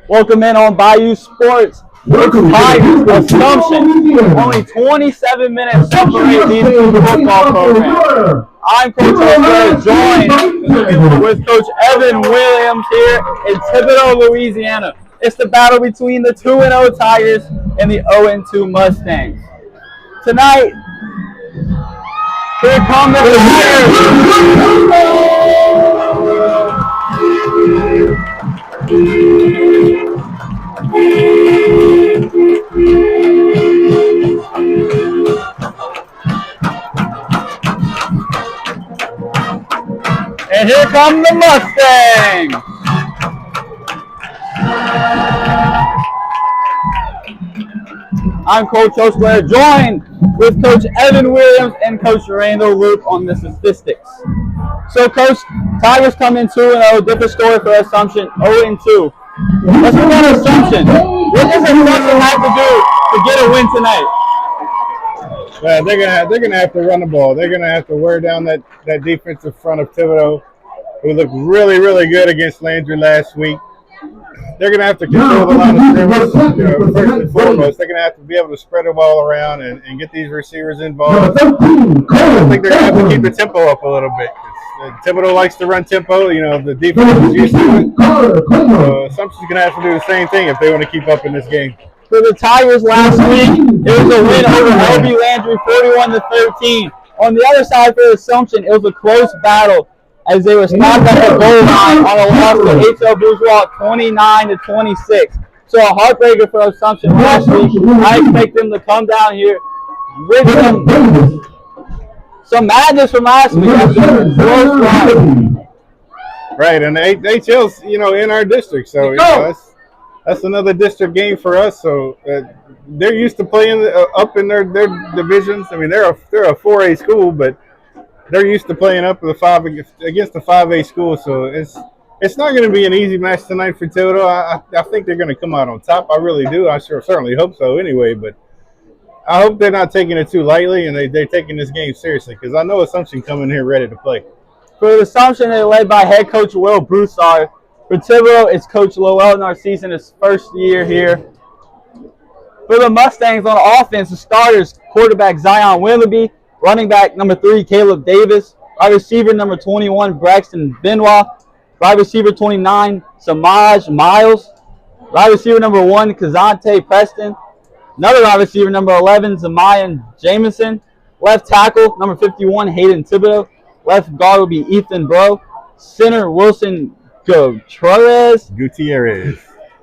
Welcome in on Bayou Sports. Tigers, Assumption. Only 27 minutes separate these two football programs. I'm Coach Oscar, joined with Coach Evan Williams here in Thibodaux, Louisiana. It's the battle between the 2-0 Tigers and the 0-2 Mustangs. Tonight, here come the Tigers. And here come the Mustangs. I'm Coach Oscar, joined with Coach Evan Williams and Coach Randall Luke on the statistics. So, Coach, Tigers come in 2-0. Different story for Assumption, 0-2. Let's move on to Assumption. What does Assumption have to do to get a win tonight? Well, they're gonna have to run the ball. They're gonna have to wear down that defensive front of Thibodaux, who looked really, really good against Landry last week. They're gonna have to control the line of scrimmage. First and foremost, they're gonna have to be able to spread the ball around and get these receivers involved. I think they're gonna have to keep the tempo up a little bit. Thibodaux likes to run tempo. The defense is used to it. So Assumption's gonna have to do the same thing if they want to keep up in this game. For the Tigers last week, it was a win over LB Landry, 41-13. On the other side for Assumption, it was a close battle as they were stopped at the goal line on a loss to HL Bourgeois, 29-26. So a heartbreaker for Assumption last week. I expect them to come down here with some madness from last week. Right, and the HL's in our district, so that's another district game for us. So they're used to playing up in their divisions. I mean, they're a 4A school, but they're used to playing up against the 5A school. So it's not going to be an easy match tonight for Thibodaux. I think they're going to come out on top. I really do. I certainly hope so. Anyway, but I hope they're not taking it too lightly and they're taking this game seriously, because I know Assumption coming here ready to play. For Assumption, they're led by head coach Will Broussard. For Thibodaux, it's Coach Lowell Narcisse in his first year here. For the Mustangs on offense, the starters, quarterback Zion Willoughby, running back number 3, Caleb Davis, wide receiver number 21, Braxton Benoit, wide receiver 29, Samaj Miles, wide receiver number 1, Kazante Preston, another wide receiver number 11, Zamayan Jamison, left tackle number 51, Hayden Thibodaux, left guard will be Ethan Bro, center Wilson Gutierrez.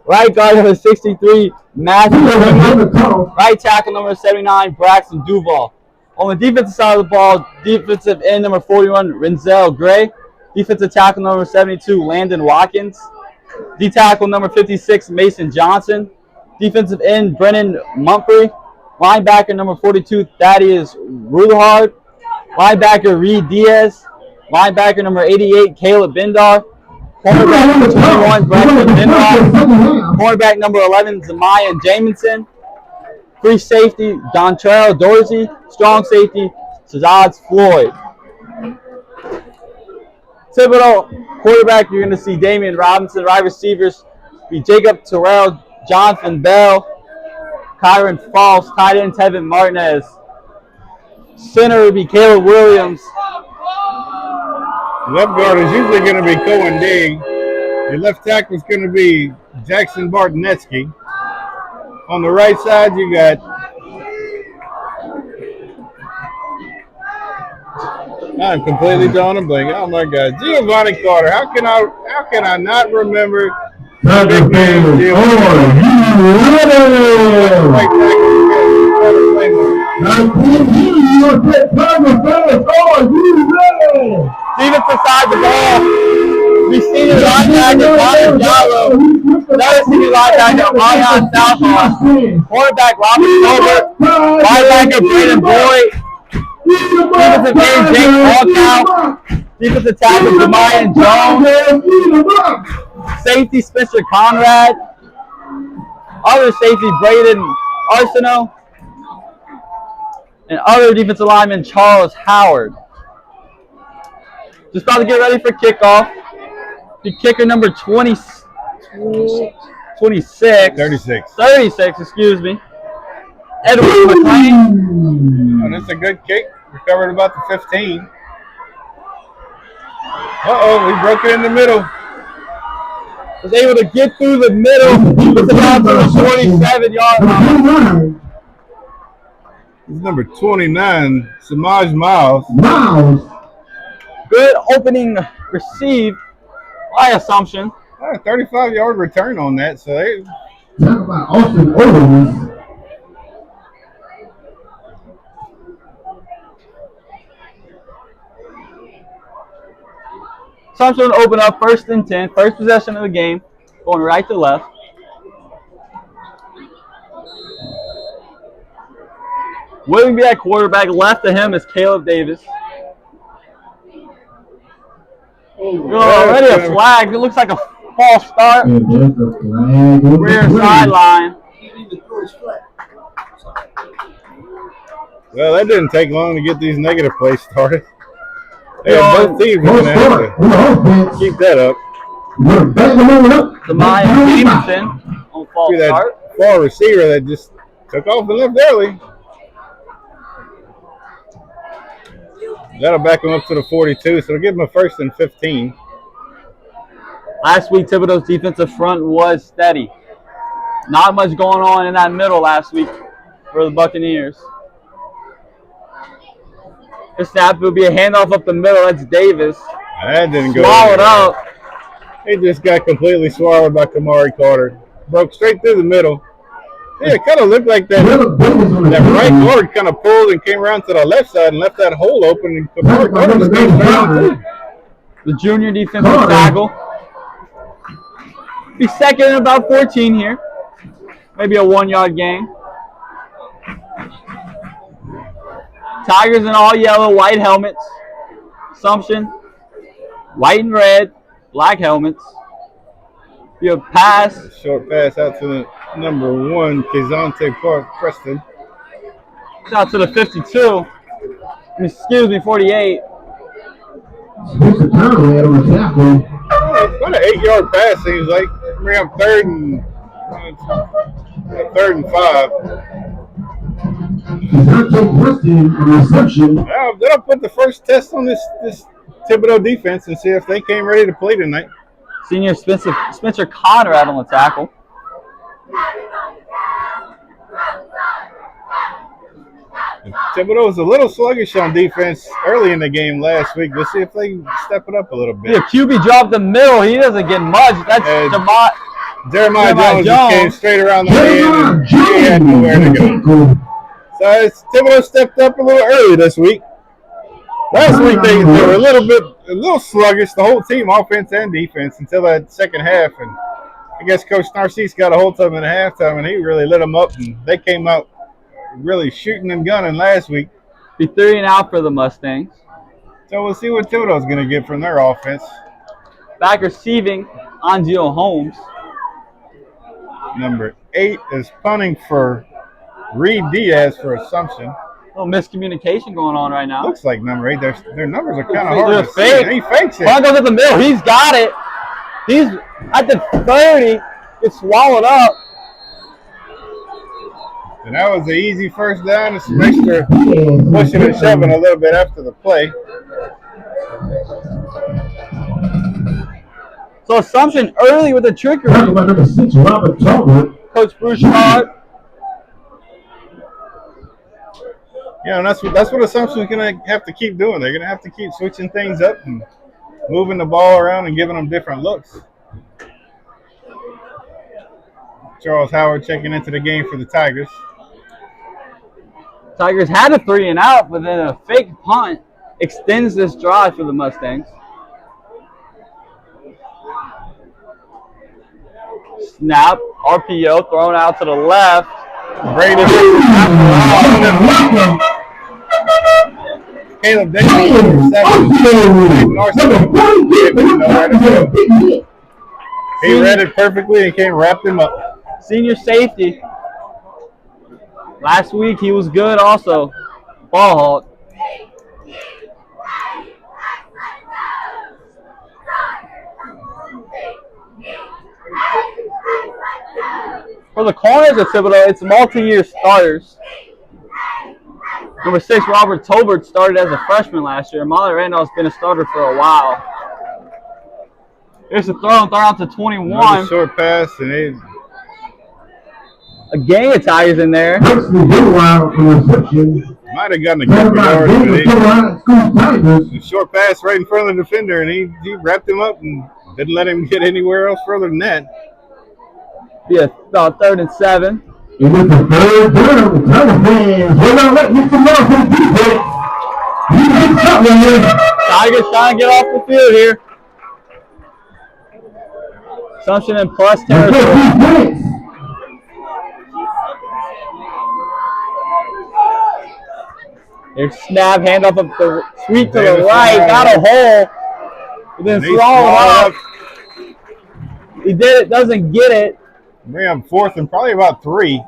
Right guard number 63, Matthew. Right tackle number 79, Braxton Duval. On the defensive side of the ball, defensive end number 41, Renzel Gray. Defensive tackle number 72, Landon Watkins. D tackle number 56, Mason Johnson. Defensive end, Brennan Mumphrey. Linebacker number 42, Thaddeus Rulhard. Linebacker, Reed Diaz. Linebacker number 88, Caleb Bindar. Cornerback number 21, Braxton Bindar. Cornerback number 11, Zamayan Jamison. Free safety, Dontrell Dorsey. Strong safety, Shazad Floyd. Thibodaux quarterback, you're going to see Damian Robinson. Wide receivers be Jacob Terrell, Jonathan Bell, Kyron Falls. Tight end, Tevin Martinez. Center would be Caleb Williams. Left guard is usually going to be Cohen Digg. Your left tackle is going to be Jackson Bartonetsky. On the right side, you got I'm completely drawing a blank. Oh my God, Giovanni Carter. How can I not remember the big man Giovanni? Right Defense beside the ball. We see the linebacker, Ryan Gallo. Another senior linebacker, Ryan Southall. Quarterback, Robert Gilbert. Linebacker, Brandon Boyd. Defensive end, Jake Hawkout. Defensive tackle, Jamian Jones. Safety, Spencer Conrad. Other safety, Braden Arsenault. And other defensive lineman, Charles Howard. Just about to get ready for kickoff. The kicker number 36, excuse me. Edward McLean. Oh, that's a good kick. Recovered about the 15. Uh-oh, we broke it in the middle. Was able to get through the middle. It's about to the 47-yard line. This is number 29, Samaj Miles. Good opening receive by assumption. 35-yard return on that. So they. Talk about Austin Owens. Assumption to open up 1st and 10. First possession of the game. Going right to left. William be at quarterback. Left of him is Caleb Davis. Already a flag. It looks like a false start. Rear sideline. Well, that didn't take long to get these negative plays started. Both teams are going to have to keep that up. Jamian Jameson on false start. Far receiver that just took off and left early. That'll back him up to the 42, so it'll give him a 1st and 15. Last week, Thibodeau's defensive front was steady. Not much going on in that middle last week for the Buccaneers. The snap will be a handoff up the middle. That's Davis. That didn't go. Swallowed up. He just got completely swallowed by Kamari Carter. Broke straight through the middle. Yeah, it kind of looked like that right guard kind of pulled and came around to the left side and left that hole open. And Kamari Carter was going down too. The junior defensive tackle. Be second and about 14 here. Maybe a 1-yard gain. Tigers in all yellow, white helmets. Assumption, white and red, black helmets. You have pass. Short pass out to the number 1, Kizante Preston. Out to the 52. Excuse me, 48. It's about an 8-yard pass, seems like. We're up 3rd and 5. Well, they'll put the first test on this Thibodeau defense and see if they came ready to play tonight. Senior Spencer Conrad on the tackle. Thibodeau was a little sluggish on defense early in the game last week. Let's see if they can step it up a little bit. Yeah, QB dropped the middle. He doesn't get much. That's Jeremiah Jones just came straight around the hand and he had nowhere to go. So Thibodeau stepped up a little early this week. Last week they were a little sluggish, the whole team, offense and defense, until that second half. And I guess Coach Narcisse got a hold of them in halftime, and he really lit them up. And they came out really shooting and gunning last week. Be 3 and out for the Mustangs. So we'll see what Thibodeau's going to get from their offense. Back receiving, Anzio Holmes. Number 8 is punting for Reed Diaz for Assumption. A little miscommunication going on right now. Looks like number 8. Their numbers are kind of hard to fake. see. He fakes it. Ball goes at the middle. He's got it. He's at the 30. It's swallowed up. And that was an easy first down. It's some extra pushing and shoving a little bit after the play. So Assumption early with the trickery. Talk about number 6, Robert Talbot. Coach Broussard. Yeah, and that's what Assumption's gonna have to keep doing. They're gonna have to keep switching things up and moving the ball around and giving them different looks. Charles Howard checking into the game for the Tigers. Tigers had a 3 and out, but then a fake punt extends this drive for the Mustangs. Snap, RPO thrown out to the left. Brady. Caleb Davis, 7. He read it perfectly and came wrapped him up. Senior safety. Last week he was good also. Ball hawk. For the corners of Thibodeau, it's multi-year starters. Number 6, Robert Tolbert started as a freshman last year. Molly Randolph's been a starter for a while. There's a throw out to 21. Another short pass, and a gang of Tigers in there. might have gotten a couple yards, but a short pass right in front of the defender, and he wrapped him up and didn't let him get anywhere else further than that. Yeah, about 3rd and 7. It was the 3rd down. The Tiger fans will not let Mr. Martin beat it. He gets up here. Tigers trying to get off the field here. Assumption in plus territory. There's snap, handoff of the sweep to the right, got a hole, and then thrown up. He did it, doesn't get it. Bring up 4th and probably about 3.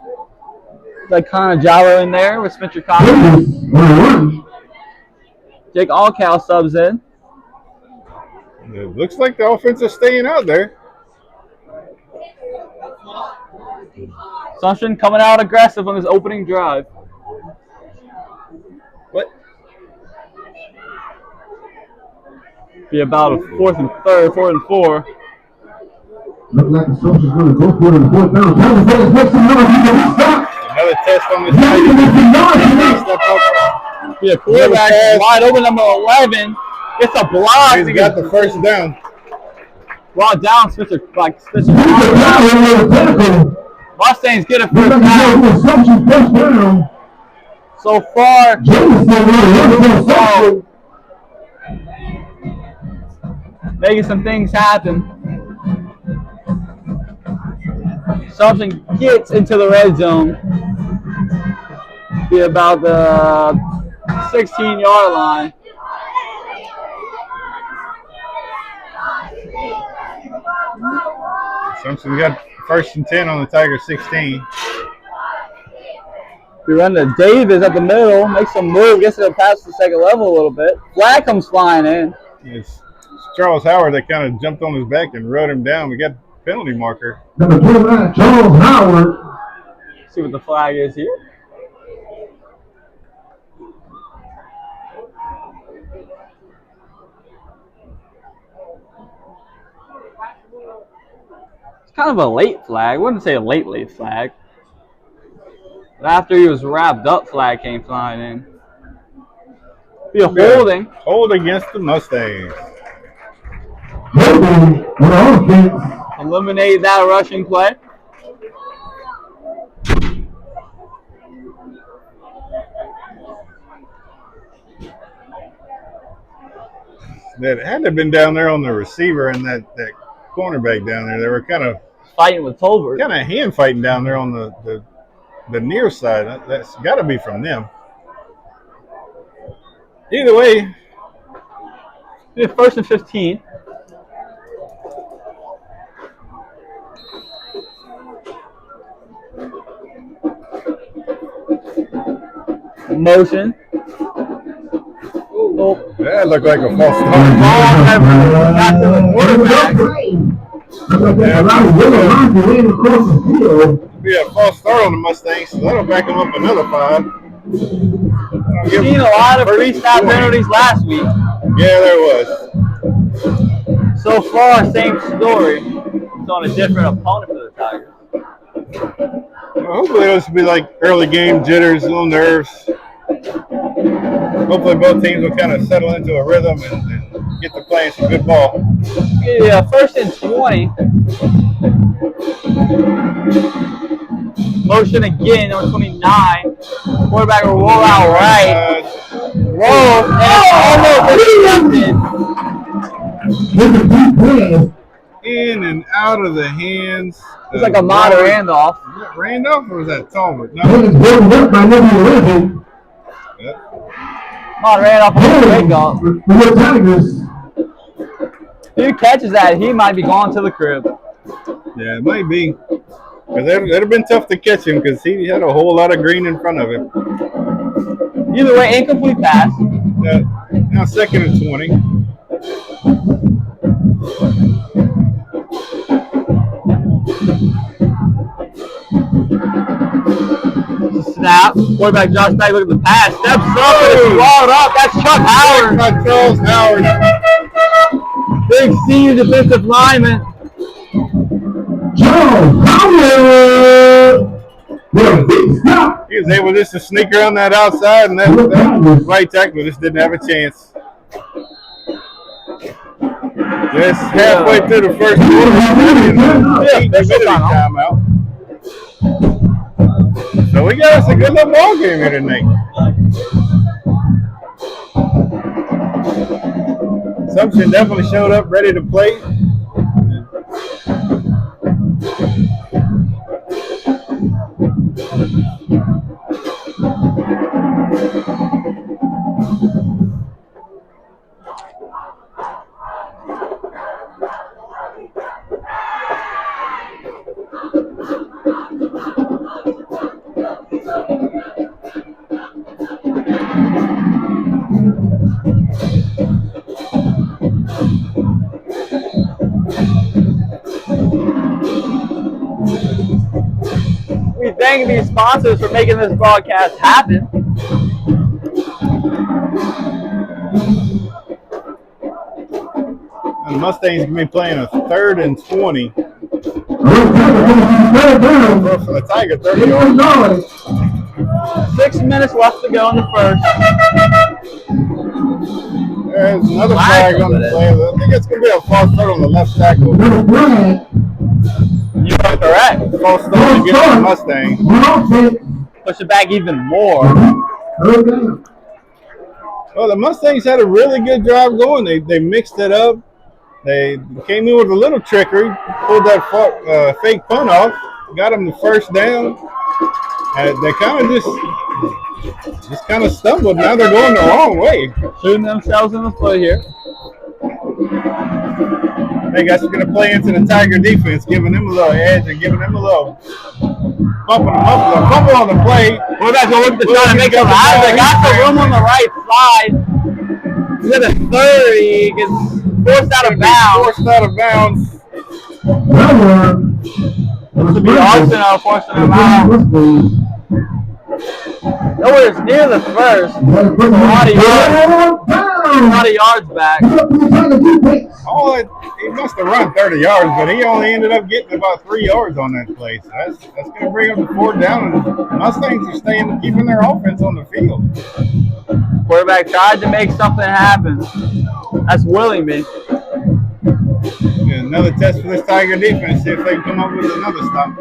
Like kind of Jalo in there with Spencer Collins. Jake Allcow subs in. It looks like the offense is staying out there. Assumption coming out aggressive on this opening drive. What? Be about a 4th and 3rd, 4th and 4. Look like the Soldier's going to go for it on 4th down. Another test on this side. Yeah, quarterback wide open, number 11. It's a block. He's got the first down. Brought down Spencer. Mustangs get it first down. So far, making some things happen. Something gets into the red zone. Be about the 16-yard line. Assumption got 1st and 10 on the Tiger 16. We run to Davis at the middle, makes some move, gets it past the second level a little bit. Flag comes flying in. It's Charles Howard that kind of jumped on his back and rode him down. We got penalty marker. Number 29, Charles Howard. See what the flag is here. It's kind of a late flag. I wouldn't say a late flag. But after he was wrapped up, flag came flying in. Be a holding. Hold against the Mustangs. Holding on offense. Eliminate that rushing play. That had to have been down there on the receiver and that cornerback down there. They were kind of fighting with Tolbert. Kind of hand fighting down there on the near side. That's got to be from them. Either way, 1st and 15. Motion. Oh. That looked like a false start. Got to the quarterback. Be a false start on the Mustangs, so that'll back them up another 5. We've seen a lot of pre-snap penalties last week. Yeah, there was. So far, same story. It's on a different opponent for the Tigers. Well, hopefully those will be like early game jitters, little nerves. Hopefully both teams will kind of settle into a rhythm and get to playing some good ball. Yeah, 1st and 20. Motion again, number 29. Quarterback will roll out right. Roll, and it's almost intercepted. In and out of the hands. It's like a modern handoff. Was that Randolph or was that Talbot? No. Yep. Modern handoff on the breakout. If he catches that, he might be going to the crib. Yeah, it might be. Because it would have been tough to catch him because he had a whole lot of green in front of him. Either way, incomplete pass. Now 2nd and 20. Snap. Quarterback Josh back. Look at the pass. Steps up and it's balled up. That's Chuck Howard. Charles Howard. Big senior defensive lineman. Charles Howard. He was able just to sneak around that outside, and that right tackle just didn't have a chance. Just halfway through the first quarter, timeout. So we got us a good little ball game here tonight. Assumption definitely showed up ready to play. We thank these sponsors for making this broadcast happen. And the Mustangs going to be playing a 3rd and 20. For the Tiger, 30 yards. 6 minutes left to go in the first. There's another flag on the play. I think it's going to be a false start on the left tackle. You are correct. False start against the Mustangs. Push it back even more. Well, the Mustangs had a really good drive going. They mixed it up. They came in with a little trickery, pulled that fake punt off, got them the first down. They kind of just kind of stumbled. Now they're going the wrong way. Shooting themselves in the foot here. They guys are going to play into the Tiger defense, giving them a little edge and giving them a little bumping them up, a little bumble on the play. Quarterback's going to look to try to make them out. They got the room on the right side. He's at the 30. He gets forced out of bounds. This would be Arsenal forcing him out. Nowhere near the first. A lot of yards back. He must have run 30 yards, but he only ended up getting about 3 yards on that play. So that's going to bring up the 4th down. And the Mustangs are keeping their offense on the field. Quarterback tried to make something happen. That's willing me. Another test for this Tiger defense. See if they can come up with another stop.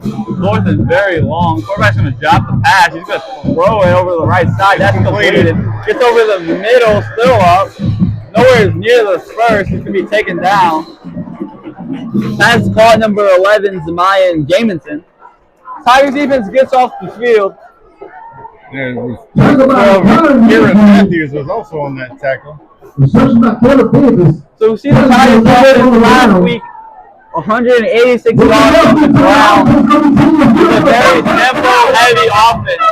4th is very long. Quarterback's going to drop the pass. He's going to throw it over the right side. That's completed. Gets over the middle, still up. Nowhere near the first. He's going to be taken down. Pass caught number 11, Zamiah Jamison. Tigers defense gets off the field. Kieran Matthews was also on that tackle. So we see the Tigers defense last week. 186 yards on the ground. It's a very tempo heavy offense.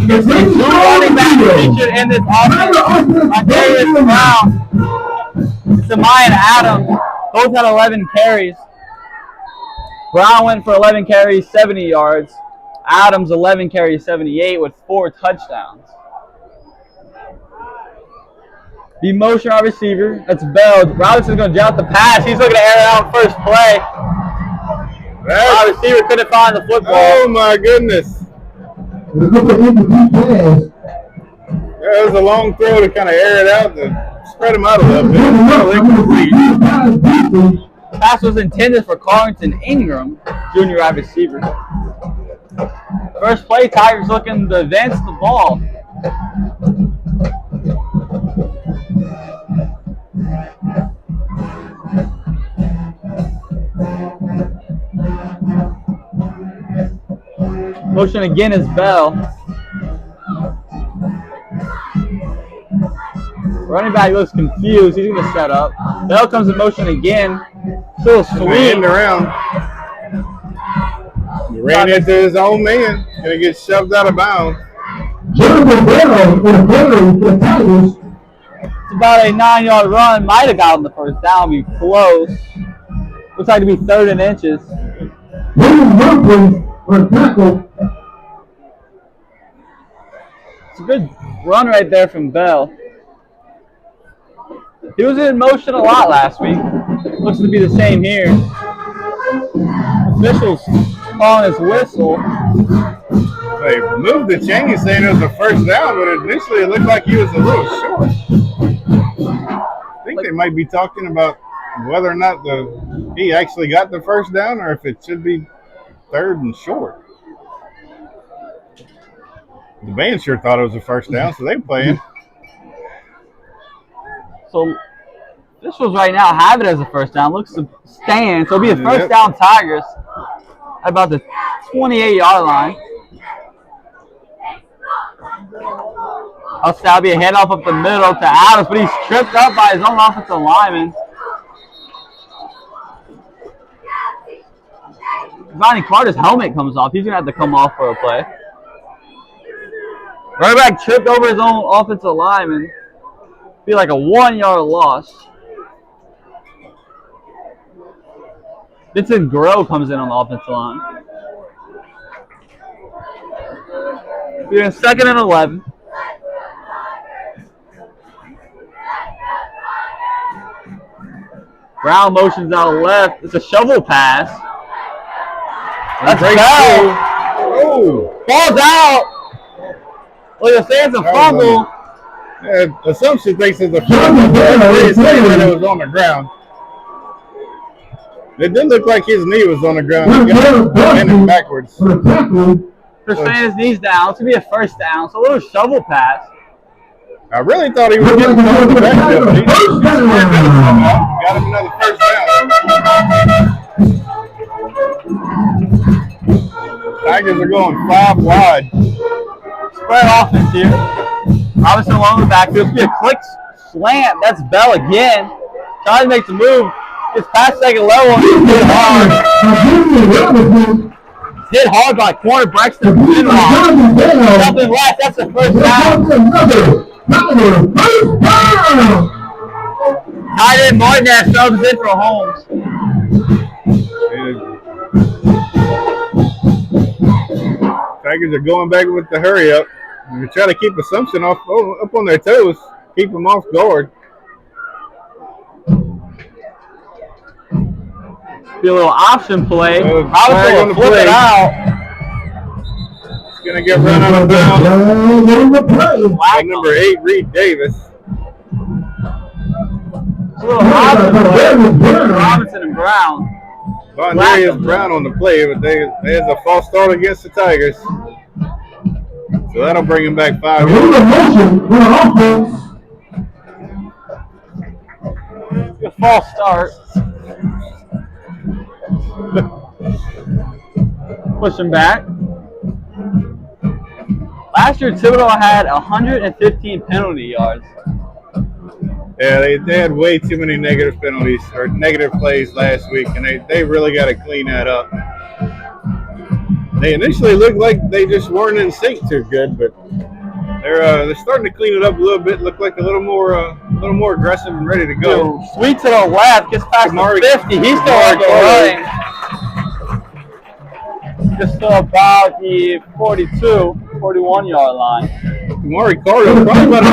There's two running backs featured in this offense. Darius Brown, Zamiah Adams, both had 11 carries. Brown went for 11 carries, 70 yards. Adams 11 carries, 78 with 4 touchdowns. Be motion our receiver. That's Bell. Robinson's going to jump the pass. He's looking to air it out first play. Our receiver couldn't find the football. Oh, my goodness. That was a long throw to kind of air it out to spread them out a little bit. The pass was intended for Carlton Ingram, junior wide receiver. First play, Tigers looking to advance the ball. Motion again is Bell. Running back looks confused. He's going to set up. Bell comes in motion again. Still sweet. Around. He ran into his own man. Going to get shoved out of bounds. It's about a 9-yard run. Might have gotten the first down. Be close. Looks like to be 3rd and inches. It's a good run right there from Bell. He was in motion a lot last week. Looks to be the same here. Officials calling his whistle. They moved the chain saying it was a first down, but initially it looked like he was a little short. I think they might be talking about whether or not he actually got the first down or if it should be 3rd and short. The band sure thought it was a first down, so they playing. So officials right now have it as a first down. Looks to stand. So it'll be a first down Tigers at about the 28-yard line. That'll be a handoff up the middle to Adams, but he's tripped up by his own offensive lineman. Vonnie Carter's helmet comes off. He's going to have to come off for a play. Running back tripped over his own offensive lineman. Be like a 1-yard loss. Vincent Groh comes in on the offensive line. We're in 2nd and 11. Brown motions out left. It's a shovel pass. That's Bell. Oh, falls out. Well, you're saying it's a fumble. Assumption thinks it's a fumble. It was on the ground. It didn't look like his knee was on the ground. He got bending backwards. They're saying his knee's down. It's going to be a first down. So a little shovel pass. I really thought he was getting the backfield. He got him another first down. Tigers are going 5 wide. Spread offense here. Robinson along the backfield. It's going to be a quick slant. That's Bell again. Trying to make the move. It's past second level. Hit hard. Hit hard by corner Braxton. Nothing less. That's the first down. Tight end Martinez subs in for Holmes. Tigers are going back with the hurry up. We're trying to keep Assumption up on their toes, keep them off guard. Be a little option play. Robinson will flip it out. It's going to get run out of bounds. By number 8, Reed Davis. It's a little option play. Robinson and Brown. Vondarius Brown on the play, but there's a false start against the Tigers. So that'll bring him back 5 yards. A false start. Push him back. Last year, Thibodeau had 115 penalty yards. Yeah, they had way too many negative penalties or negative plays last week, and they really got to clean that up. They initially looked like they just weren't in sync too good, but they're starting to clean it up a little bit. Look like a little more aggressive and ready to go. Sweet to the left, gets past the 50. He's still running. Just about the 42, 41-yard line. Ricardo probably about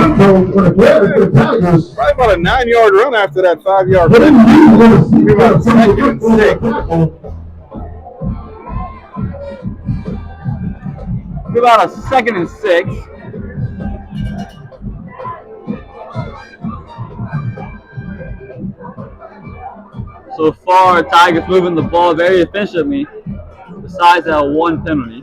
a 9-yard run after that 5-yard run. Maybe about 2nd and 6. About a 2nd and 6. So far, Tigers moving the ball very efficiently, besides that one penalty.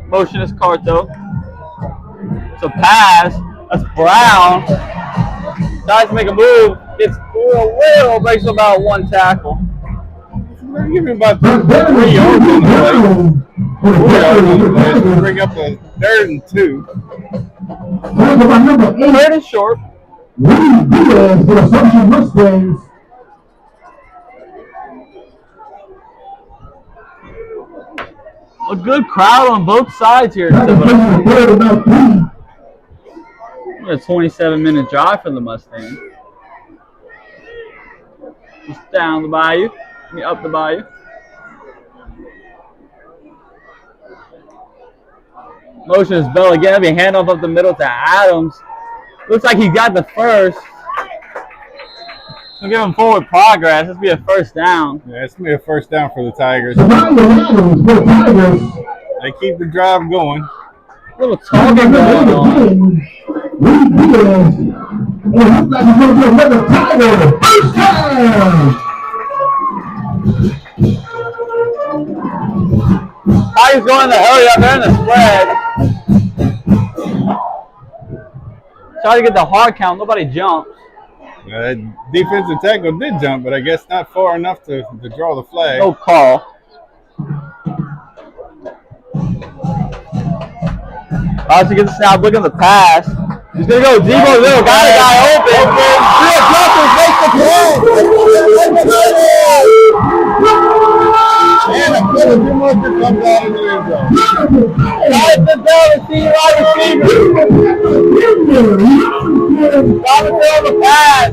Motion is Carto. It's a pass. That's Brown. Tries to make a move. Gets through a little, breaks about one tackle. They're giving about 3 yards on the play. 4 yards on the play. Bring up a 3rd and 2. 3rd and short. Mustangs. A good crowd on both sides here. A 27-minute drive for the Mustangs. Just down the bayou. Up the bayou. Motion is Bell again. Be handoff up the middle to Adams. Looks like he got the first. We'll give him forward progress. This will be a 1st down. Yeah, it's going to be a 1st down for the Tigers. They keep the drive going. A little talking going on. Tigers going to hurry up. They're in the spread. Try to get the hard count. Nobody jumps. Defensive tackle did jump, but I guess not far enough to draw the flag. No call. Obviously gets the snap, look at the pass. He's going to go deep over there. Got a guy open. Makes the play. And a couple too much to come down in the end zone. Got it down to see wide receiver. Got it on the pass.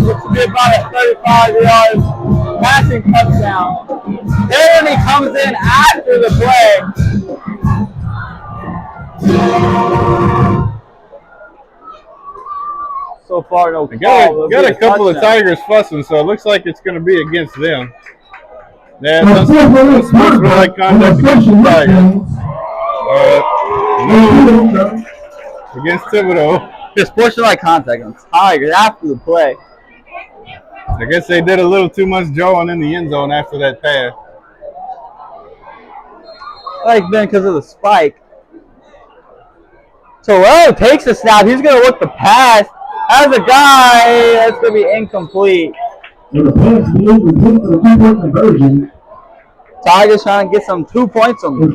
Looks to be about a 35-yard passing touchdown. Then he comes in after the play. So far, no call. Got a couple of Tigers fussing, so it looks like it's going to be against them. Yeah, that's sportsmanlike conduct against the Tigers. Against Thibodeau. Just sportsmanlike contact on Tigers after the play. I guess they did a little too much drawing in the end zone after that pass. Like then because of the spike. Terrell takes the snap. He's going to look the pass. Has a guy. That's going to be incomplete. Tigers trying to get some 2 points on them.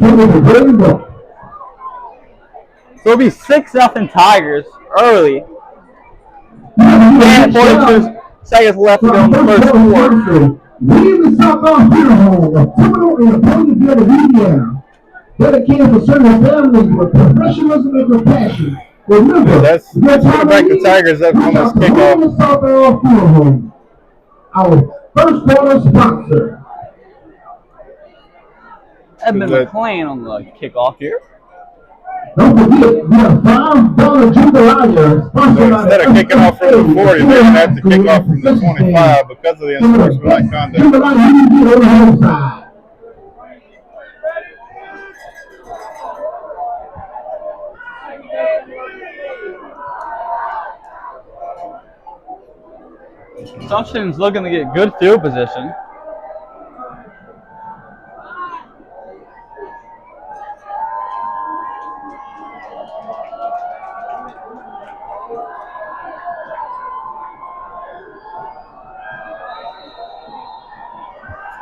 So it'll be 6-0 Tigers early. And 42 seconds left to go in the first quarter. Leave the Southbound Funeral Home of Thibodeau in the Ponyville, Louisiana. Dedicated to serving families with professionalism and compassion. Remember, let's put back the Tigers up on this kickoff. Southbound Funeral Home, our first quarter sponsor. Edmund McLean on the kickoff here. Don't forget, we have $5 jambalaya sponsored by instead of kicking off from the 40, they're going to have to kick off from the 25 because of the unsportsmanlike conduct. Assumption's looking to get good field position.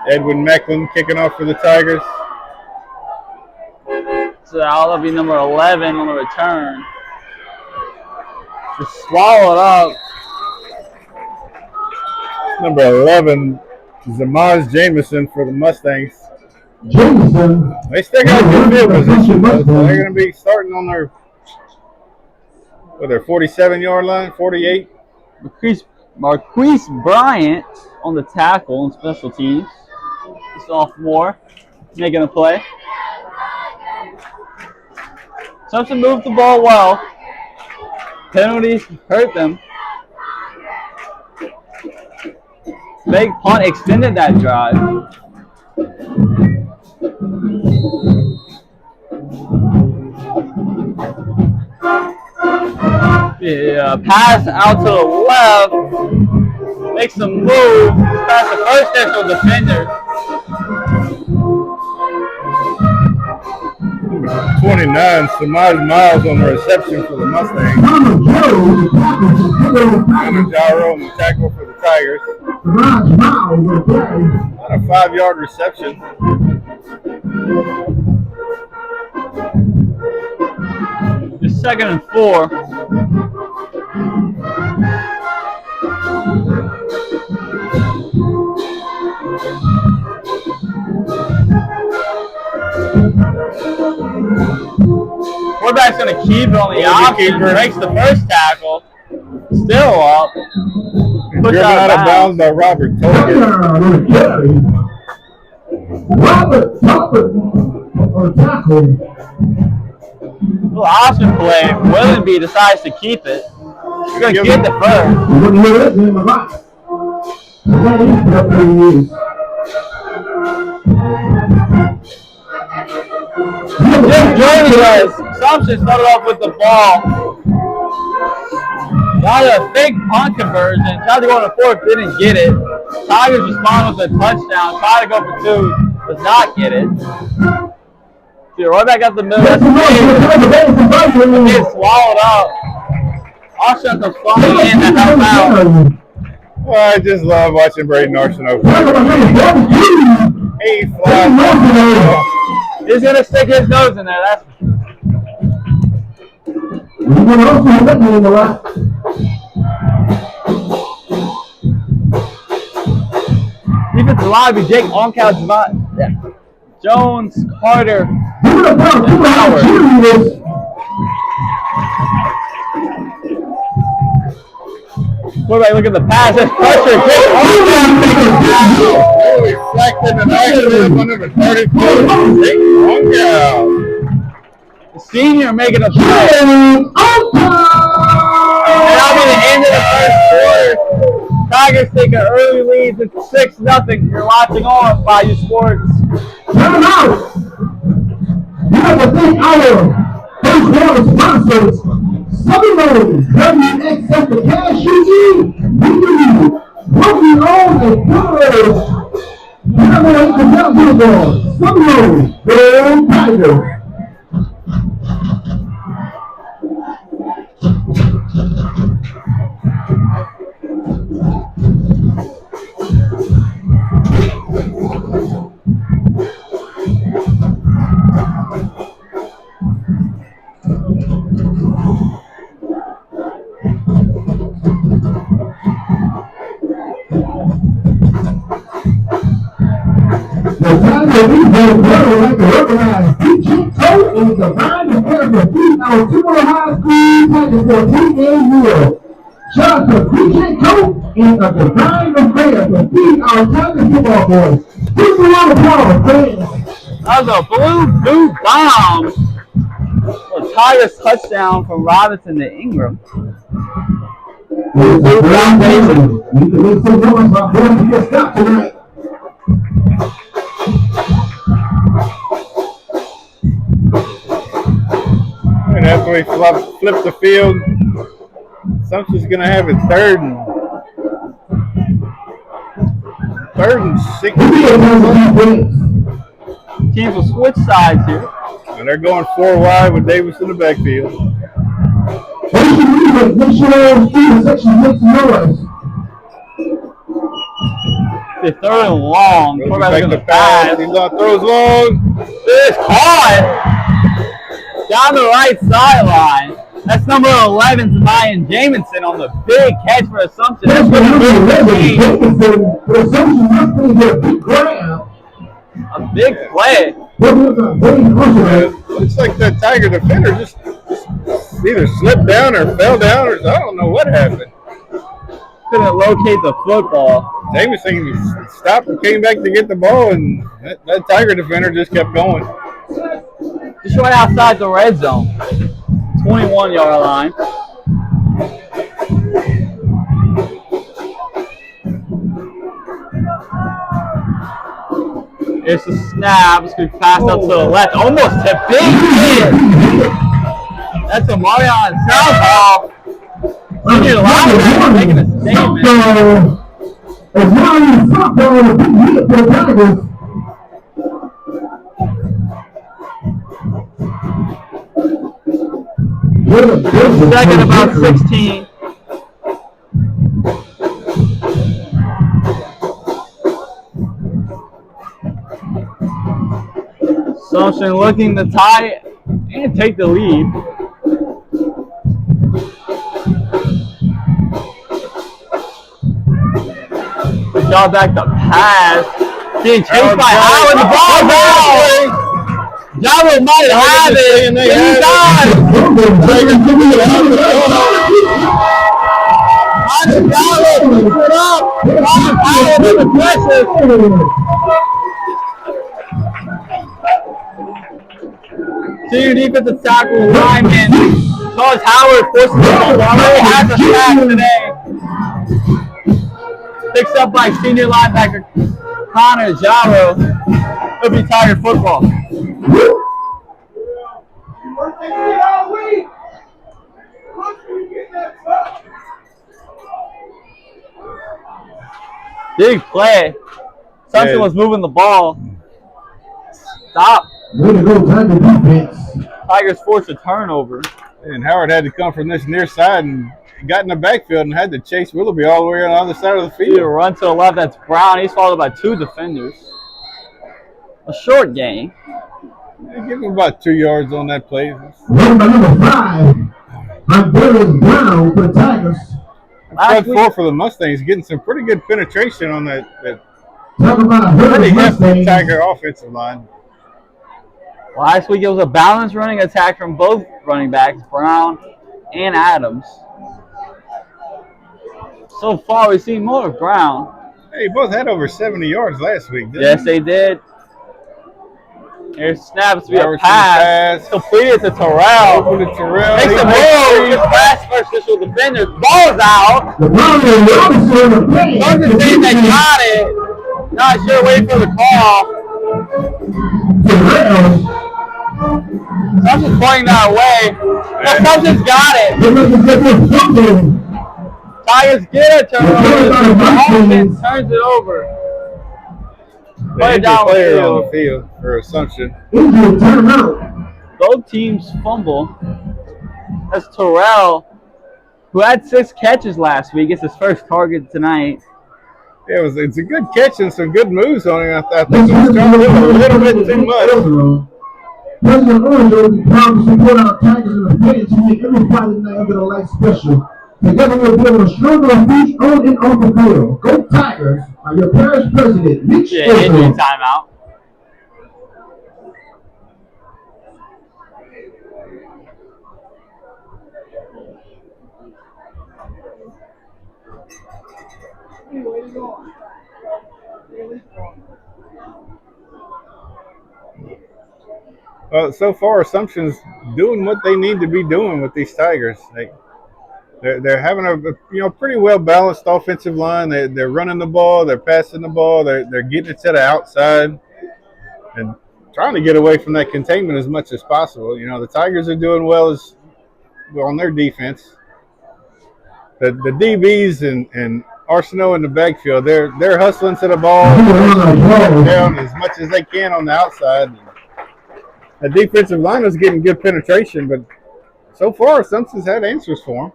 Edwin Mecklin kicking off for the Tigers. So that'll be number 11 on the return. Just swallow it up. Number 11, Zamaz Jameson for the Mustangs. Jameson. They still got good field position, though, so they're going to be starting on their 47-yard line, 48. Marquise Bryant on the tackle and special teams. The sophomore making a play. Assumption moved the ball well. Penalties hurt them. Big punt extended that drive. Yeah, pass out to the left. Makes a move. Past the first national defender. 29, Samaj Miles on the reception for the Mustangs. And Gyro on the tackle for the Tigers. Not a 5-yard reception. It's 2nd and 4. Quarterback's going to keep it on the option. Breaks the first tackle. Still up. Driven out of bounds by Robert Togan. Robert on tackle. Little option play. Willenby decides to keep it. You're going to get the first. Jim Jones does. Assumption started off with the ball. Got a big punt conversion. Tried to go on the 4th, didn't get it. Tigers responded with a touchdown. Tried to go for 2, does not get it. Dude, right back up the middle. That's get swallowed up. Austin comes flying in to help out. Well, I just love watching Braden Arsenault play. He flies. He's going to stick his nose in there, that's for sure. Defensive line be Jake Oncow, Jones, Carter, and Howard. Quarterback, look at the pass. That's pressure. Reflected and actually one of the 34. Jake Oncow. The senior making a play. And that'll be the end of the first quarter. Tigers take an early lead. It's 6-0. You're watching on Bayou Sports. Turn out! You have to thank our first quarter sponsors. Seminole, WXF, the cash you need. We do. What we own and colors. Seminole, the Seminole, the Tigers. The time that we go better like the organized teaching coach is the mind and care of beat our Timber High School Tigers for 10 years. Shout out to PJ Coach and the design of prayer to feed our Tigers football boys. Give them a round of applause, friends. That was a blue bomb. A Tigers touchdown from Robinson to Ingram. Blue foundation. You can make some noise by going to get stopped tonight. And after we flip the field, Assumption's going to have it third and 6. Teams will switch sides here. And they're going 4 wide with Davis in the backfield. Make sure those student sections make some noise. The 3rd and long. Quarterback's going to pass. He's on throws long. It's caught down the right sideline. That's number 11, Mayan Jamison on the big catch for Assumption. That's going to be a big play. Looks like that Tiger defender just either slipped down or fell down, or I don't know what happened. couldn't locate the football. Jameson stopped and came back to get the ball, and that Tiger defender just kept going. Just right outside the red zone. 21-yard line. It's a snap. It's going to pass out to the left. Almost to big hit. That's a Marion Southall. Senior linebacker making a statement. As Marion Southall on a big hit for the Tigers. Second about 16. Assumption looking to tie and take the lead. Good job back to pass. Being chased by Howard. The ball's out. Java might have it. He's on. Senior defensive tackle lineman Charles Howard forces the ball. Already has a sack today. Picks up by senior linebacker Connor Jaro. It'll be Tiger football. Big play. Something was moving the ball. Stop. Way to go, Tiger defense. Tigers forced a turnover. And Howard had to come from this near side and got in the backfield and had to chase Willoughby all the way on the other side of the field. Run to the left. That's Brown. He's followed by two defenders. A short gain. Give him about 2 yards on that play. Run by number 5. Brown for the Tigers. Front four for the Mustangs, getting some pretty good penetration on that Talk about pretty hefty Mustangs. Tiger offensive line. Last week it was a balanced running attack from both running backs, Brown and Adams. So far we've seen more of Brown. Hey, both had over 70 yards last week, didn't Yes, they did. Here's snaps to be a Robertson pass. Completed to Terrell. Open to Terrell. Makes a move. Gets past first official defenders. Ball's out. The Brown Robinson on the play. Something saying they got it. Not sure. Waiting for the call. Terrell. Something's pointing that way. But something's got it. Tigers get it. Terrell. The offense turns it over. Play it down player on the field for Assumption. Injury timeout. Both teams fumble. That's Terrell, who had 6 catches last week. It's his first target tonight. Yeah, it's a good catch and some good moves on him. I think he was trying to do a little bit too much. President Orange will be proud to support our Tigers in the fans who make every Friday night of their life special. Together we'll build a stronger beach on and off the field. Go Tigers! By your parish president, Mitch Injury timeout. Well, so far, Assumption's doing what they need to be doing with these Tigers. They're having a pretty well balanced offensive line. They're running the ball, they're passing the ball, they're getting it to the outside, and trying to get away from that containment as much as possible. You know, the Tigers are doing well on their defense. The DBs and Arsenault in the backfield, they're hustling to the ball, down as much as they can on the outside. The defensive line is getting good penetration, but so far, Assumption's had answers for them.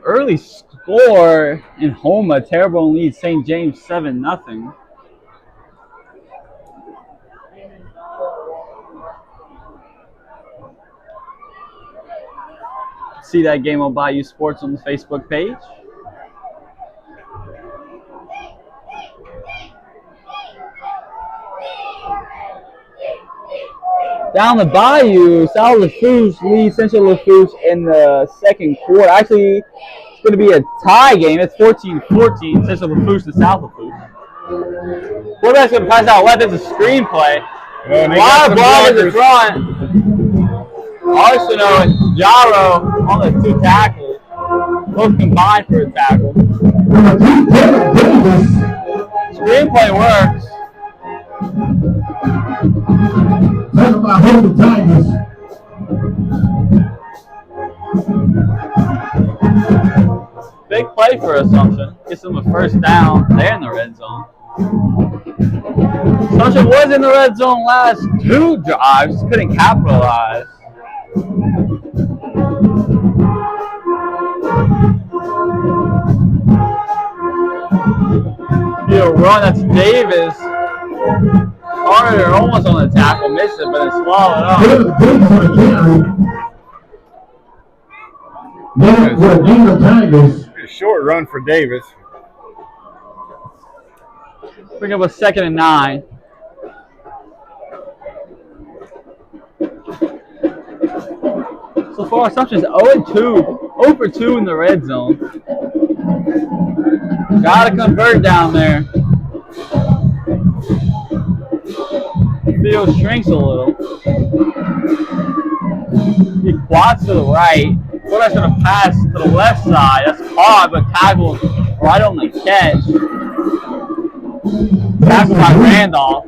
Early score in Homa. Terrebonne leads St. James 7-0. See that game on Bayou Sports on the Facebook page. Down the bayou, South Lafourche leads Central Lafourche in the second quarter. Actually, it's going to be a tie game. It's 14-14, Central Lafourche to South Lafourche. Quarterback's going to pass out left. It's a screenplay. Wide ball in the front. Arsenal and Jaro on the 2 tackles. Both combined for a tackle. Screenplay works. Talk about holding Tigers. Big play for Assumption. Gets them a first down. They're in the red zone. Assumption was in the red zone last 2 drives. Couldn't capitalize. Be a run. That's Davis. Carter almost on the tackle, missed it, but it swallowed up. A short run for Davis. Bring up a 2nd and 9. So far, Assumption's 0-2, 0 for 2 in the red zone. Gotta convert down there. Field shrinks a little. He quads to the right. Quarterback's gonna pass to the left side. That's hard, but tackled right on the catch. Tackle by Randolph.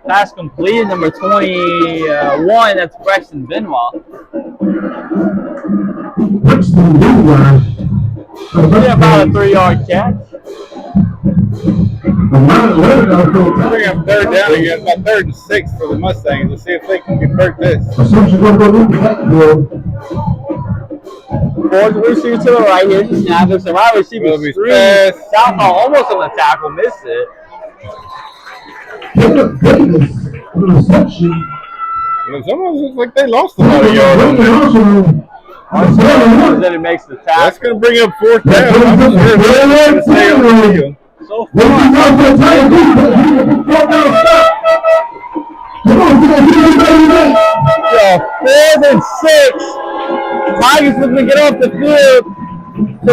Pass completed, number 21. That's Preston Benoit. Yeah, about a 3-yard catch. Bring up 3rd down again, about 3rd and 6 for the Mustangs. Let's see if they can convert this. Fourth receiver to the right here. Snap. Looks the right receiver. Southpaw almost on the tackle, missed it. It's almost looks like they lost a lot of yards on there. Then it makes the tackle. That's going to bring up 4th down. I'm sure they're going to stay on the field. So far, yeah, 4th and 6. Tigers looking to get off the field. To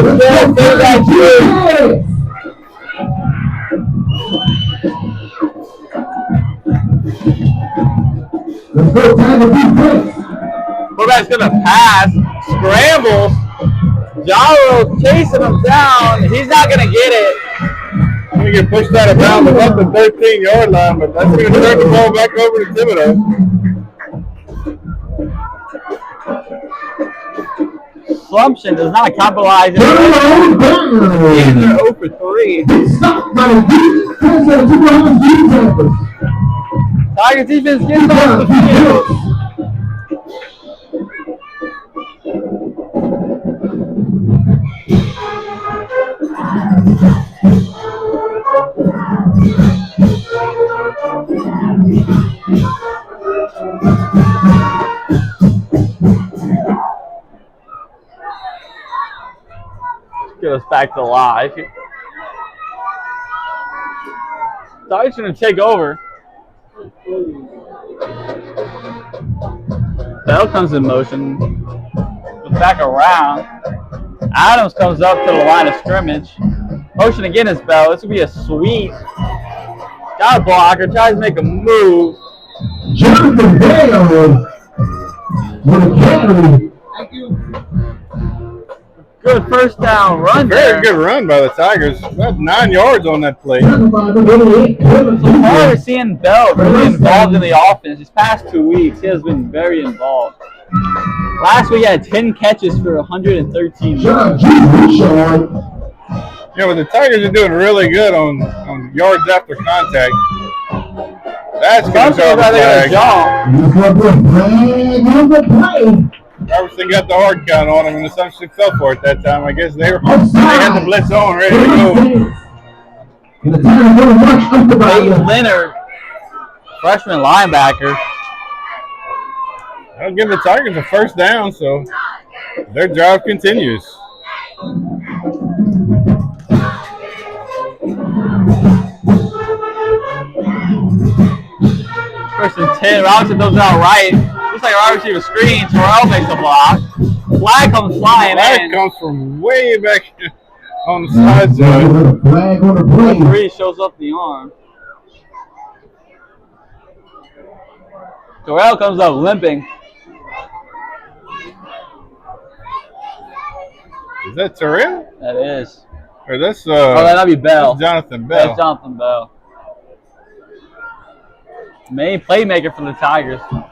third down. Quarterback's gonna pass, scrambles. Jaro chasing him down. He's not gonna get it. He's gonna get pushed out of bounds above the 13-yard line, but that's gonna turn the ball back over to Thibodeau. Assumption does not capitalize. And they're 0 for 3. Tigers defense gets off the field. Get us back to live. Tigers going to take over. Bell comes in motion. Goes back around. Adams comes up to the line of scrimmage. Motion again is Bell. This will be a sweep. Got a blocker. Tries to make a move. Jonathan Bale with a carry. Thank you. Good first down run there. Very good run by the Tigers. About 9 yards on that play. So far, we're seeing Bell really involved in the offense. These past 2 weeks, he has been very involved. Last week, he had 10 catches for 113 yards. Yeah, but the Tigers are doing really good on yards after contact. That's going to jump. Robertson got the hard count on him, and Assumption fell for it that time. I guess they had the blitz on, ready to go. Peyton Leonard, freshman linebacker. That'll give the Tigers a first down, so their drive continues. First and 10. Robinson goes out right. like a wide receiver screen. Terrell makes a block. Flag comes flying Flag in. comes from way back on the side side. Flag on the play. Referee shows up the arm. Terrell comes up limping. Is that Terrell? That is. Or that's that'd be Bell. that's Jonathan Bell. That's Jonathan Bell. Main playmaker for the Tigers. The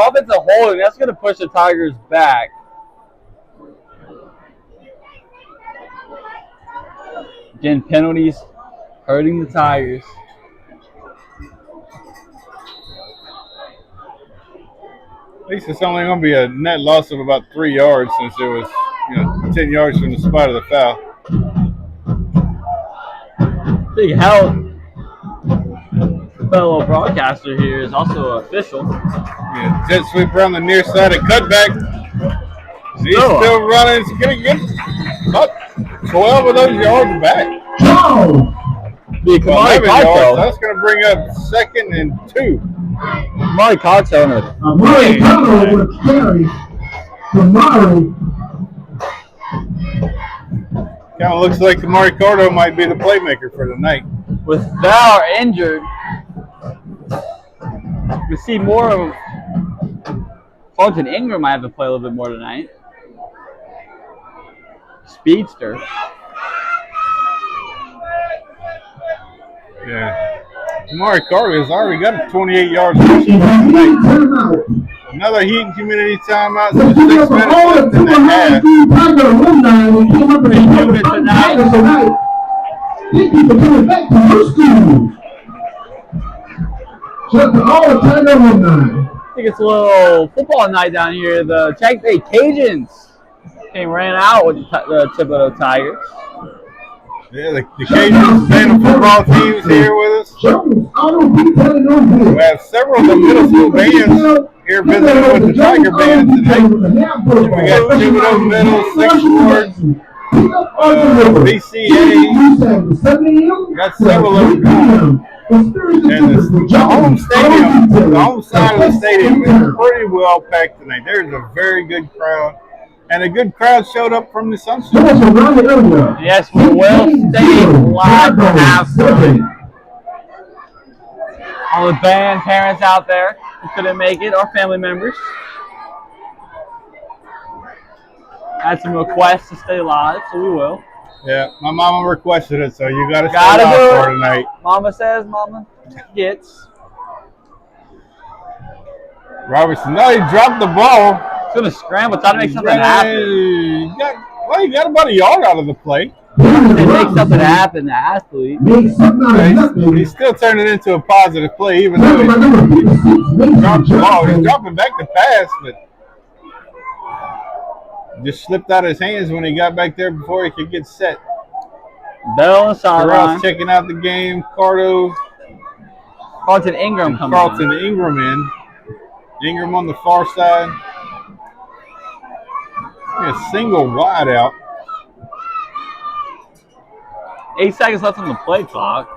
offensive holding, that's going to push the Tigers back. Again, penalties hurting the Tigers. At least it's only going to be a net loss of about 3 yards since it was 10 yards from the spot of the foul. Big help. Fellow broadcaster here is also official. Yeah, jet sweep around the near side and cutback. He's still running. He's going to get about 12 of those yards back. Big Kamari yards. That's going to bring up 2nd and 2. Kamari Coxon. Kamari Coxon with a carry. Kamari. Kind of looks like Kamari Cardo might be the playmaker for the night. With Bauer injured, we see more of Fulton Ingram might have to play a little bit more tonight. Speedster. Yeah. Kamari Cardo has already got 28 yards rushing tonight. Another heat and humidity timeout. So 6 minutes left in the half. These people coming back to your school. Just all the Tiger alumni. I think it's a little football night down here. The Check Bay Cajuns ran out with the Thibodeau Tigers. Yeah, the Cajuns band of football teams here with us. We have several of the middle school bands here visiting with the Tiger band today. We got Thibodeau Middle, 6th Ward, BCA. Got several of them. And the home stadium, the home side of the stadium is pretty well packed tonight. There's a very good crowd. And a good crowd showed up from the Sunshine. Yes, we will stay live for halftime. All the band parents out there who couldn't make it, our family members. Had some requests to stay live, so we will. Yeah, my mama requested it, so you gotta stay do live for tonight. Mama says, Mama gets. Robertson, no, he dropped the ball. He's gonna scramble, try to make something happen. He got about a yard out of the play. They make something happen, the athlete. He's still turning it into a positive play, even though he dropped the ball. He's dropping back to pass, but just slipped out of his hands when he got back there before he could get set. Bell on the sideline. Checking out the game. Carlton Ingram coming Carlton Ingram in. Ingram on the far side. A single wide out. 8 seconds left on the play clock.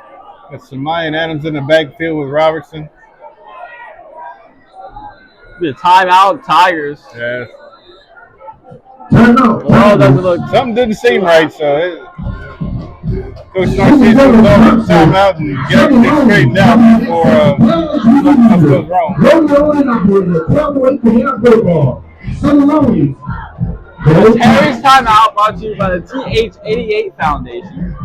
Got Samayan Adams in the backfield with Robertson. Be a timeout, Tigers. Yeah. Well, doesn't look. Something didn't seem right, so Coach Narciso was over the timeout and get everything straightened out before something goes wrong. Harry's timeout brought to you by the TH88 Foundation.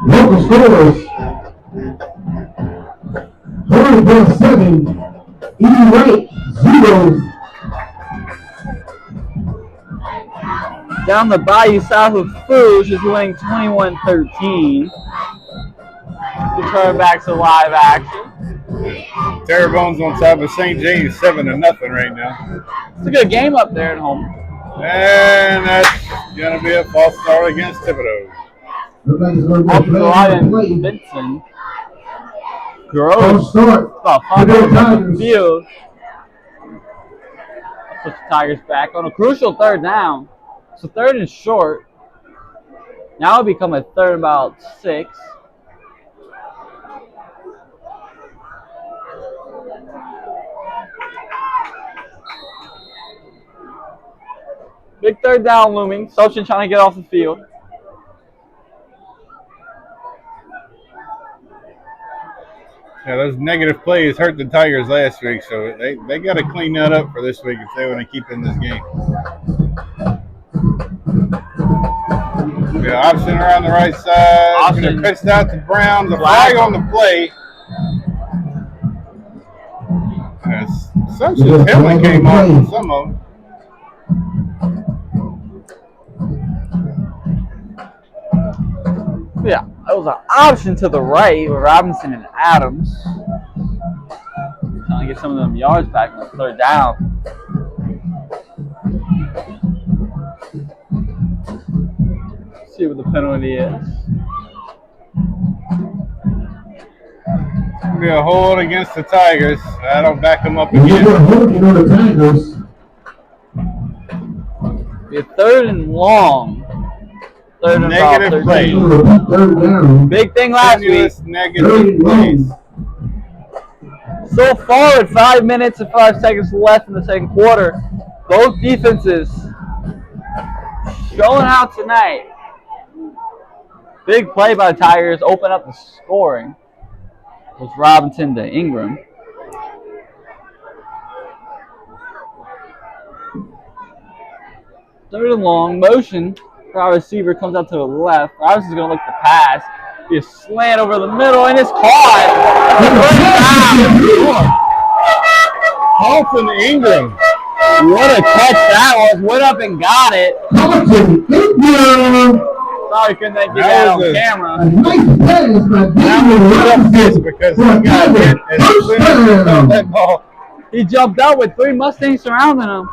Local scores. 40.7. Eating right. 0. Down the bayou south of Fouge is winning 21-13. To turn back to live action. Terrebonne's on top of St. James 7-0 right now. It's a good game up there at home. And that's going to be a false start against Thibodeau. Vincent. Gross. Start. About 5 minutes on the field. Puts the Tigers back on a crucial third down. So third and short. Now it'll become a third about 6. Big third down looming. Sochin trying to get off the field. Yeah, those negative plays hurt the Tigers last week, so they got to clean that up for this week if they want to keep in this game. Yeah, option around the right side. Going to pitch out to Brown. The flag on the play. Assumption's helmet came off from some of them. Yeah, it was an option to the right with Robinson and Adams. Trying to get some of them yards back on the third down. Let's see what the penalty is. It's going to be a hold against the Tigers. That'll back them up again. Be a third and long. Third and negative plays. Big thing last week. Negative plays. So far, with 5 minutes and 5 seconds left in the second quarter, both defenses showing out tonight. Big play by the Tigers. Open up the scoring. It was Robinson to Ingram. Third and long. Motion. Our receiver comes out to the left. Robinson's going to look to pass. Be a slant over the middle, and it's caught. Halton Ingram. What a catch that was. Went up and got it. Sorry, couldn't get that on camera. Because he got hit as soon as he felt that ball. He jumped out with 3 Mustangs surrounding him.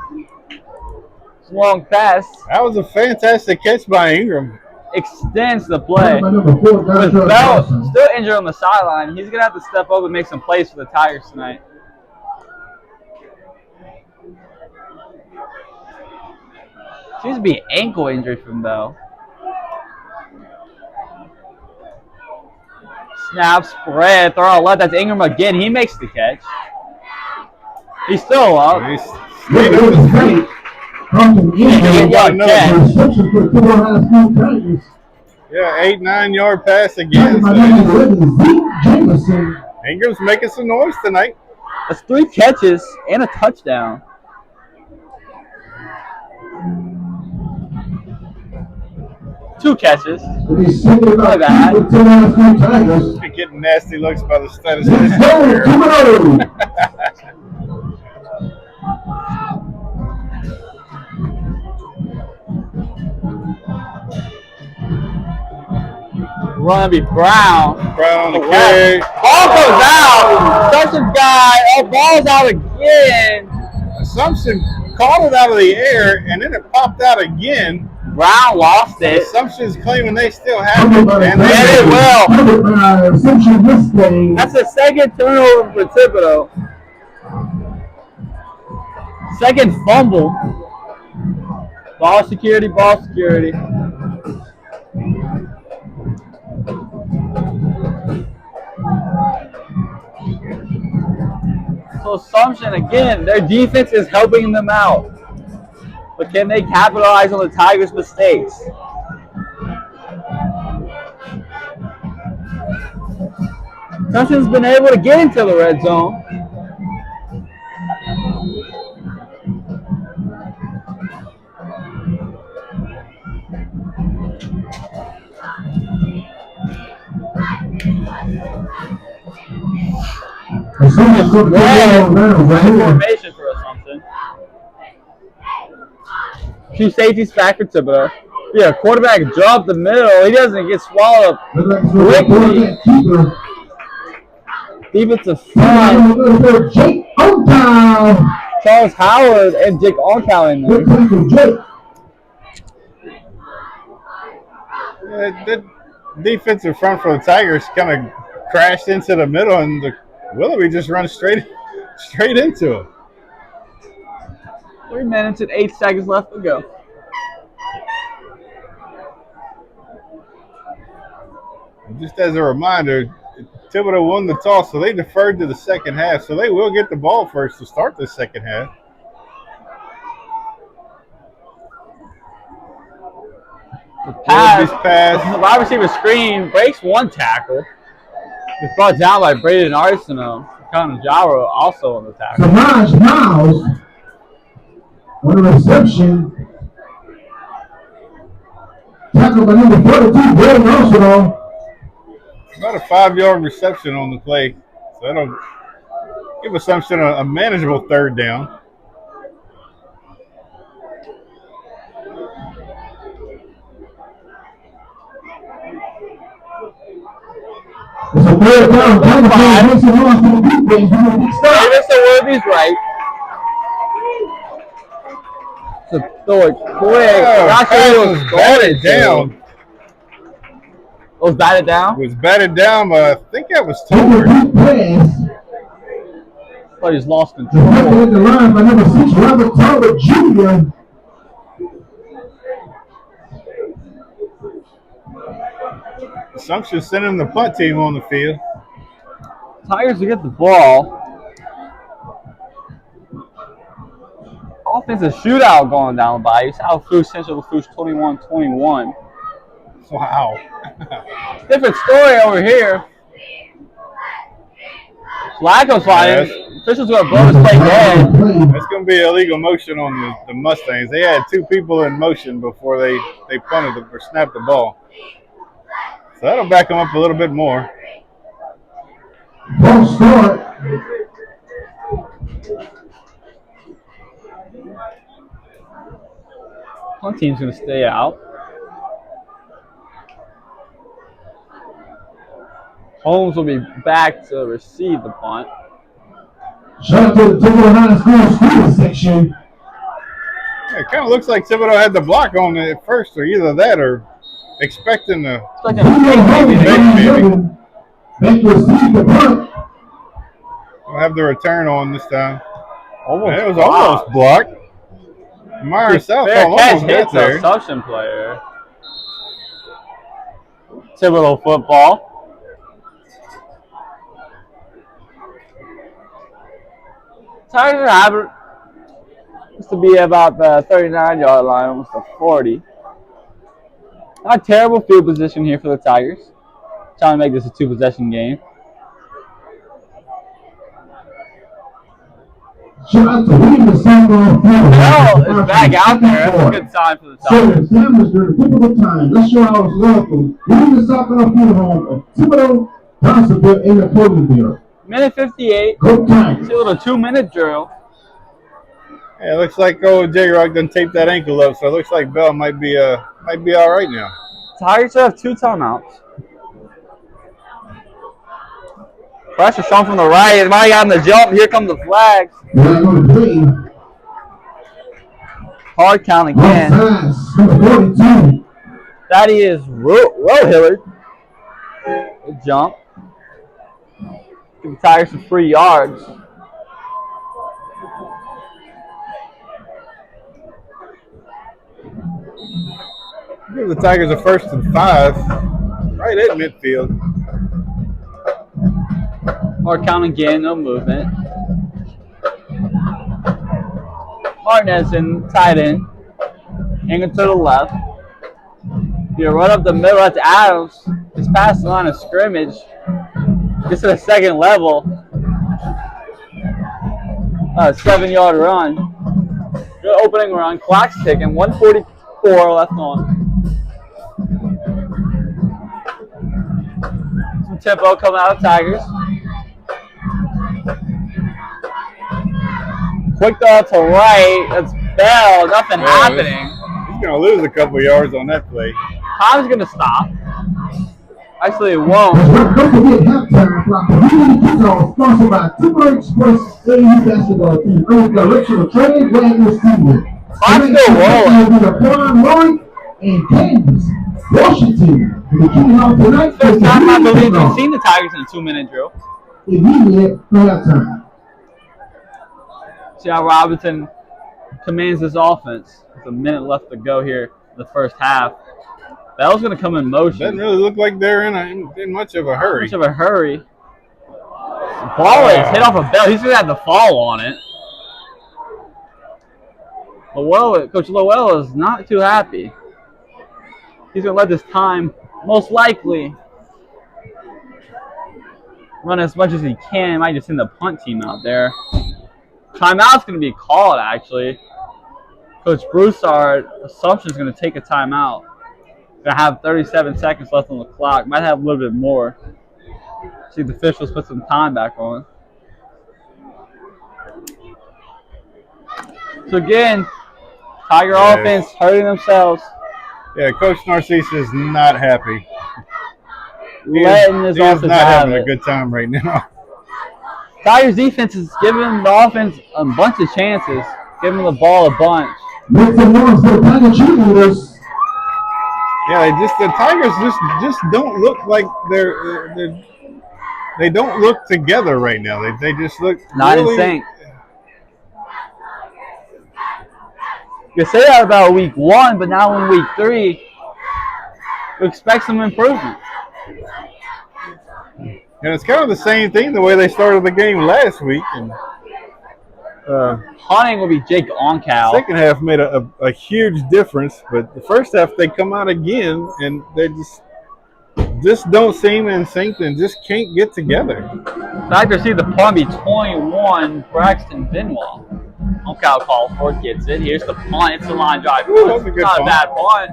Long pass. That was a fantastic catch by Ingram. Extends the play. With Bell still injured on the sideline, he's going to have to step up and make some plays for the Tigers tonight. Seems to be ankle injury from Bell. Snap, spread, throw out left. That's Ingram again. He makes the catch. He's still up. He's straight up his feet. Yeah, 8-9 yard pass again. So Ingram's making some noise tonight. That's 3 catches and a touchdown. Two catches. Look at that. You're getting nasty looks by the statistician. Run be Brown. Brown on the carry. Ball goes out. Assumption guy. Oh, ball's out again. Assumption caught it out of the air, and then it popped out again. Brown lost it. Assumption's claiming they still have it. And they will. That's the second turnover for Thibodeau. Second fumble. Ball security, ball security. So Assumption, again, their defense is helping them out. But can they capitalize on the Tigers' mistakes? Assumption's been able to get into the red zone. Formation for Assumption. 2 safeties back for Thibodeau. Yeah, quarterback drop the middle. He doesn't get swallowed up quickly. Defensive front. Jake on time. Charles Howard and Jake Ontow in there. Jake. The defensive front for the Tigers kind of crashed into the middle, and the Willoughby just runs straight into it. 3 minutes and 8 seconds left to go. Just as a reminder, Thibodeau won the toss, so they deferred to the second half. So they will get the ball first to start the second half. The pass, pass. wide receiver screen breaks one tackle. It's brought down by Braden Arsenault. Connor Jaro also on the tackle. Samaj Miles on the reception. Tackle by number 42, Braden Arsenault. About a 5-yard reception on the play. So that'll give Assumption a manageable third down. It's a third down. Davidson Worthy's right. So throw it quick. Was batted down. Was batted down? Was batted down, but I think that was Tolbert. Thought he's lost The control. line by number 6, Robert Talbot Jr. Assumption sending the punt team on the field. Tigers will get the ball. Offensive shootout going down by South Foosh Central Foosh 21-21. Wow. Different story over here. Flacco's fighting. Officials going to blow this play dead. That's going to be illegal motion on the Mustangs. They had 2 people in motion before they punted or snapped the ball. So that'll back them up a little bit more. False start. Punt team's going to stay out. Holmes will be back to receive the punt. Shout out to the Thibodeau High School student section. Yeah, it kind of looks like Thibodeau had the block on it at first, or either that or expecting the It's like a fake maybe. Back to receive the punt. We'll have the return on this time. almost. And it was almost blocked. Myers South Fair catch almost got hits the there. Assumption player. Thibodeau football. Tigers are having used to be about the 39-yard line, almost the 40. Not a terrible field position here for the Tigers. Trying to make this a 2-possession game. Shout out to William the Softball field. Bell is back out there. That's a good sign for the So Tigers. established during the typical time. Let's show our welcome. William the Softball field home of Thibodeau, Thompsonville, and the Portlandville. Minute 58. Go Tigers. Still a 2-minute drill. Yeah, it looks like J-Rock done taped that ankle up, so it looks like Bell might be all right now. Tigers have 2 timeouts. Pressure shown from the right. Everybody got on the jump. Here come the flags. We're not going to play. Hard count again. Offsides, number 42. That is Will Hillard. Good jump. Give the Tigers some free yards. Give the Tigers a 1st and 5, right at midfield. Hard count again, no movement. Martinez in tight end. Hanging to the left. You run up the middle, that's Adams. It's past the line of scrimmage. Gets to the second level. 7-yard run. Good opening run. Clock's ticking. 1:44 left on. Some tempo coming out of Tigers. Quick throw to right. That's Bell. Nothing happening. He's going to lose a couple yards on that play. Time's going to stop. Actually, it won't. Don't forget halftime for our community kickoff sponsored by Timber Express AU basketball team under the direction of Trey Wagner Sr. I'm still rolling. Will be LeBron Lloyd and Candace Washington. We're kicking off tonight. First time I believe we've seen the Tigers in a 2-minute drill. Immediate halftime. See how Robinson commands this offense. There's a minute left to go here in the first half. Bell's going to come in motion. Doesn't really look like they're in much of a hurry. Much of a hurry. The ball is hit off a Bell. He's going to have to fall on it. Coach Lowell is not too happy. He's going to let this time most likely run as much as he can. He might just send the punt team out there. Timeout's going to be called, actually. Coach Broussard, assumption is going to take a timeout. Going to have 37 seconds left on the clock. Might have a little bit more. See if the officials put some time back on. So again, Tiger offense hurting themselves. Yeah, Coach Narcisse is not happy. Letting his offense not having a good time right now. Tigers defense is giving the offense a bunch of chances, giving the ball a bunch. Make some noise for the Tiger cheerleaders. Yeah, the Tigers just don't look like they don't look together right now. They just look not really, in sync. You say that about week 1, but now in week 3, we expect some improvement. And it's kind of the same thing the way they started the game last week. And Hunting will be Jake Oncal. Second half made a huge difference, but the first half they come out again and they just don't seem in sync and just can't get together. Tigers see the punt be 21, Braxton Benoit. Oncal call for it, gets it. Here's the punt. It's a line drive. That's a good not punt. a bad punt.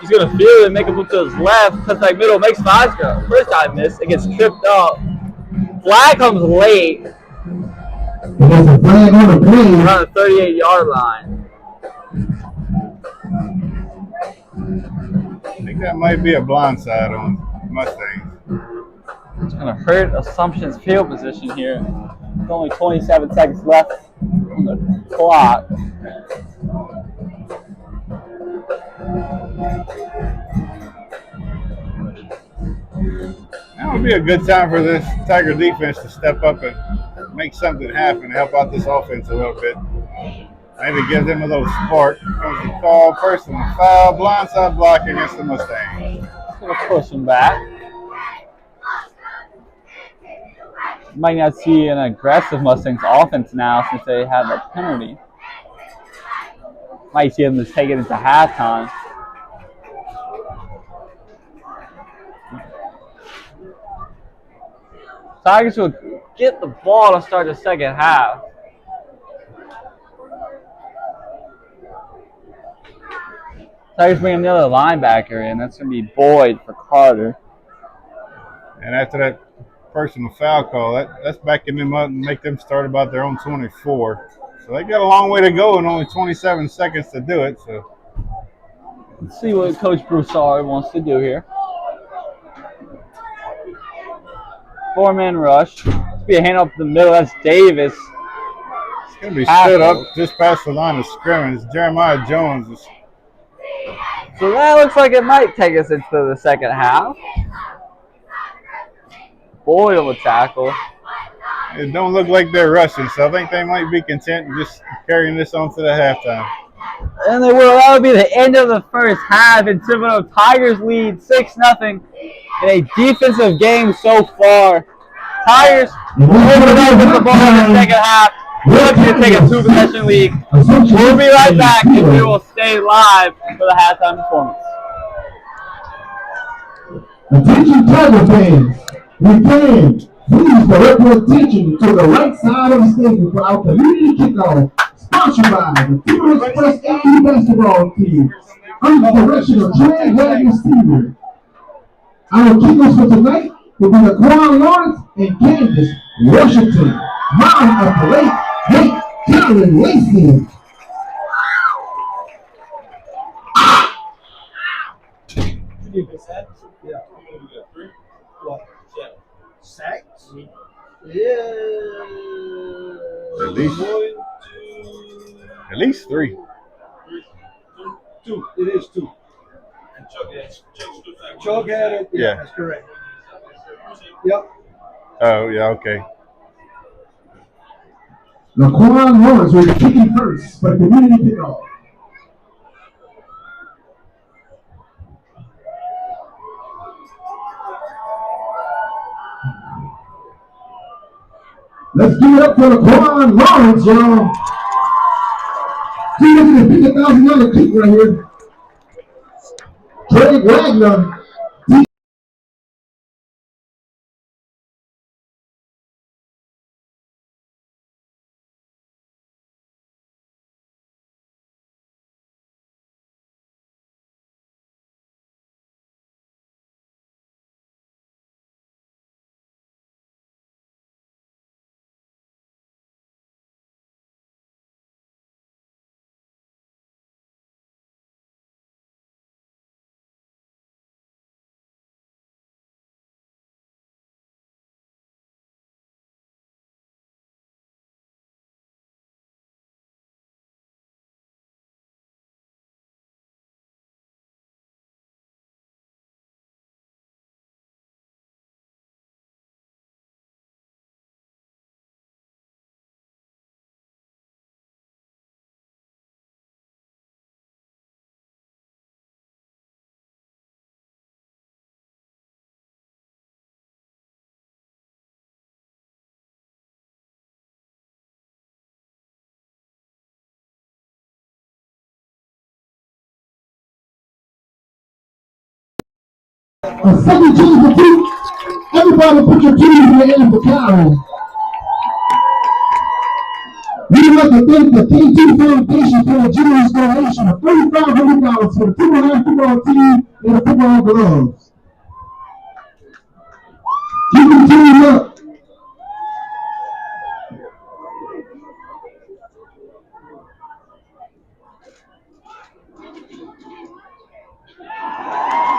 He's going to feel it, make a move to his left. Cuts back middle, makes 5 go. First time miss. It gets tripped up. Flag comes late. There's a flag on the play. Around the 38-yard line. I think that might be a blindside on Mustangs. It's going to hurt Assumption's field position here. There's only 27 seconds left on the clock. That would be a good time for this Tiger defense to step up and make something happen, help out this offense a little bit. Maybe give them a little spark. Comes the call, personal foul, blindside block against the Mustangs. Going to push him back. Might not see an aggressive Mustangs offense now since they have a penalty. Might see them just take it into halftime. Tigers will get the ball to start the second half. Tigers bring another linebacker in. That's going to be Boyd for Carter. And after that personal foul call, that's backing them up and make them start about their own 24. So they got a long way to go and only 27 seconds to do it. So let's see what Coach Broussard wants to do here. 4-man rush. Let's be a hand up the middle. That's Davis. It's going to be stood up just past the line of scrimmage. Jeremiah Jones is. So that looks like it might take us into the second half. Boyd on the tackle. It don't look like they're rushing, so I think they might be content just carrying this on to the halftime. And they will. That will be the end of the first half. And Thibodeau Tigers lead 6-0 in a defensive game so far. Tigers open up with the ball in the second half. We're looking to take a 2-possession lead. We'll be right back, and we will stay live for the halftime performance. Attention Tiger fans. We can please direct your attention to the right side of the stadium for our community kickoff, sponsored by the Timber Express AU basketball team, under the direction of Trey Wagner Sr. Our kickers for tonight will be Laquan Lawrence and Candace Washington. Mom of the late Kate Carolyn Lacey. Yeah. At least 3. Two. It is 2. Chuck had it. Yeah. That's correct. Yep. Oh, yeah, okay. Laquan Lawrence will be kicking first for the community kickoff. Let's give it up for Laquan Lawrence, y'all. See, look at the $50,000 kick right here. Craig Wagner. A second change for 2. Everybody put your keys in the air for Kyle. We'd like to thank the K2 Foundation for a generous donation of $3,500 for the Timberland football team and the football gloves. Keep the team up.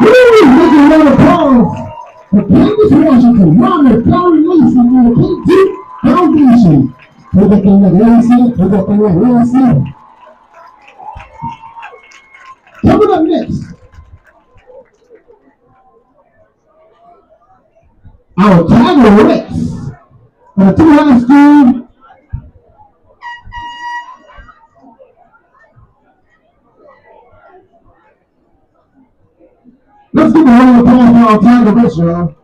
Make a round of applause for Candace Washington, Robert, Corey Mason, and the K2 Foundation. Coming up next, our Tiger Rex, the 2 high school. Let's give a round of applause for our Tiger Rex, y'all.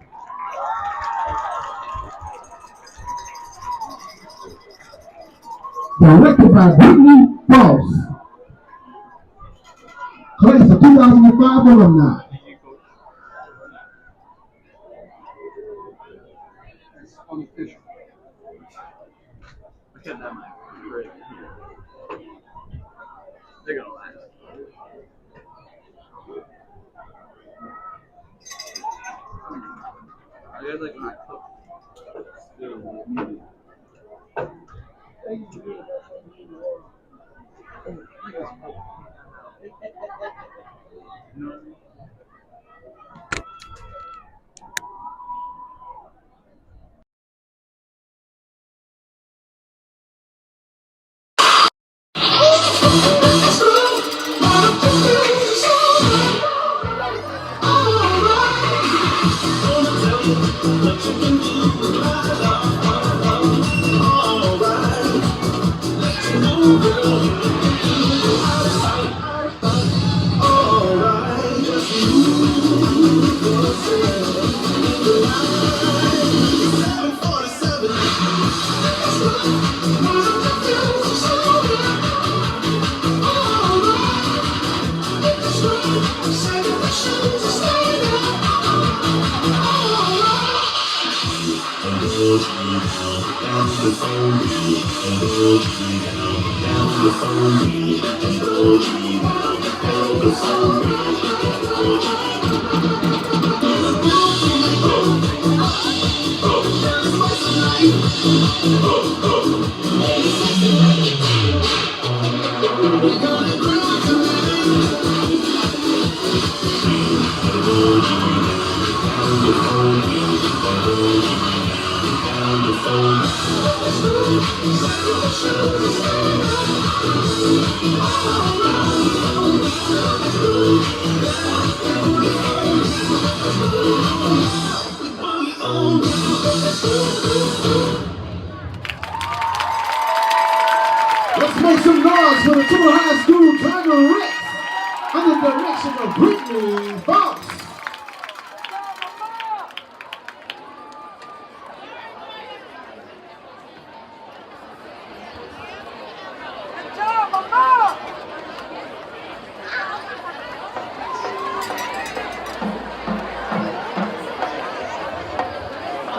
Directed by Brittany Boss, class of 2005 alumni. Unofficial. They're gonna laugh. I guess like when I cook. Let's make some noise for the Timber High School Tiger Rex under the direction of Brittany Fox.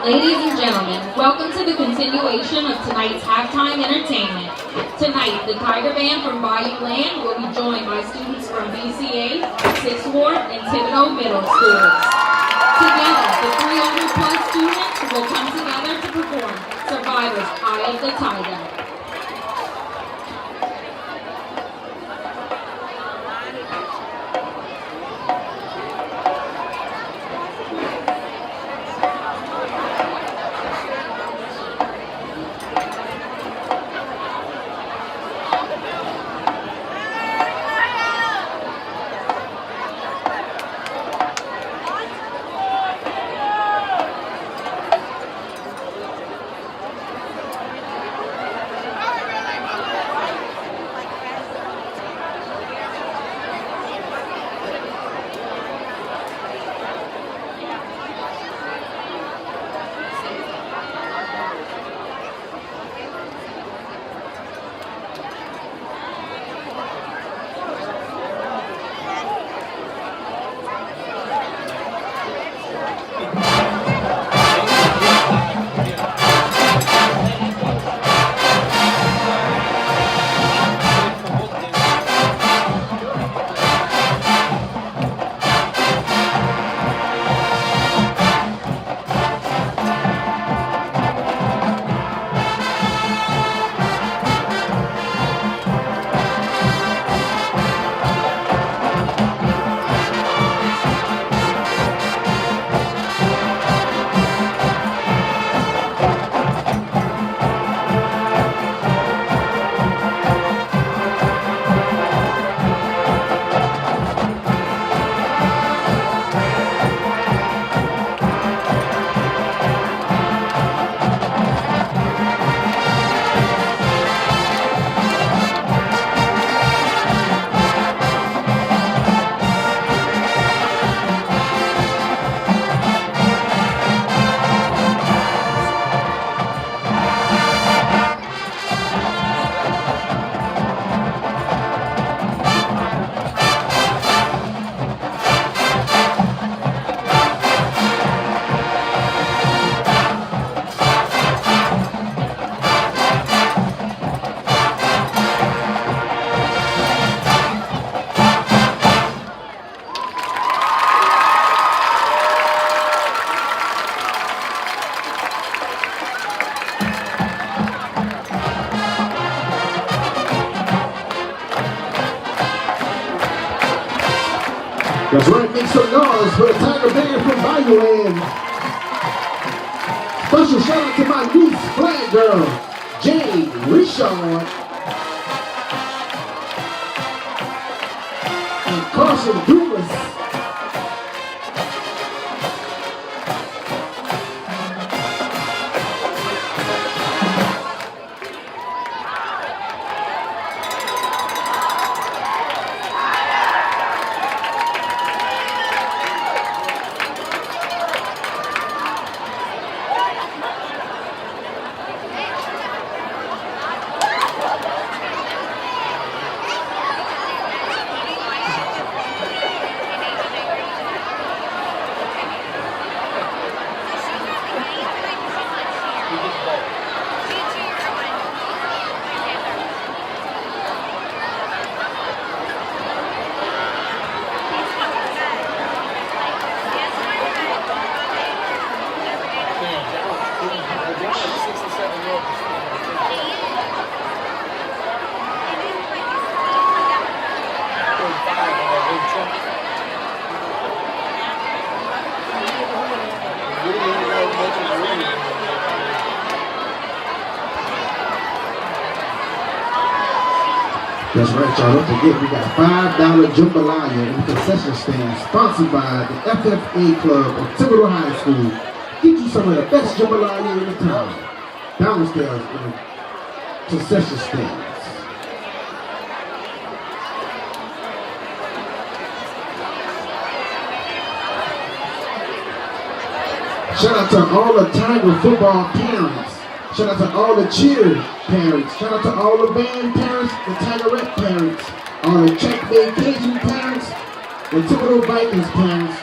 Ladies and gentlemen, welcome to the continuation of tonight's halftime entertainment. Tonight, the Tiger Band from Bayou Land will be joined by students from BCA, 6th Ward, and Thibodeau Middle Schools. Together, the 300-plus students will come together to perform Survivor's Eye of the Tiger. That's right, make some noise for the Tiger Band from Bayou Land. Special shout out to my niece, flag girl, Jade Richard, and Carson Dumas. That's right, y'all. Don't forget, we got $5 jambalaya in the concession stand, sponsored by the FFA Club of Thibodeau High School. Get you some of the best jambalaya in the town. Downstairs in the concession stands. Shout out to all the Tiger football parents. Shout out to all the cheer parents. Shout out to all the band parents, the Tigerette parents, all the track vacation parents, the Thibodeau Vikings parents,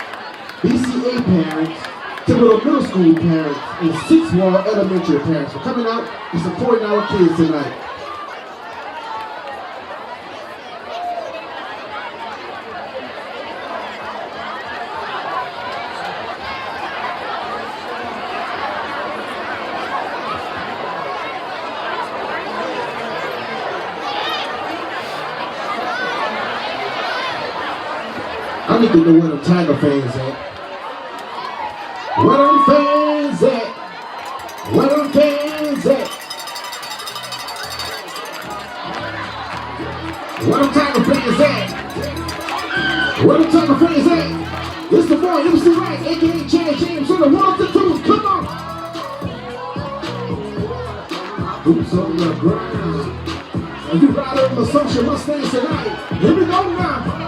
BCA parents, Thibodeau Middle School parents, and Sixth Ward Elementary parents for coming out and supporting our kids tonight. I need to know where the Tiger fans at. Where them fans at? Where them fans at? Where them Tiger fans at? Where them Tiger fans at? It's the boy, MC Right, aka Chad James, on the 1 to 2. Come on! Boots on the ground. As you ride over the social Mustangs tonight. Here we go now.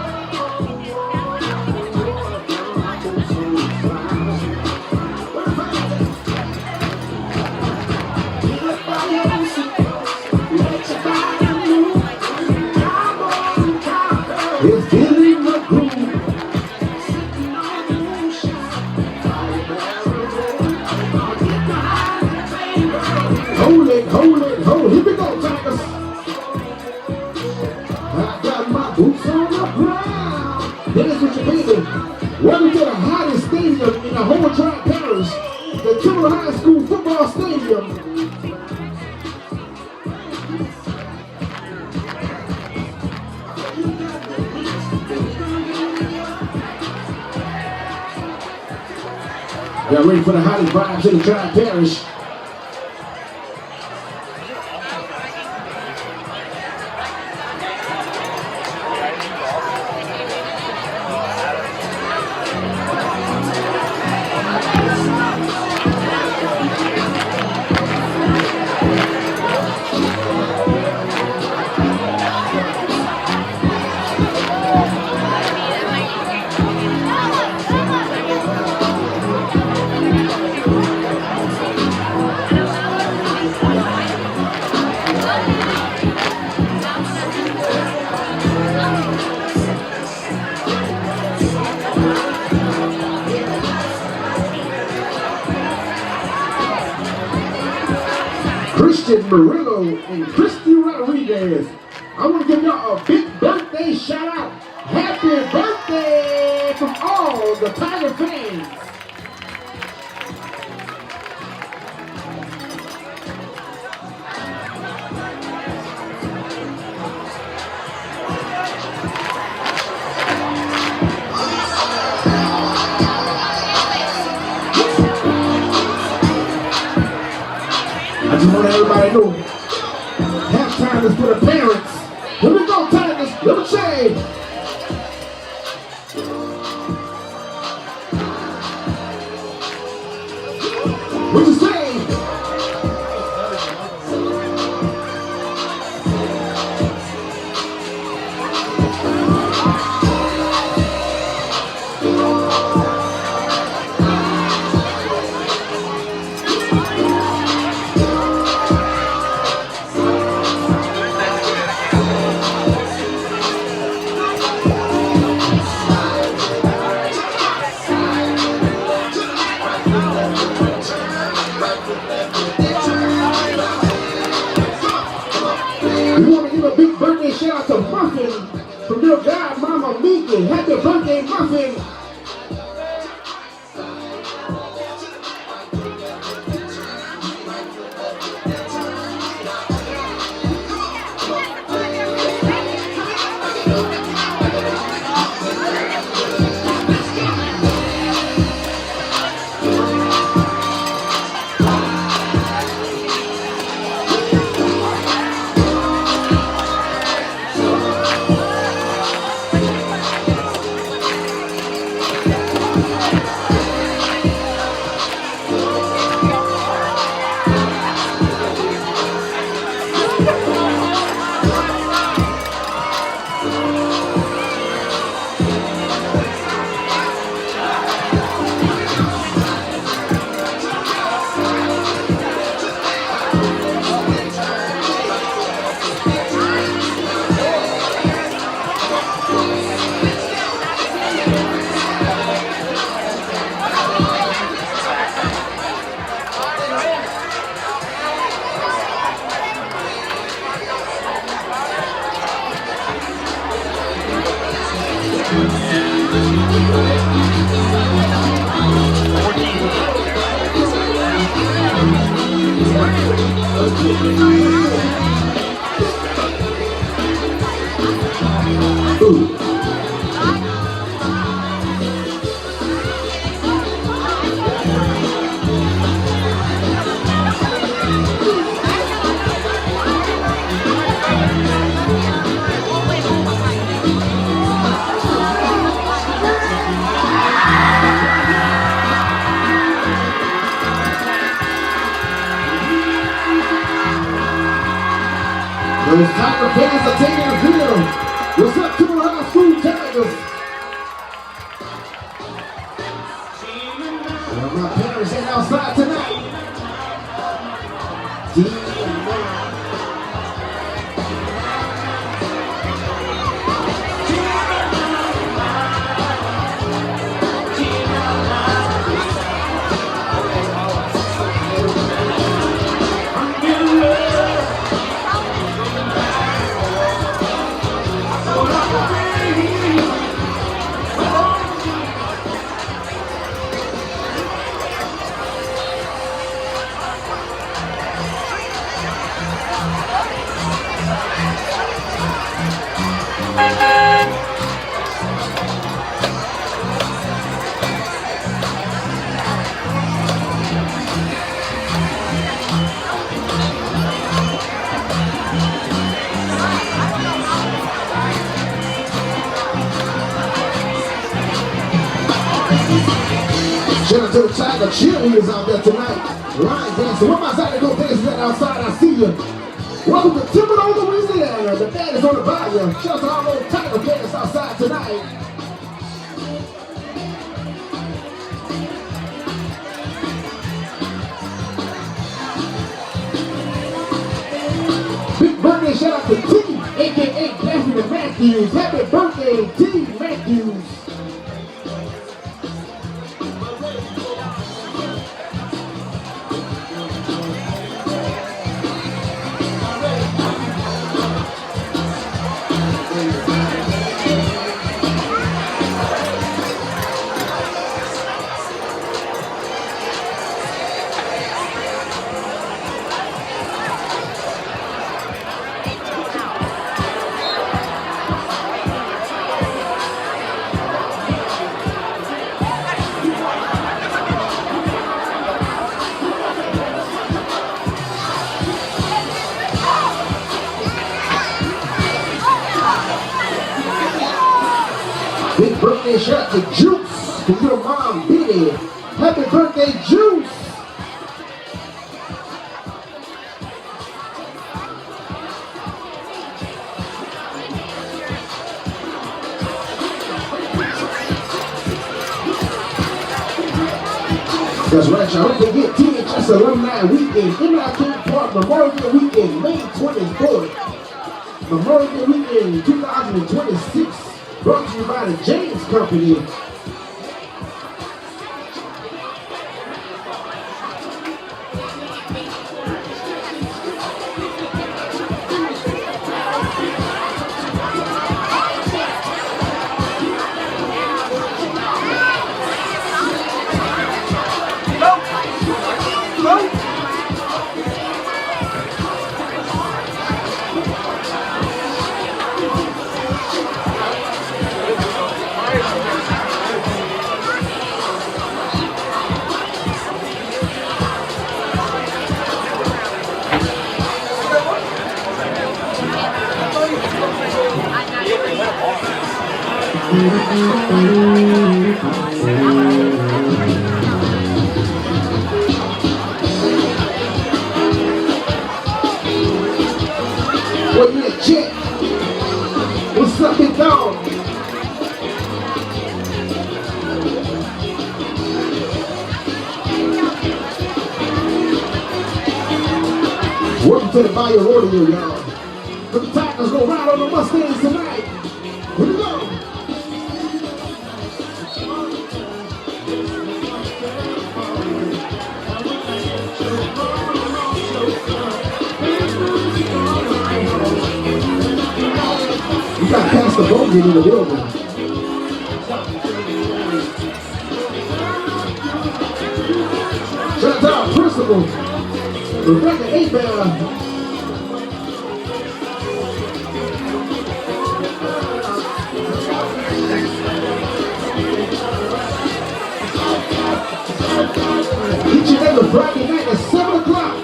It's getting the groove. Hold it, hold it, hold it. Here we go, Tigers. I got my boots on the ground. Dance with your baby. Welcome to the hottest stadium in the whole Tri-Parish, the Thibodeau High School football stadium. Y'all ready for the hottest vibes in the Tri-Parish? Murillo and Christy Rodriguez. I want to give y'all a big birthday shout out. Happy birthday from all the Tiger fans. I just want everybody to know, halftime is for the parents. Here we go, Tigers. Let me say. What you say? We want to give a big birthday shout out to Muffin from your god Mama Meekin. Happy birthday, Muffin. Those Tiger fans are taking a field. What's up, Timber High School Tigers? Well, my parents ain't outside tonight. Shout out to the Tiger cheerleaders out there tonight. Line dancing. Where my side to go dancing at outside? I see you. Welcome to Timberland, Louisiana. The band is on the volume. Shout out to all those Tiger players outside tonight. Big birthday shout out to T, aka Daphne Matthews. Happy birthday, T Matthews. Big birthday shout out to Juice from your mom, Biddy. Happy birthday, Juice! That's right, y'all. Don't forget THS Alumni Weekend, MIT Park Memorial Weekend, May 24th. Memorial Weekend 2026. Brought to you by the James Company. What you check? What's up, big dog? Welcome to the Bayou Rodeo, y'all. The Tigers go ride on the Mustangs tonight. Here we go. You got past the bogey in the building. Shout out to our principal. Each and every Friday night at 7 o'clock.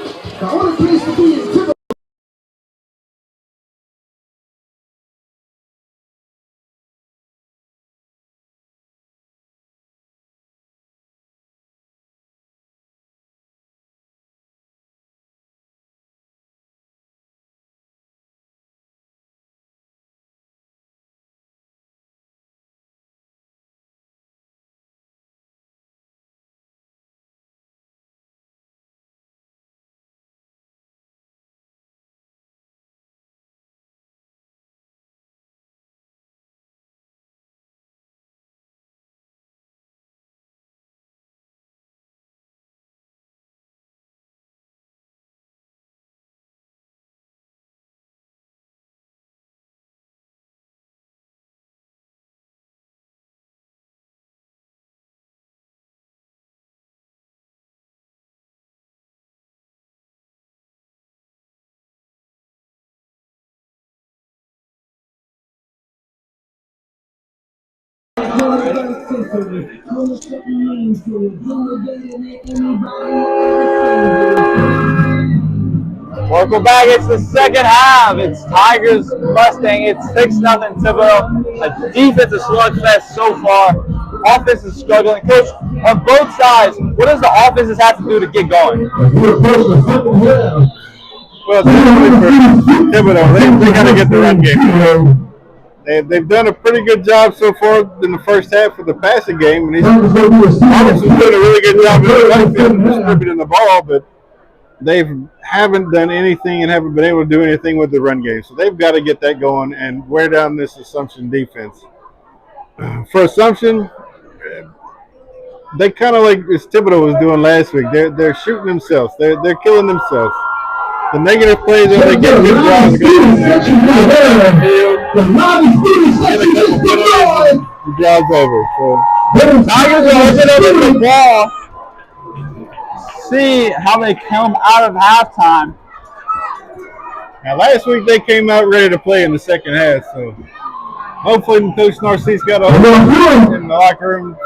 The only place to be is Timber. Welcome back. It's the second half. It's Tigers Mustang. It's 6-0 Thibodeau. A defensive slugfest so far. Offense is struggling. Coach, on both sides, what does the offenses have to do to get going? Well, for Thibodeau, they got to get the run game. They've done a pretty good job so far in the first half of the passing game, and he's doing a really good job in the backfield distributing the ball, but they haven't done anything and haven't been able to do anything with the run game. So they've got to get that going and wear down this Assumption defense. For Assumption, they kind of like as Thibodeau was doing last week. They're shooting themselves. They're killing themselves. The negative plays that they get good drives the drive's over. So Tigers are looking over the ball. See how they come out of halftime. now last week they came out ready to play in the second half. So hopefully Coach Narcisse got a hold in the locker room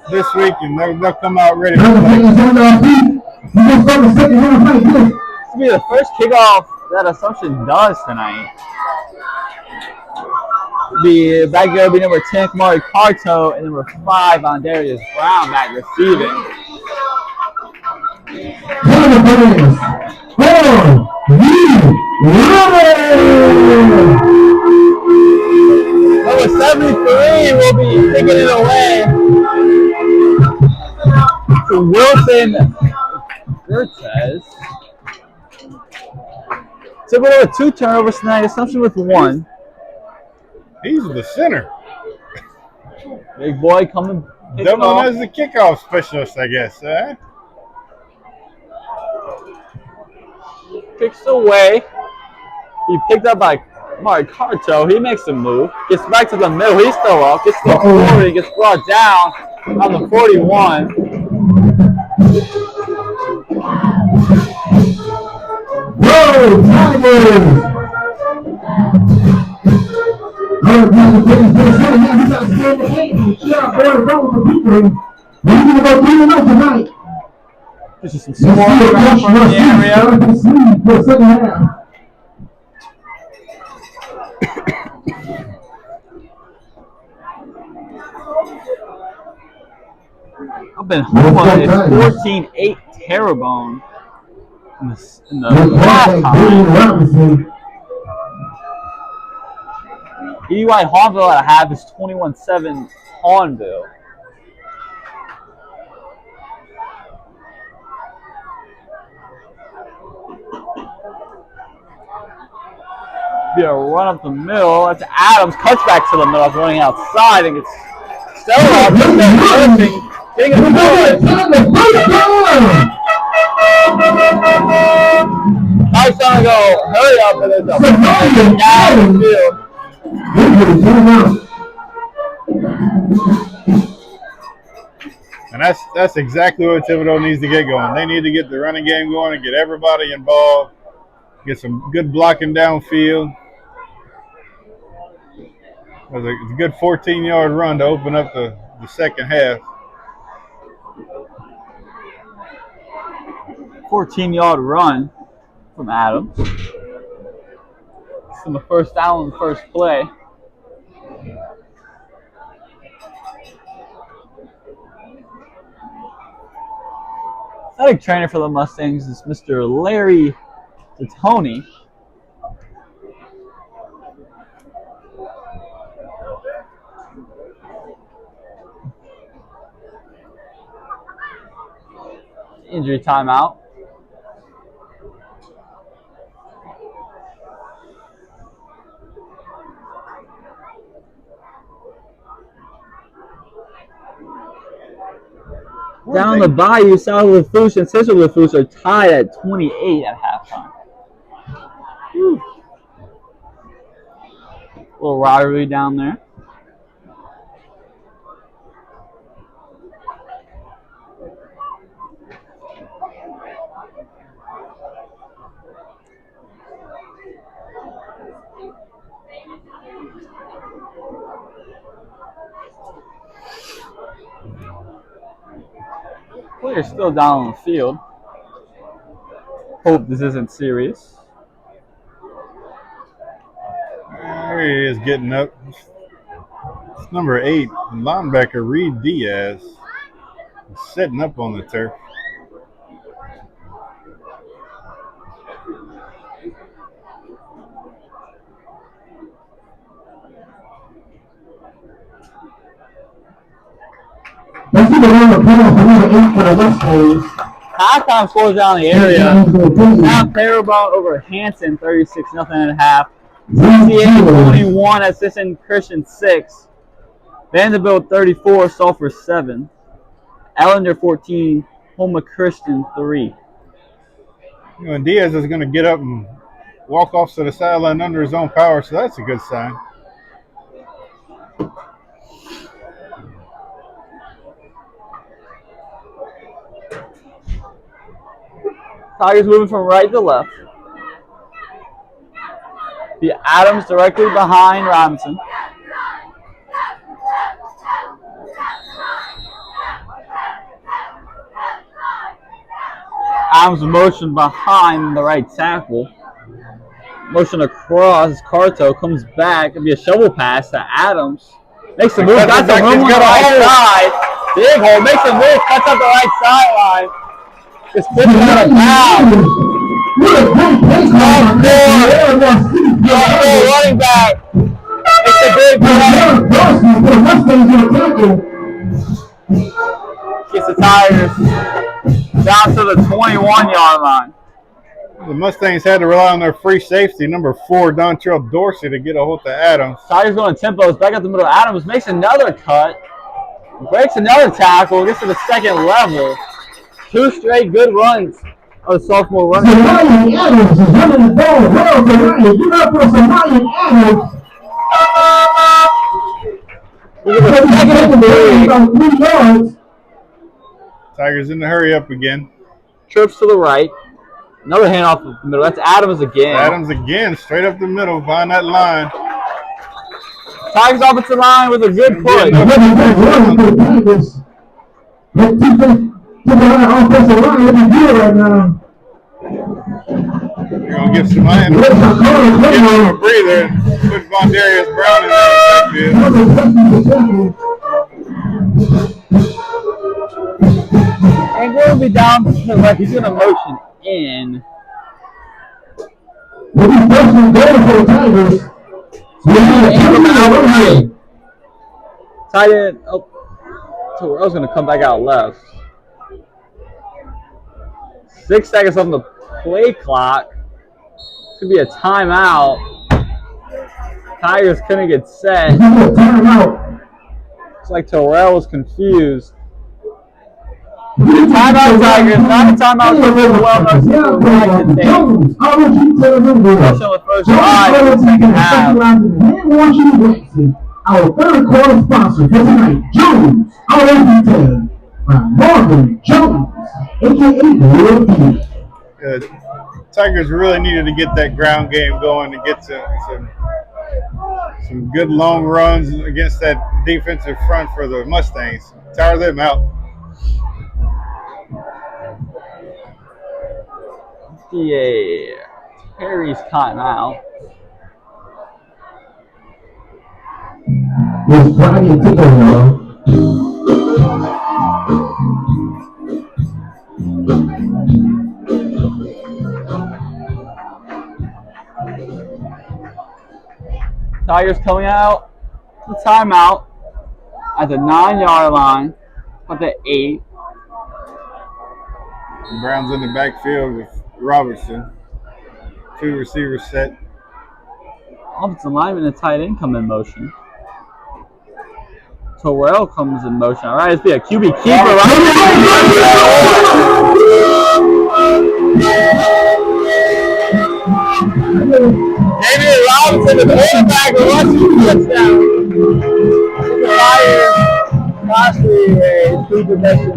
this week, and they'll come out ready to play. This will be the first kickoff that Assumption does tonight. Back there will be number 10, Kamari Carto, and number 5, Andarius Brown back receiving. Number 73 will be taking it away to Wilson Gertez. Thibodeau with 2 turnovers tonight, Assumption with 1. He's the center. Big boy coming. Double as the kickoff specialist, I guess. Kicks away. He picked up by Mark Carto. He makes a move. Gets back to the middle. He's still up. Gets to the 40. Gets brought down on the 41. Whoa, Tigers! This is some small around from the area. I've been home. It's 14-8 Terrebonne in the last time. EY Hawnville at a half is 21-7 Hawnville. Be a run up the middle. That's Adams. Cuts back to the middle. Running outside and gets Stella getting it forward. I was trying to go hurry up, but it's a down the field. And And that's exactly what Thibodeau needs to get going. They need to get the running game going and get everybody involved, get some good blocking downfield. It was a good 14-yard run to open up the second half. 14-yard run from Adams. It's in the first down on the first play. Athletic trainer for the Mustangs is Mr. Larry Tony. Injury timeout. Down the bayou, South Lafourche and Central Lafourche are tied at 28 at halftime. Whew. Little rivalry down there. Player's still down on the field. Hope this isn't serious. There he is getting up. It's number 8, linebacker Reed Diaz, setting up on the turf. Halftime scores down the area. Now Clarabelle over Hanson, 36-0 at half. CCA 21, Assistant Christian 6. Vanderbilt 34, Sulphur 7. Ellender 14, Homa Christian 3. And Diaz is going to get up and walk off to the sideline under his own power, so that's a good sign. Tigers moving from right to left. The Adams directly behind Robinson. Adams motion behind the right tackle. Motion across. Carto comes back. It'll be a shovel pass to Adams. Makes the move. Got the room on the right side. Big hole. Makes the move. Cuts up the right sideline. It's putting out of bounds. Running back. It's a big play. Gets the Tigers down to the 21-yard line. The Mustangs had to rely on their free safety, number 4, Dontrell Dorsey, to get a hold of Adams. Tigers going tempos. Back up the middle. Adams makes another cut. Breaks another tackle. Gets to the second level. 2 straight good runs of the sophomore running. Ryan Adams is running the ball well tonight. Give up for Ryan Adams. About 3 yards. Tigers in the hurry up again. Trips to the right. Another handoff in the middle. That's Adams again. Adams again, straight up the middle, behind that line. Tigers offensive line with a good push. Offensive line looking good right now. You're going to give some hand. Give him a breather. Put Vondarius Brown in there. And going to be down to the left. He's going to motion in. Tight end. Oh, Terrell's going to come back out left. 6 seconds on the play clock. Could be a timeout. Tigers couldn't get set. Looks like Terrell was confused. Timeout Tigers, not a timeout for the well-known with first drive in the second half. Our third quarter sponsor for tonight, Jones, our retail. by Marvin Jones, a.k.a. Lil P. Tigers really needed to get that ground game going to get some good long runs against that defensive front for the Mustangs. Tire them out. Yeah. Terry's timeout. It's Brian Tickle. Tigers coming out the timeout at the 9-yard line, at the 8. Brown's in the backfield with Robertson. 2 receivers set. Offensive lineman and tight end come in motion. Terrell comes in motion. All right, it's be a QB keeper. David Robinson, the quarterback, rushing touchdown. Lastly, a two possession.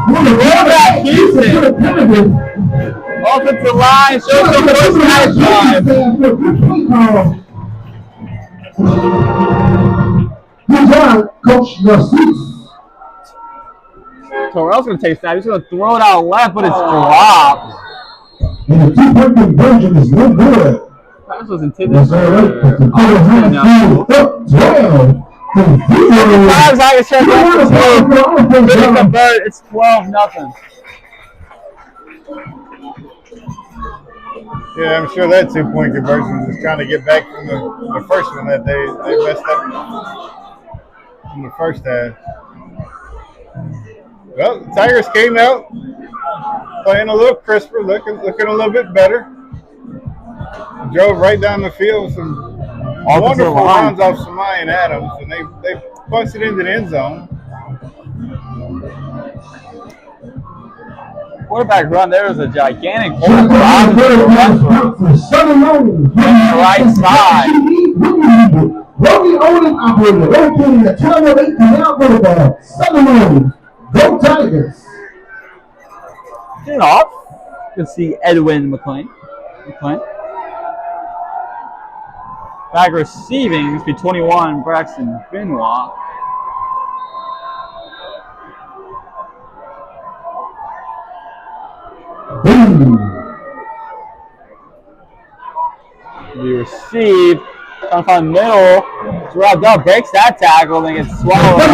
Quarterback keeps it. Offensive line shows the first drive. Good job, Coach Narcisse. Terrell's going to take a snap. He's going to throw it out left, but it's dropped. And the 2-point conversion is no good. That was intended for it's 12-0. Yeah, I'm sure that 2-point conversion is trying to get back from the first one that they messed up in the first half. Well, the Tigers came out playing a little crisper, looking a little bit better. Drove right down the field with some wonderful runs off Samai and Adams, and they punched it into the end zone. Quarterback run, there was a gigantic quarterback right side. Roby Odin operator located at 1208 Canal Boulevard, Southern Road. Go Tigers! Get off. You can see Edwin McLean. Back receiving, this be 21, Braxton Benoit. We receive, trying to find the middle. It's wrapped up, breaks that tackle, then gets swallowed up.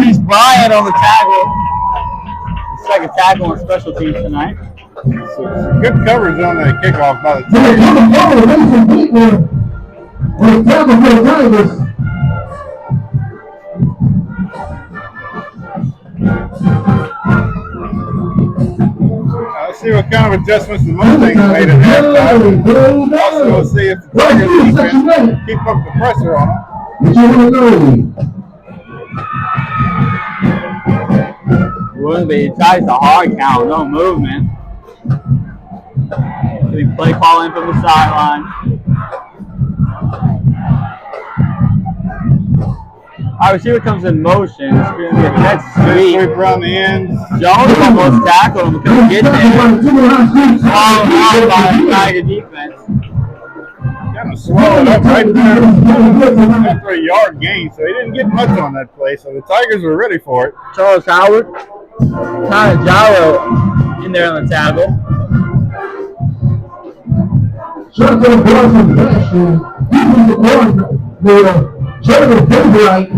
He's Bryant on the tackle. The second tackle on special teams tonight. So good coverage on that kickoff by the Tigers. Let's see what kind of adjustments the Mustangs made at halftime. Also, we'll see if the Tigers defense keep up the pressure on them. Wouldn't be. He tries the hard count, no movement. Getting play call in from the sideline. All right, receiver comes in motion. It's going to be a jet sweep. Sweep around the end. Jones almost tackled him. Couldn't get there. Swallowed out by the Tiger defense. Kind of swallowed up right there after a yard gain, so he didn't get much on that play. So the Tigers were ready for it. Charles Howard, Tyler Gyro in there on the tackle. Shotgun ball from Nashville. This is the ball for Jeremy Fulbright.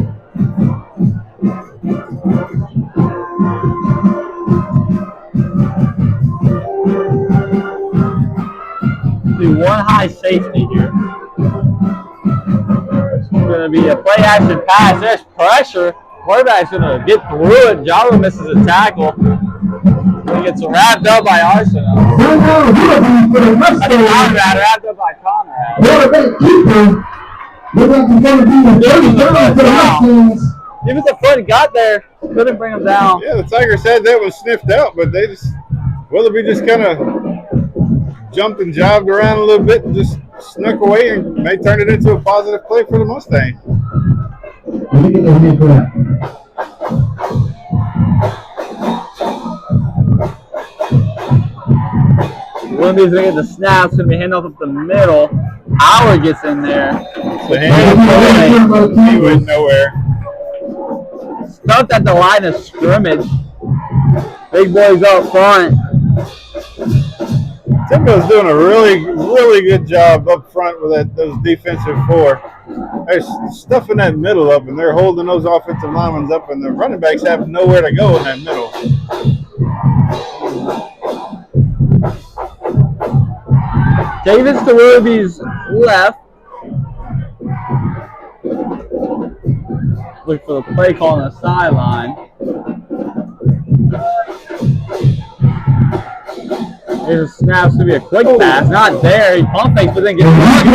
Do one high safety here. It's going to be a play action pass. There's pressure. Quarterback's going to get through it. Gyro misses a tackle. He gets wrapped up by Arsenal. Wrapped up by Conrad. Even the foot got there, couldn't bring him down. Yeah, the Tigers said that was sniffed out, but they just Willoughby just kind of jumped and jived around a little bit and just snuck away and may turn it into a positive play for the Mustangs. Let me get the hand for that. Willoughby's going to get the snap. It's going to be handoff up the middle. Howard gets in there. The hand, he went nowhere. Stumped at the line of scrimmage. Big boys up front. Timbo's doing a really good job up front with those defensive four. They're stuffing that middle up, and they're holding those offensive linemen up, and the running backs have nowhere to go in that middle. Davis to Willoughby's left. Look for the play call on the sideline. Here's a snap. It's going to be a quick pass. Not there. He pump fakes, but then gets knocked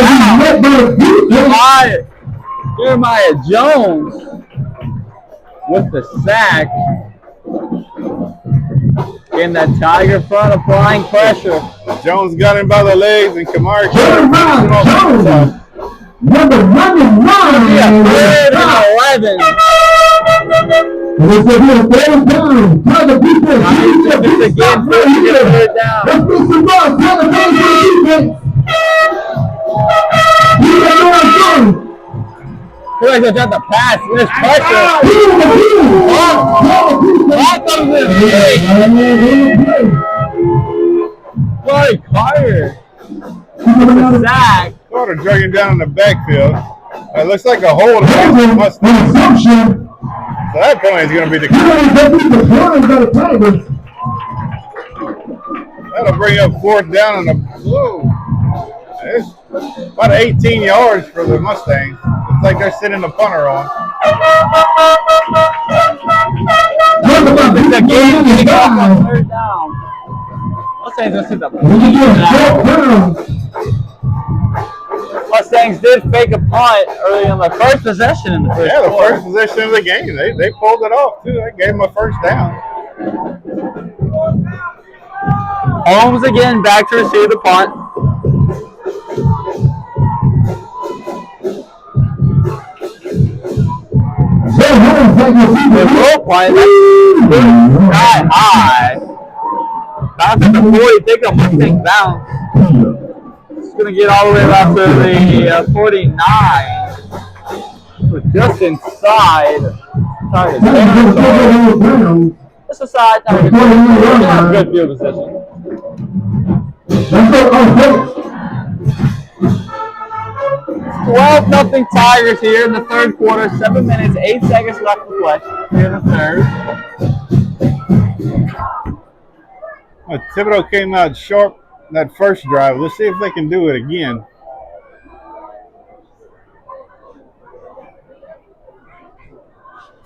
out. Jeremiah Jones with the sack. Getting that Tiger front, applying pressure. Jones got him by the legs, and Kamara Jeremiah Jones, number 99. Yeah, 3rd and 11. This will be a third down. Tell the defense. It's again, third down. Let's get some ball. Tell the defense. Feel like they're trying to pass. There's pressure. Ball comes in. Boy, Carter. The sack. Carter drug him down in the backfield. It looks like a hold against the Mustangs. So that penalty is going to be declared. That'll bring up 4th down and a blue. It's about 18 yards for the Mustangs. Looks like they're sitting the punter on. The game is on 3rd down. Mustangs going to sit the punter down. Mustangs did fake a punt early on the first possession in the first quarter. Yeah, the first possession of the game. They pulled it off, too. They gave them a 1st down. Holmes again back to receive the punt. The roll punt. That's high. Bounce at the 40. Take a Mustang bounce. It's going to get all the way up to the 49. We're just inside. Just inside. Good field position. 12-0 Tigers here in the 3rd quarter. 7 minutes, 8 seconds left to play here in the 3rd. Thibodeau came out sharp that first drive. Let's see if they can do it again.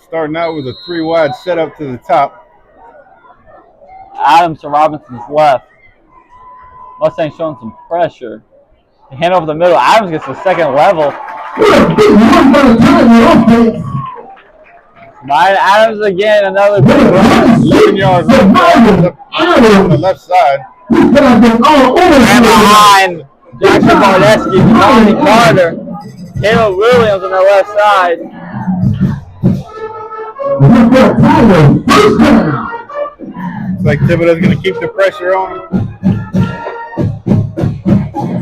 Starting out with a 3-wide setup to the top. Adams to Robinson's left. Mustang showing some pressure. They hand over the middle. Adams gets the 2nd level. Ryan Adams again, another big run. 11-yard run on the left side. And behind Jackson Bardeski, Johnny Carter, Caleb Williams on the left side. Looks like Thibodeau's going to keep the pressure on him.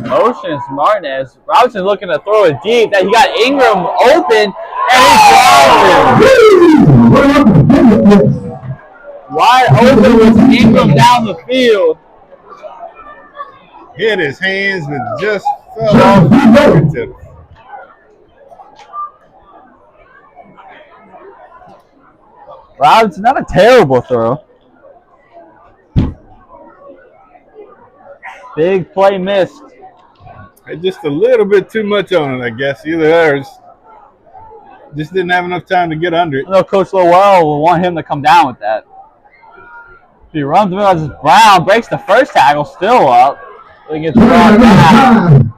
Motion Martinez. Robinson looking to throw it deep. That he got Ingram open, and he's dropping. Wide open with Ingram down the field. Hit his hands, but just fell off the fingertip. Robinson, not a terrible throw. Big play missed. Just a little bit too much on it, I guess. Either theirs just didn't have enough time to get under it. I know Coach Lowell will want him to come down with that. If he runs the middle, Brown breaks the first tackle, still up. He gets brought down.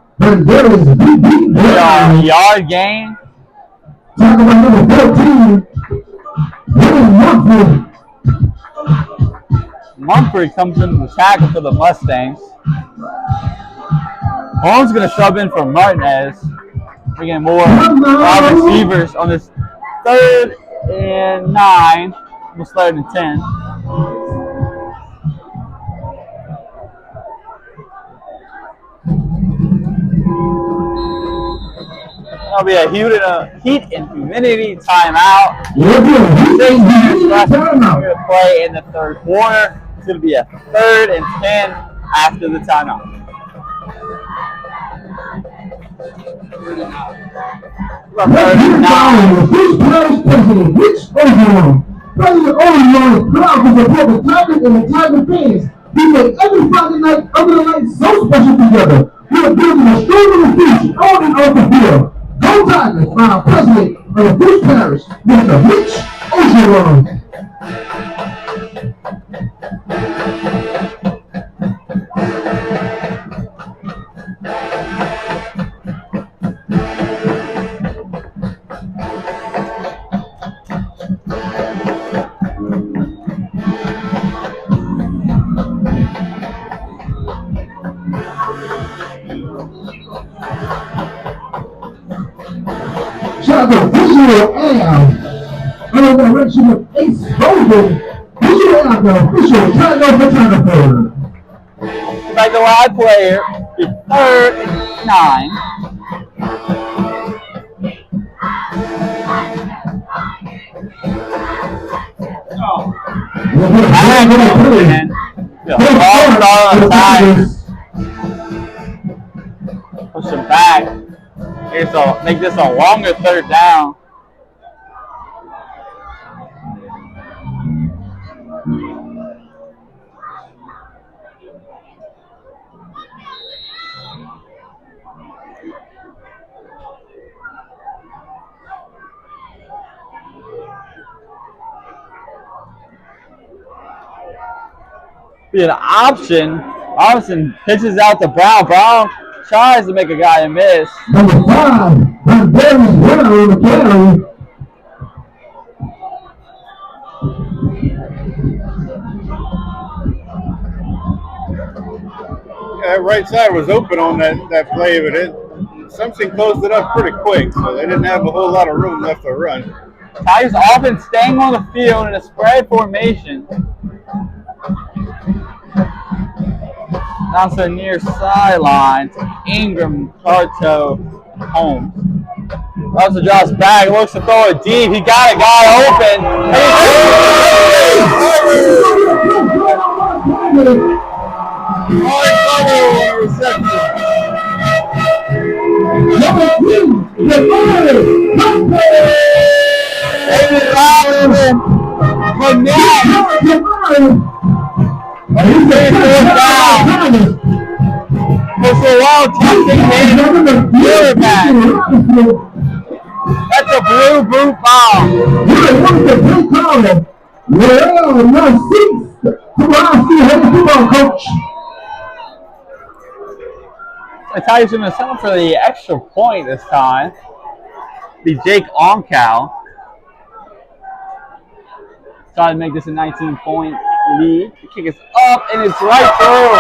Yard gain. Talk about number 14. Mumphrey comes into the tackle for the Mustangs. Holmes going to sub in for Martinez. Bringing more wide receivers on this 3rd and 9. Almost 3rd and 10. That'll be a heat and humidity timeout. 6 minutes left. We're going to play in the 3rd quarter. It's going to be a 3rd and 10 after the timeout. Which player's president? Which overall? President Overall is proud to support the Tigers and the Tiger fans. He made every Friday night other night so special together. We are building a stronger future on and off the field. Go Tigers, our president of the Bruce Parish, Mr. Rich Ogeron. The visual and under the direction of Ace Golden, visual and the official title photographer. By the wide player, the 3rd and 9. Push him back. Here, so make this a longer 3rd down. Be an option. Robinson pitches out to Brown. Brown tries to make a guy miss. Number 5, Montgomery Brown on the carry. Yeah, that right side was open on that play, but Simpson closed it up pretty quick, so they didn't have a whole lot of room left to run. Tigers often staying on the field in a spread formation. Down to the near sideline to Ingram, Carto, Holmes. Russell drops back, looks to throw it deep. He got a guy open. David Robinson, he's down. For so long, touching his quarterback. That's a blue ball. Well, no seats to head football coach. The Tigers are going to settle for the extra point this time. Be Jake Oncow. Try to make this a 19-point lead. The kick is up and it's right through.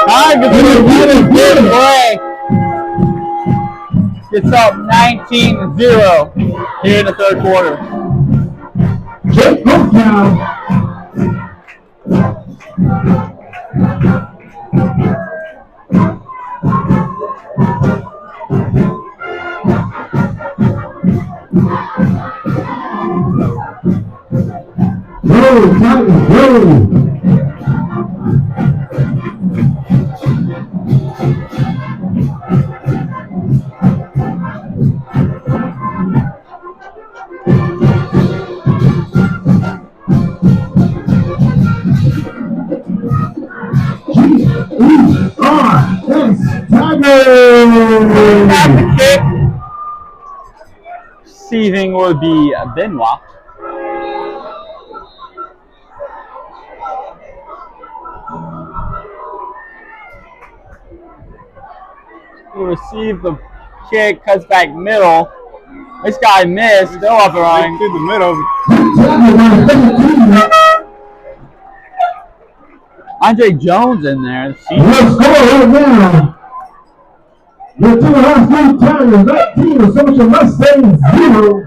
Tigers are going to good play. Gets up 19-0 here in the 3rd quarter. Jake Oncow. Go, Tigers, go! G-E-R-S, Tigers! Back the kick. Receiving would be Benoit. Will receive the kick, cuts back middle. This guy missed, still up and running. Through the middle. Andre Jones in there. Let's go right now. The two high school Tigers 19, Assumption Mustangs 0.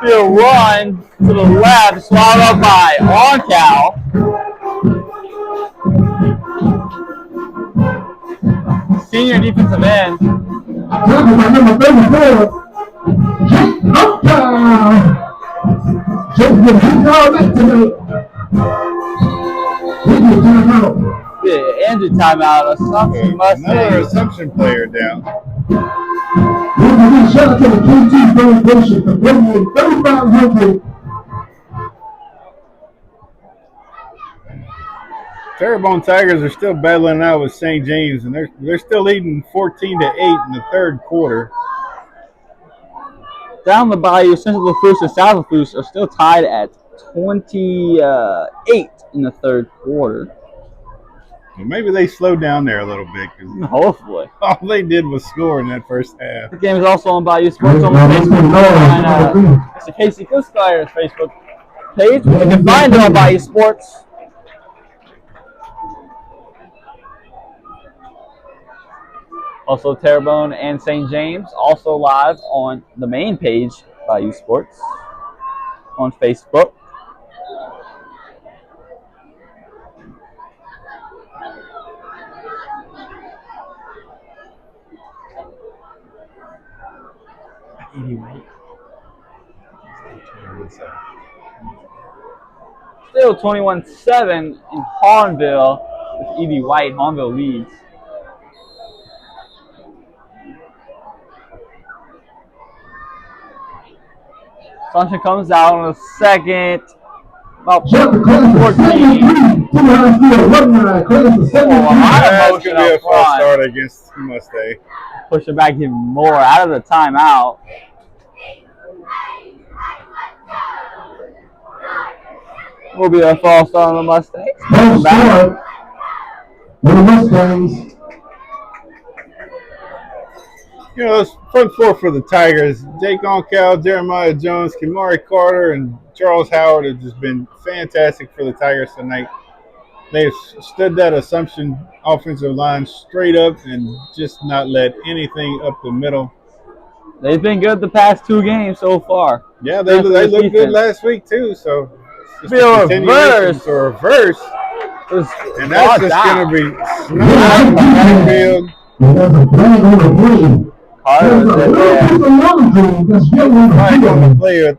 A run to the left, swallowed up by Oncal. Senior defensive end. Number 34. Yeah, Andrew timeout. Assumption Mustangs. Another Assumption player down. Shout out to the KT Foundation for donating $3,500. Terrebonne Tigers are still battling out with St. James, and they're still leading 14-8 in the third quarter. Down the bayou, Central Lafourche and South Lafourche are still tied at 28 in the third quarter. Well, maybe they slowed down there a little bit. Hopefully. All they did was score in that first half. The game is also on Bayou Sports on Facebook. It's the Casey Kuskire's Facebook page. You can find it on Bayou Sports. Also, Terrebonne and St. James also live on the main page, Bayou Sports, on Facebook. Still 21-7 in Hahnville with Evie White. Hahnville leads. Assumption comes out on the second. About 14. That's going to be a false start against Mustang. Push it back even more out of the timeout. Will be a false start on the Mustangs. False start on the Mustangs. You know, it's front four for the Tigers. Jake Oncal, Jeremiah Jones, Kamari Carter, and Charles Howard have just been fantastic for the Tigers tonight. They've stood that Assumption offensive line straight up and just not let anything up the middle. They've been good the past two games so far. Yeah, they looked good last week too. So it's be a reverse. And that's just going to be snowing in the backfield.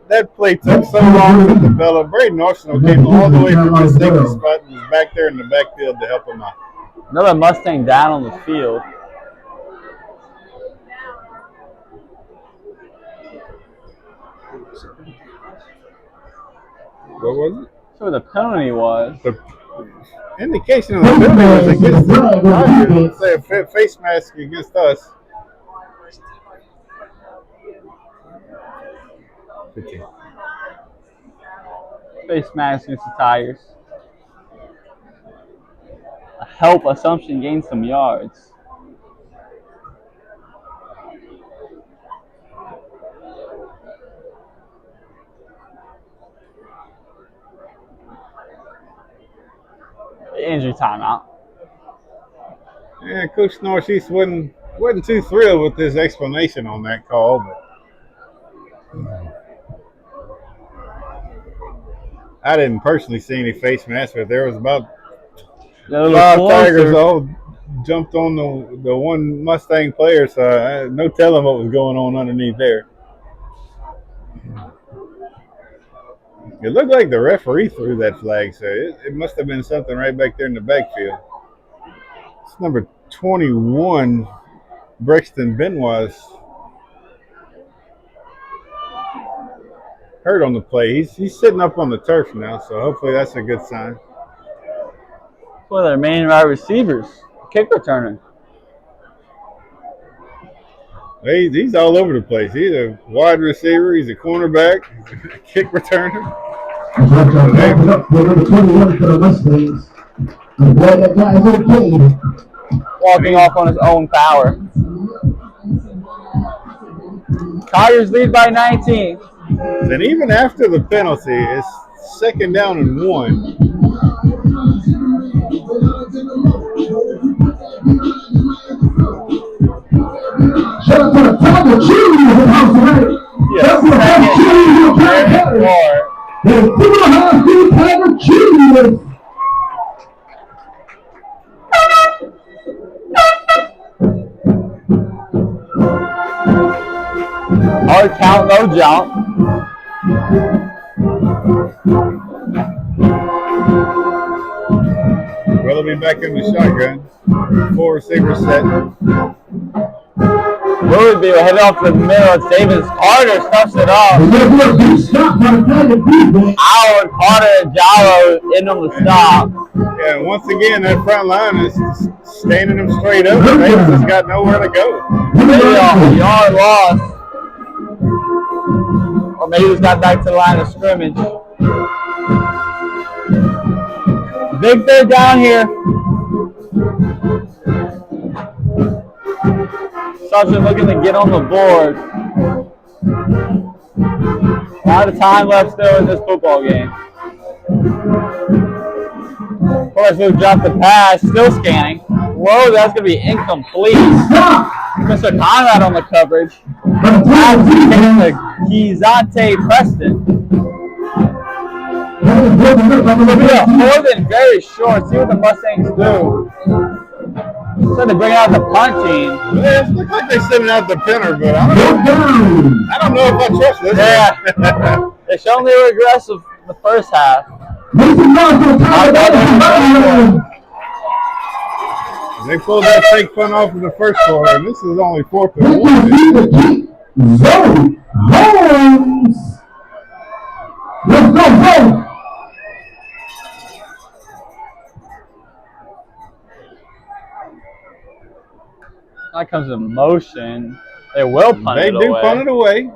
That play took so long to develop. Braden Arsenal came all the way from his safety spot and was back there in the backfield to help him out. Another Mustang down on the field. What was it? So the penalty was. The indication of the penalty was against the Tigers. Say a face mask against us. 15. Face mask against the Tigers. Help Assumption gain some yards. Injury timeout. Yeah, Coach Northeast wasn't too thrilled with his explanation on that call, but I didn't personally see any face masks, but there was about 5 Tigers all jumped on the one Mustang player, so I had no telling what was going on underneath there. It looked like the referee threw that flag, so it must have been something right back there in the backfield. It's number 21, Brexton Benoit, hurt on the play. He's sitting up on the turf now, so hopefully that's a good sign. One of their main wide receivers, kick returner. He's all over the place. He's a wide receiver. He's a cornerback. He's a kick returner. Wrapping up for number 21 for the Mustangs. I'm glad that guy is okay. Walking off on his own power. Tigers lead by 19. And even after the penalty, it's 2nd down and 1. Shout out to the Tiger cheerleaders in the house tonight. That's the best cheerleaders in the country. The Tiger High School Tiger cheerleaders. Hard count, no jump. Will be back in the shotgun. 4 receiver set. Willoughby will head off the middle. It's Davis Carter stuffs it off. Howard, Carter, and Jallo in on the stop. Yeah, once again, that front line is standing them straight up. Davis has got nowhere to go. Maybe a yard loss. Or maybe he's got back to the line of scrimmage. Big 3rd down here. Such looking to get on the board. A lot of time left still in this football game. Of course, we've dropped the pass. Still scanning. Whoa, that's going to be incomplete. Mr. Conrad on the coverage. Pass to Kizante Preston. More than very short. See what the Mustangs do. So they bring out the punt team. Yeah, it looks like they're sending out the pinner, but I don't know if I trust this. Yeah. They showed they were aggressive the first half. They pulled that fake punt off in the first quarter, and this is only 4th and 1. Zoe Holmes. Let's go, Zoe. That comes in motion. They will punt it away. They do punt it away.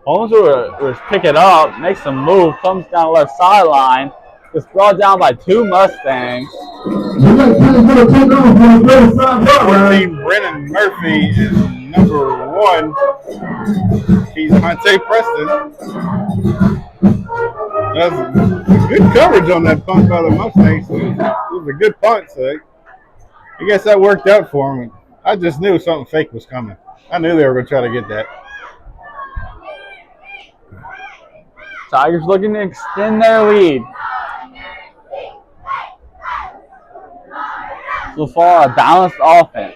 Holmes will pick it up, makes a move, comes down left sideline. It's brought down by 2 Mustangs. Brennan Murphy is number 1. He's Hunte Preston. That's good coverage on that punt by the Mustangs. It was a good punt, so I guess that worked out for him. I just knew something fake was coming. I knew they were going to try to get that. Tigers looking to extend their lead. So far, a balanced offense.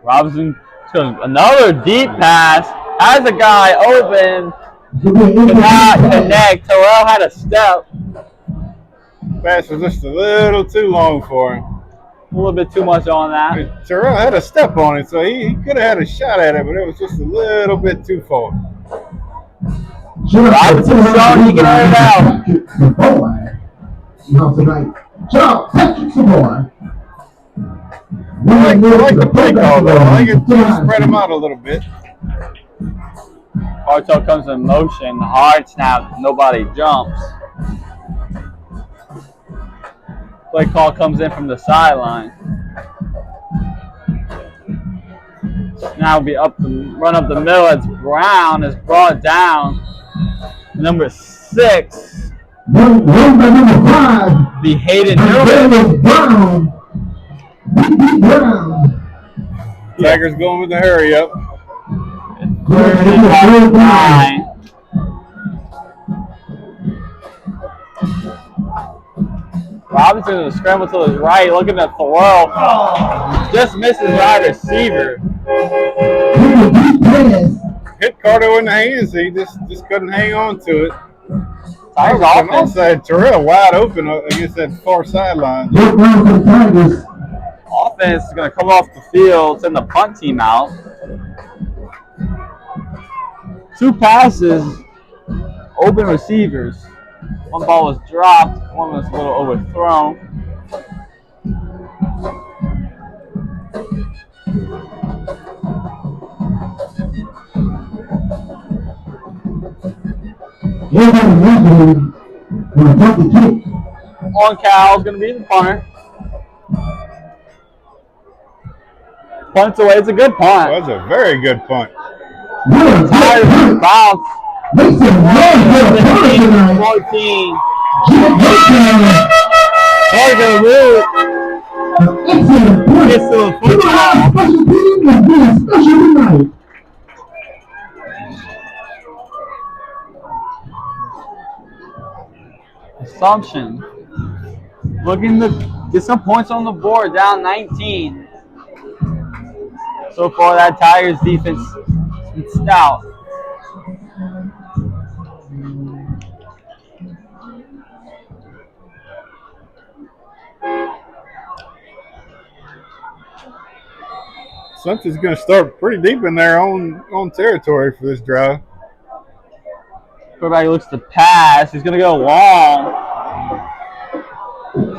Robinson to another deep pass. Has a guy open. Cannot connect. Terrell had a step. Pass was just a little too long for him. A little bit too much on that. Terrell had a step on it, so he could have had a shot at it, but it was just a little bit too far. Robinson showing he can earn it out. I like the play call, though. I think it spread him out a little bit. Bartow comes in motion. Hard snap. Nobody jumps. Play call comes in from the sideline. Now be run up the middle. It's Brown is brought down. Number 6. Number 5. The Hayden Newman. Brown. Tigers going with the hurry up. 9. Robinson is a scramble to his right, looking at throw. Just misses wide receiver. Hit Carter in the hands. He just couldn't hang on to it. Tigers On offense. onside, Terrell wide open against that far sideline. Offense is going to come off the field, send the punt team out. 2 passes open receivers. One ball was dropped, one was a little overthrown. On Cal's going to be the punter. Punts away. It's a good punt. That's a very good punt. Tires bounce. 14. They're going to move. Gets to the football. Assumption. Looking to get some points on the board, down 19. So far, that Tigers defense is stout. Something's going to start pretty deep in their own territory for this drive. Quarterback looks to pass. He's going to go long.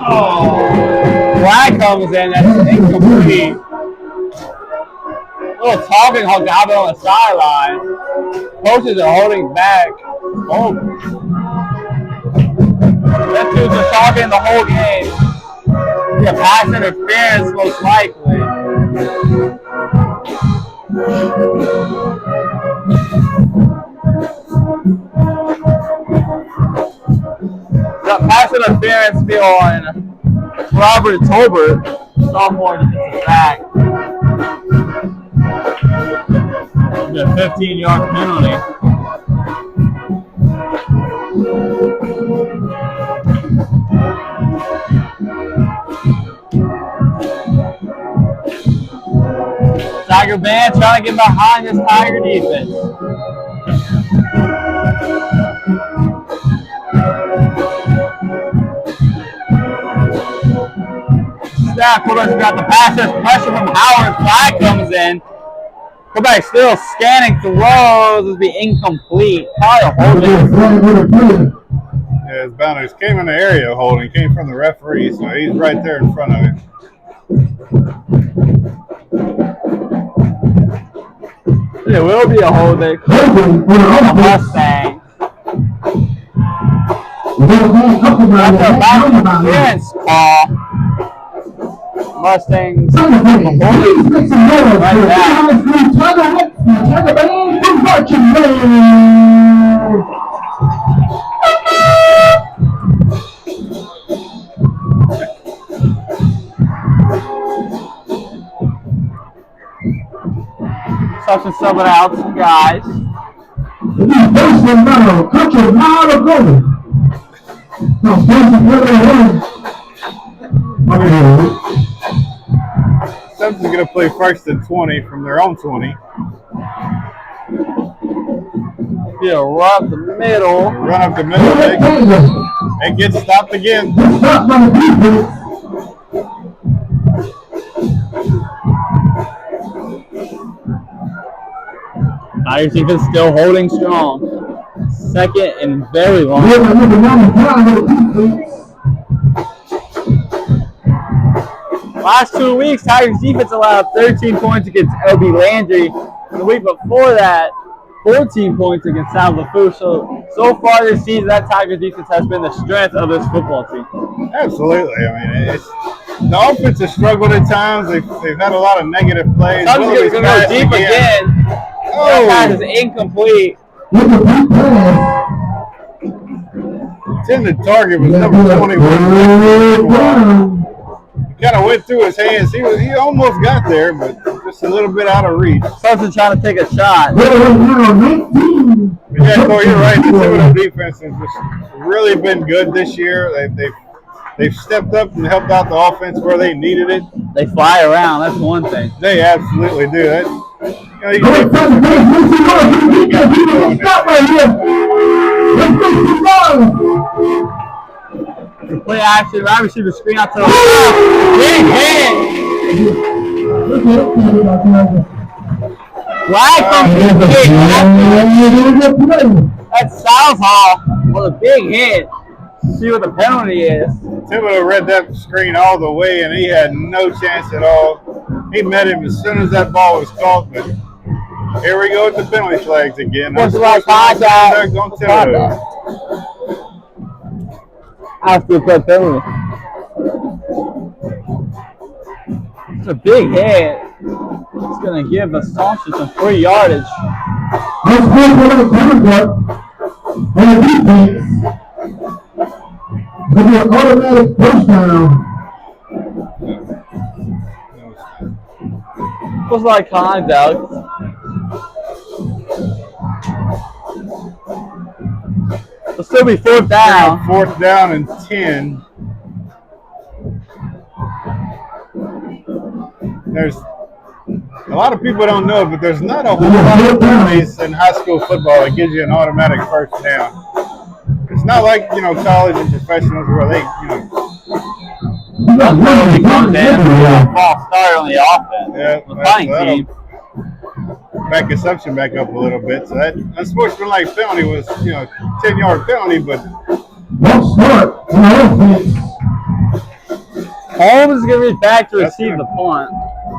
Oh, flag comes in. That's incomplete. A little talking happened on the sideline. Coaches are holding back. Oh, that dude's been talking the whole game. Yeah, pass interference most likely. The pass interference be on Robert Tolbert, sophomore defensive back. A 15-yard penalty. Tiger band trying to get behind this Tiger defense. Staff quarterback's got the pass. There's pressure from Howard. Flag comes in. Quarterback still scanning throws. This will be incomplete. Probably a holding. Yeah, his boundaries came in the area of holding. Came from the referee, so he's right there in front of him. It will be a holding. A Mustang. That's a back interference call. Mustangs right back. Such subbing out some guys. Simpson's going to play first and 20 from their own 20. Yeah, run up the middle. Run up the middle. It gets stopped again. Tigers defense still holding strong. Second and very long. Last 2 weeks, Tigers defense allowed 13 points against LB Landry. And the week before that, 14 points against San LaFou. So far this season, that Tigers defense has been the strength of this football team. Absolutely. I mean, the offense has struggled at times. They've had a lot of negative plays. Somebody's going to go deep again. That pass is incomplete. Intended target was number 21. Kind of went through his hands. He almost got there, but just a little bit out of reach. Something trying to take a shot. Yeah, Thor, you're right. The Thibodeau defense has just really been good this year. They've stepped up and helped out the offense where they needed it. They fly around. That's one thing. They absolutely do. Play action, right receiver screen out to the left. Big hit. Flag from the kick. That's Southall with a big hit. See what the penalty is. Thibodeau read that screen all the way, and he had no chance at all. He met him as soon as that ball was caught, but here we go with the penalty flags again. What's like contact? After the penalty. It's a big hit. It's going to give Assumption some free yardage. Let's go for the contact on the defense. It's going to be an automatic first down. Looks like contact. It'll still be fourth down. Fourth down and 10. There's a lot of people don't know, but there's not a whole lot of penalties in high school football that gives you an automatic first down. It's not like, college and professionals where they, That's really comes in a false start on the offense. Yeah, the flying team. Back Assumption back up a little bit. So that unsportsmanlike penalty was, 10-yard penalty, but Holmes is going to be back to receive the punt.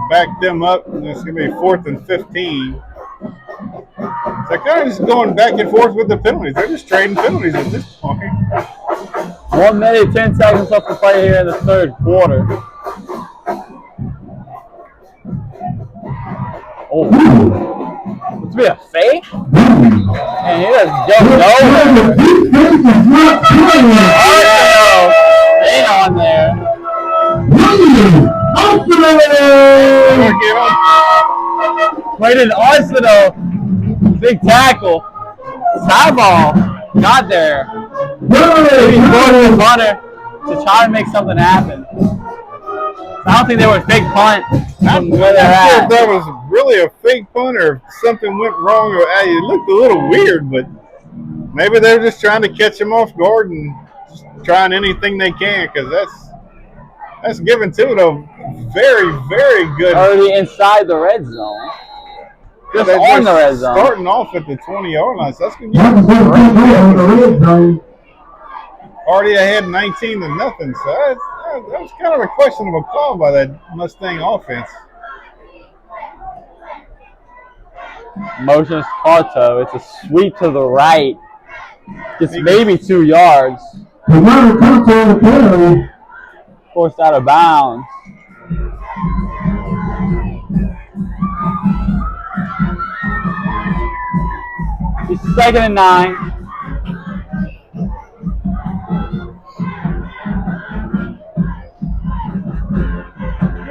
Back them up, and it's going to be 4th and 15. So they're kind of just going back and forth with the penalties. They're just trading penalties at this point. 1 minute, 10 seconds left to play here in the third quarter. Oh, this be a fake? And he just jumped over. Ain't on there. Played in Arsenal. Big tackle. Side ball. Got there. He's going to the punter to try to make something happen. I don't think they were fake punt from where they're at. If that was really a fake punt or if something went wrong, or it looked a little weird, but maybe they're just trying to catch him off guard and just trying anything they can, because that's giving Thibodeau very, very good. Already inside the red zone. Just on the red zone. Starting off at the 20-yard line, so that's going to give already ahead 19-0. So that was kind of a questionable call by that Mustang offense. Motions Carto. It's a sweep to the right. It's maybe 2 yards. Forced out of bounds. It's 2nd and 9.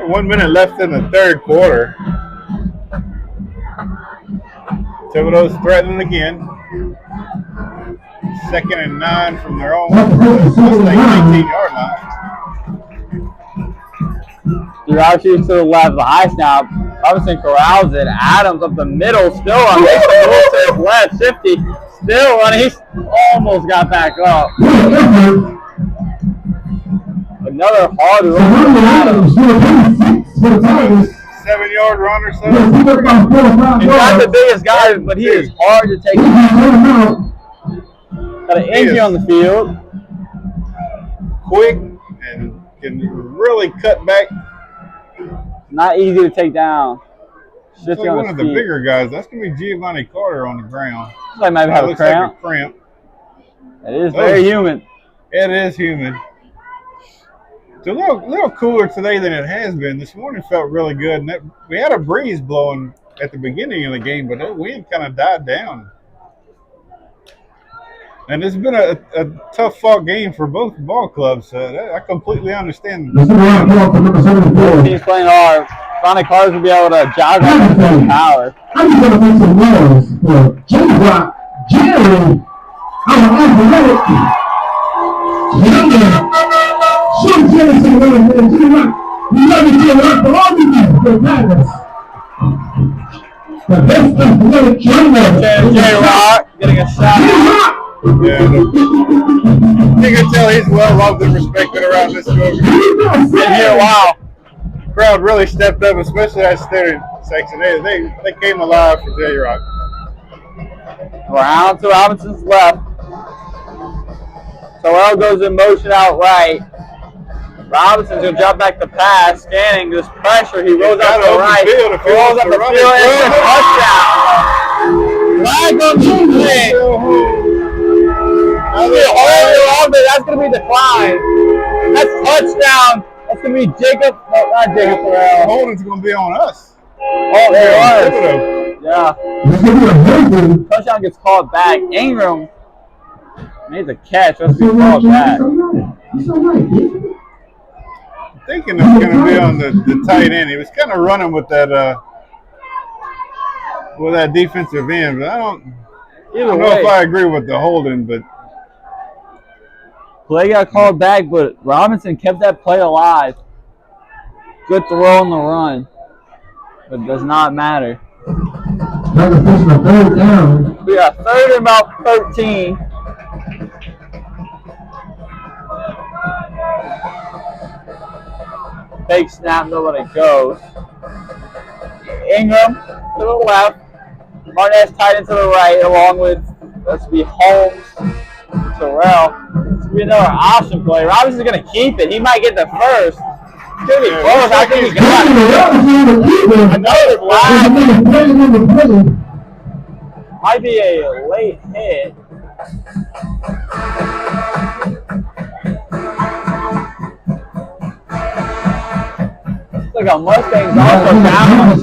One minute left in the third quarter. Thibodeau's threatening again. 2nd and 9 from their own 19-yard line. Durachi to the left, the high snap. Robinson corrals it. Adams up the middle, still on to his left. Shifty, still running. He almost got back up. Another hard run from Adams. 7-yard run or so. He's not the biggest guy, but he is hard to take. Got an injury on the field. Quick and can really cut back. Not easy to take down. Like one of the bigger guys. That's going to be Giovanni Carter on the ground. Looks like maybe have a cramp. Like a cramp. It is very humid. It is humid. It's a little cooler today than it has been. This morning felt really good. And we had a breeze blowing at the beginning of the game, but that wind kind of died down. And it's been a tough fought game for both ball clubs. I completely understand. Teams playing hard. Sonic Cars will be able to jog up with power. I'm just going to make some noise for J-Rock, Jerry, our athletic, younger, Sean Jennison, and J-Rock. We love you, J-Rock, for all you do for Tigers. The best athletic trainer. J-Rock getting a shot. J-Rock! Yeah, you can tell he's well loved and respected around this group. Been here a while. The crowd really stepped up, especially that student section. They came alive for J-Rock. Around to Robinson's left. Terrell goes in motion out right. Robinson's going to jump back to pass, scanning this pressure. He rolls out to the right. Rolls up the field and it's a touchdown. Flag on the play. That's going to be declined. That's touchdown. That's going to be Jacob. No, not Jacob Terrell. Holding's going to be on us. Oh, there it was. Yeah. Touchdown gets called back. Ingram made the catch. Let's be called back. Thinking it's going to be on the tight end. He was kind of running with that defensive end, but I don't know if I agree with the holding. But play got called back, but Robinson kept that play alive. Good throw on the run, but it does not matter. Third down. We got third and about 13. Fake snap, nobody goes. Ingram to the left. Martinez tight into the right, along with, let's be Holmes, Terrell. This will be another option play. Robinson's going to keep it. He might get the first. It's going to be close. I think he got it. Another flag. Might be a late hit. Look how Mustangs also down.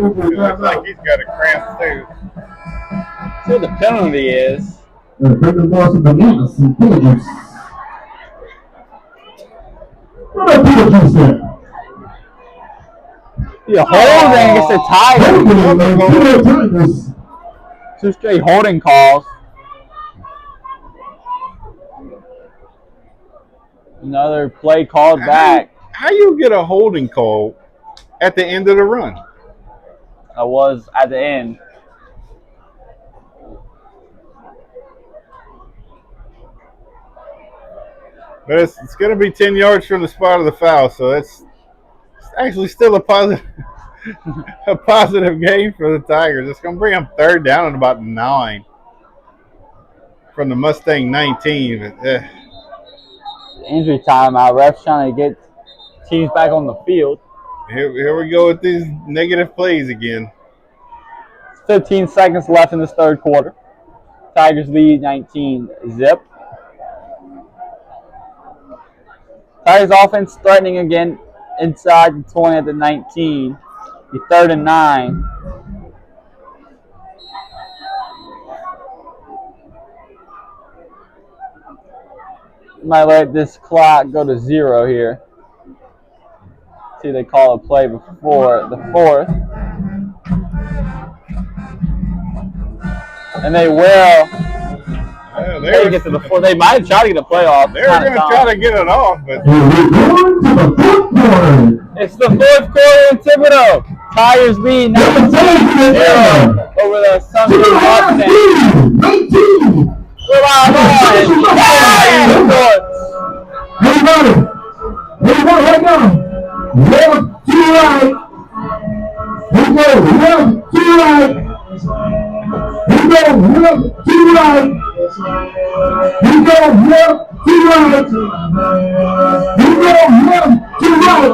Looks like he's got a cramp too. See what the penalty is. Yeah, holding against the Tigers. 2 straight holding calls. Another play called back. How you get a holding call at the end of the run? That was at the end. But it's going to be 10 yards from the spot of the foul, so it's actually still a positive game for the Tigers. It's going to bring them third down at about 9 from the Mustang 19. Injury timeout. Refs trying to get teams back on the field. Here we go with these negative plays again. 15 seconds left in this third quarter. Tigers lead 19-zip. Tigers offense threatening again inside the 20 at the 19. The 3rd and 9. Might let this clock go to 0 here. See, they call a play before the 4th. And they will. They get to the 4th. They might try to get a play off. They're going to try to get it off, but it's the 4th quarter in Thibodeau. Tigers lead 19-0 over the Sunday Mustangs. We're live on. Everybody right now. Left to right. We go left to right. We go left to right. We go left to right. We go left to right.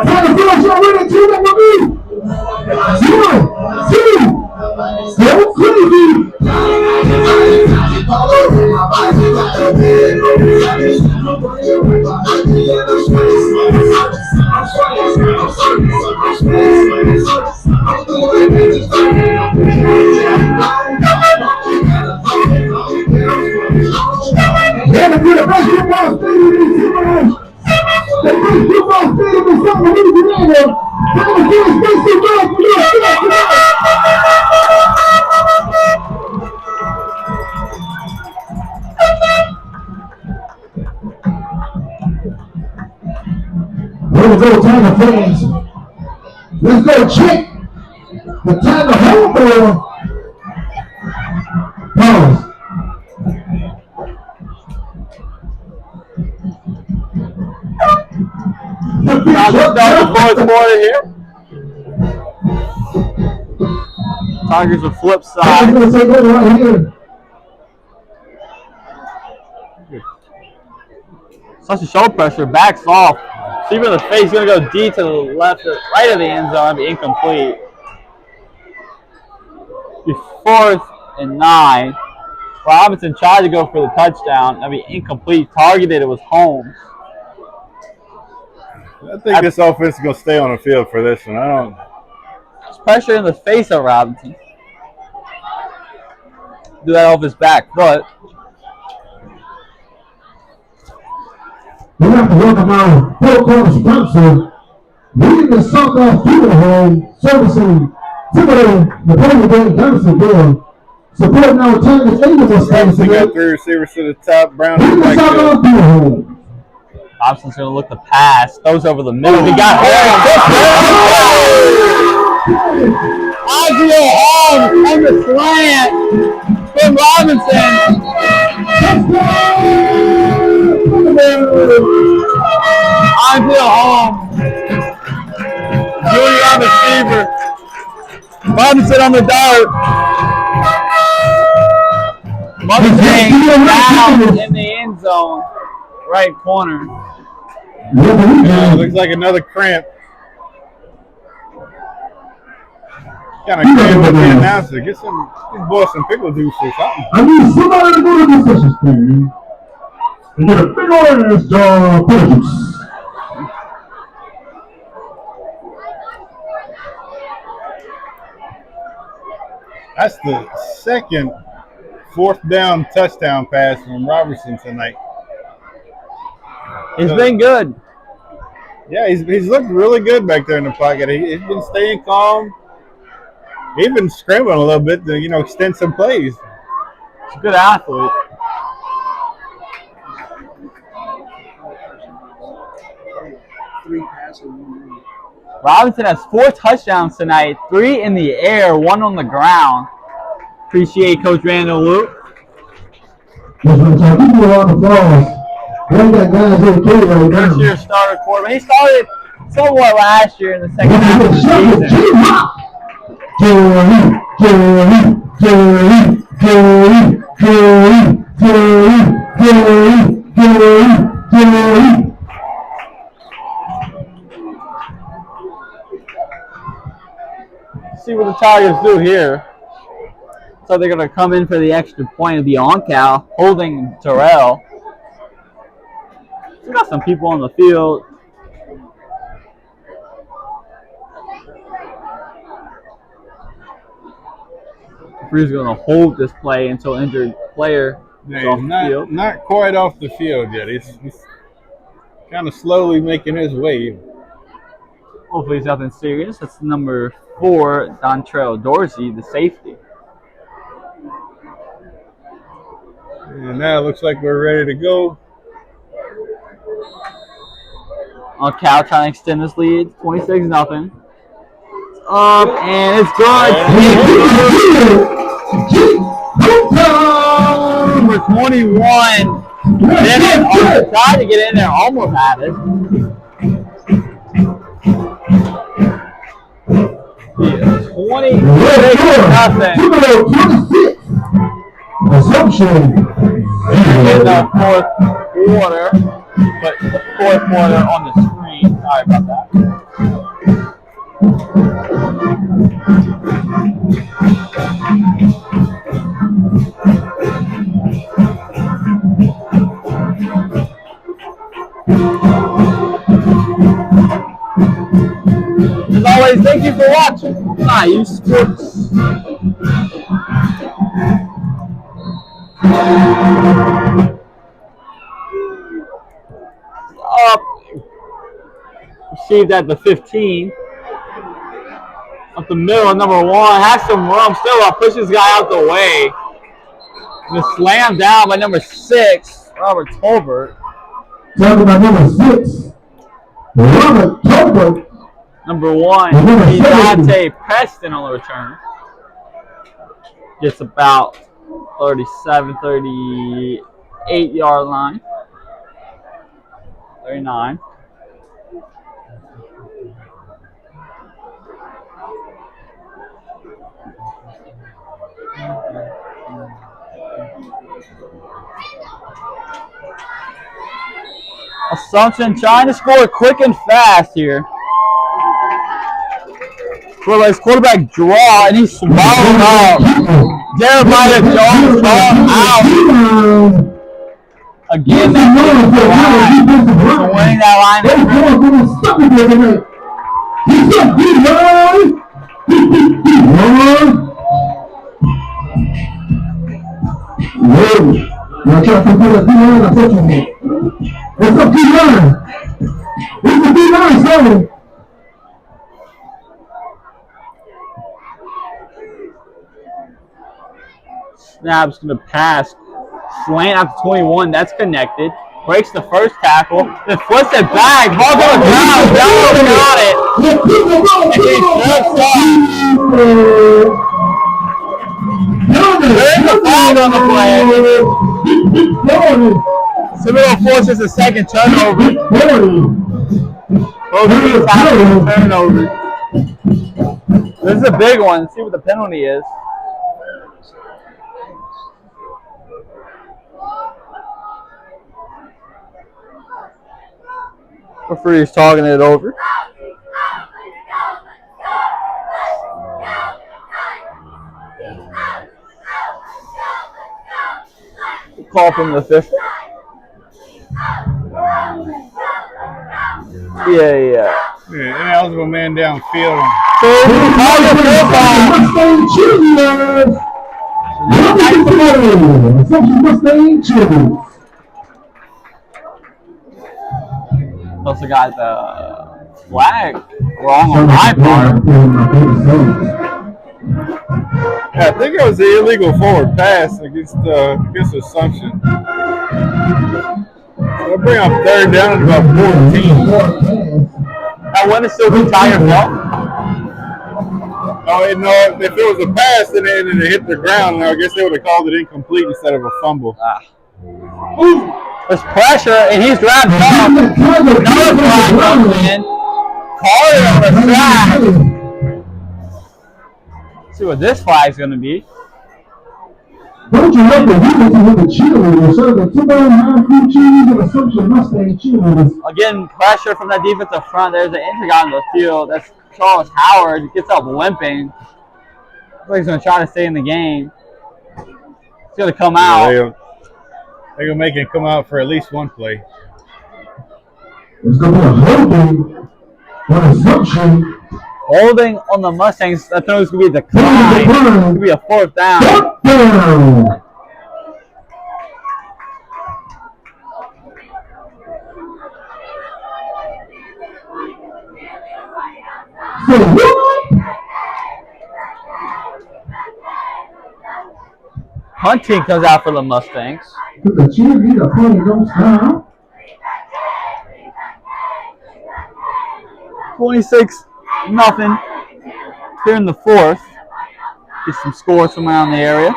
Trying to finish already. 2 number 1, 2. Go crazy. Let's go, Tiger fans. Let's go check the Tiger home ball. Pause. Now let's start the 4th quarter here. Tigers will flip I'm side. going to say that right here. Such a shoulder pressure, backs off. Receiver in the face, going to go deep to the left or right of the end zone. That'd be incomplete. Be 4th and 9. Robinson tried to go for the touchdown. That'd be incomplete. Targeted, it was Holmes. I think this offense is going to stay on the field for this one. I don't. There's pressure in the face of Robinson. Do that off his back foot. We have to welcome our four-corner sponsor, leading the South Funeral Home, servicing Timberland, the Pony Bank, Dempsey, Bill. Supporting our Tigers and the Mustangs. They got 3 receivers to the top. Brown Leading the back South field. Funeral Home. Robson's going to look the pass. Throws over the middle. He got Isaiah Holmes on the slant from Robinson. Isaiah Holmes. Junior receiver. Robinson on the dart. Mustangs down in the end zone. Right corner. Looks like another cramp. Kind of cramp with the announcer. Get some, these boys some pickle juice or something. I need somebody to go to the concession stand and get a big orange pickle juice. That's the second 4th down touchdown pass from Robertson tonight. He's been good. Yeah, he's looked really good back there in the pocket. He's been staying calm. He's been scrambling a little bit to, extend some plays. He's a good athlete. Robinson has 4 touchdowns tonight, 3 in the air, 1 on the ground. Appreciate Coach Randall Luke. That's what I'm talking about. Give you a round of applause. One of that guy's okay right now. First year starter quarterback. He started somewhat last year in the second half of the season. See what the Tigers do here. So they're going to come in for the extra point of the on-cow, holding Terrell. We got some people on the field. Referee's going to hold this play until injured player is off the field. Not quite off the field yet. He's kind of slowly making his way. Hopefully it's nothing serious. That's number 4, Dontrell Dorsey, the safety. And now it looks like we're ready to go. Cal trying to extend this lead, 26-0. Up and it's good. Number 21. Bennett tried to get in there, almost had it. Yeah, 26-0. Assumption. In the 4th quarter, but the 4th quarter on the screen. Sorry about that. As always, thank you for watching. IU Sports. Up. Received at the 15. Up the middle, number 1. Has some room. Still up. Push this guy out the way. And it's slammed down by number 6, Robert Tolbert. Talking about number 6. Robert Tolbert. Number 1, Dante Preston on the return. Gets about 37, 38-yard line. 39. Assumption trying to score quick and fast here. For his quarterback draw, and he swallowed up. Jeremiah Jones ball out. Again, that's winning that line. What's up, D-line? It's the D-line, sorry. Snap's going to pass. Slant out to 21. That's connected. Breaks the first tackle. Then flips it back. Ball on the ground. Jones got it. And he steps up. There's a flag on the play. Seminole forces a second turnover. Both teams have a turnover. This is a big one. Let's see what the penalty is. Referee's talking it over. Call from the official. Yeah, ineligible man downfield. Also got the flag wrong on my part. Yeah, I think it was the illegal forward pass against Assumption. They'll bring up third down at about 14. That one is still the Tiger ball. No, if it was a pass and it hit the ground, I guess they would have called it incomplete instead of a fumble. There's pressure, and he's grabbed up. Another flag comes in. Carter on the track. Let's see what this flag's going to be. Don't you like the unity with the cheerleaders? So the 209 cheerleaders and Assumption Mustang cheerleaders. Again, pressure from that defensive front. There's an injury guy on the field. That's Charles Howard. He gets up limping. Looks like he's going to try to stay in the game. He's going to come out. They're going to make him come out for at least one play. It's going to be a holding on Assumption. Holding on the Mustangs. I thought it was going to be a decline. It's going to be a fourth down. Hunting comes out for the Mustangs. 26-0 here in the fourth. Get some scores from around the area.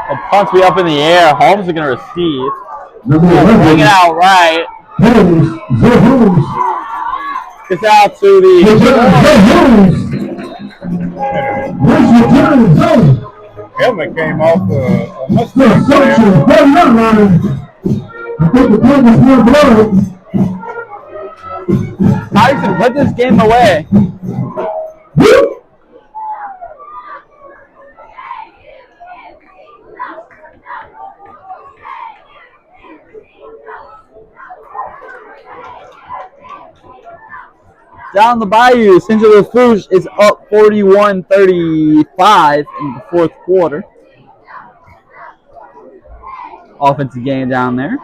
The punt's be up in the air. Holmes is going to receive. Bring it out right. Gets out to the helmet came off a Mustang player. Tyson, put this game away. Down the bayou, St. Louis Rouge is up 41-35 in the fourth quarter. Offensive game down there.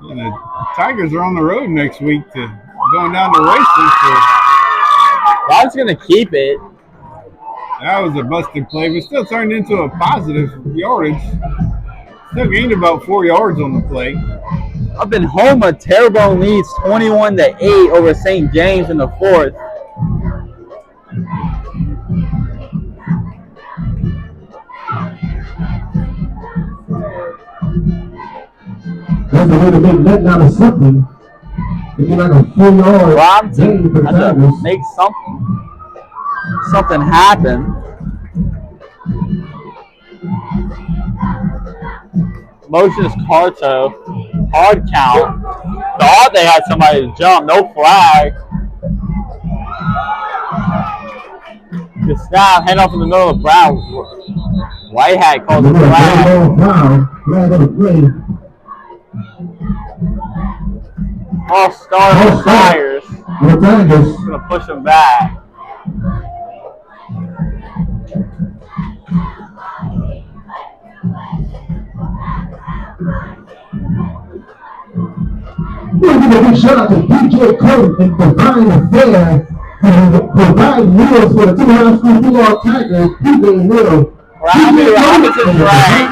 And the Tigers are on the road next week to going down to racing. So Bob's going to keep it. that was a busted play, but still turned into a positive yardage. Still gained about 4 yards on the play. Up in Houma, Terrebonne leads 21-8 over St. James in the fourth. that's a way to make that out of something. It'd be like a 4-yard Robinson game for the has to Tigers. make something happen. Motion is Carto. Hard count. Thought they had somebody to jump. No flag. Good snap. Hand off in the middle of Brown. White hat calls it flag. Flag on the play. All stars Tigers. The Tigers. Gonna push them back. We'll give a big shout out to DJ Cole and Divine Affair and provide meals for the 2 high school football Tigers. DJ Hill. Robinson drag.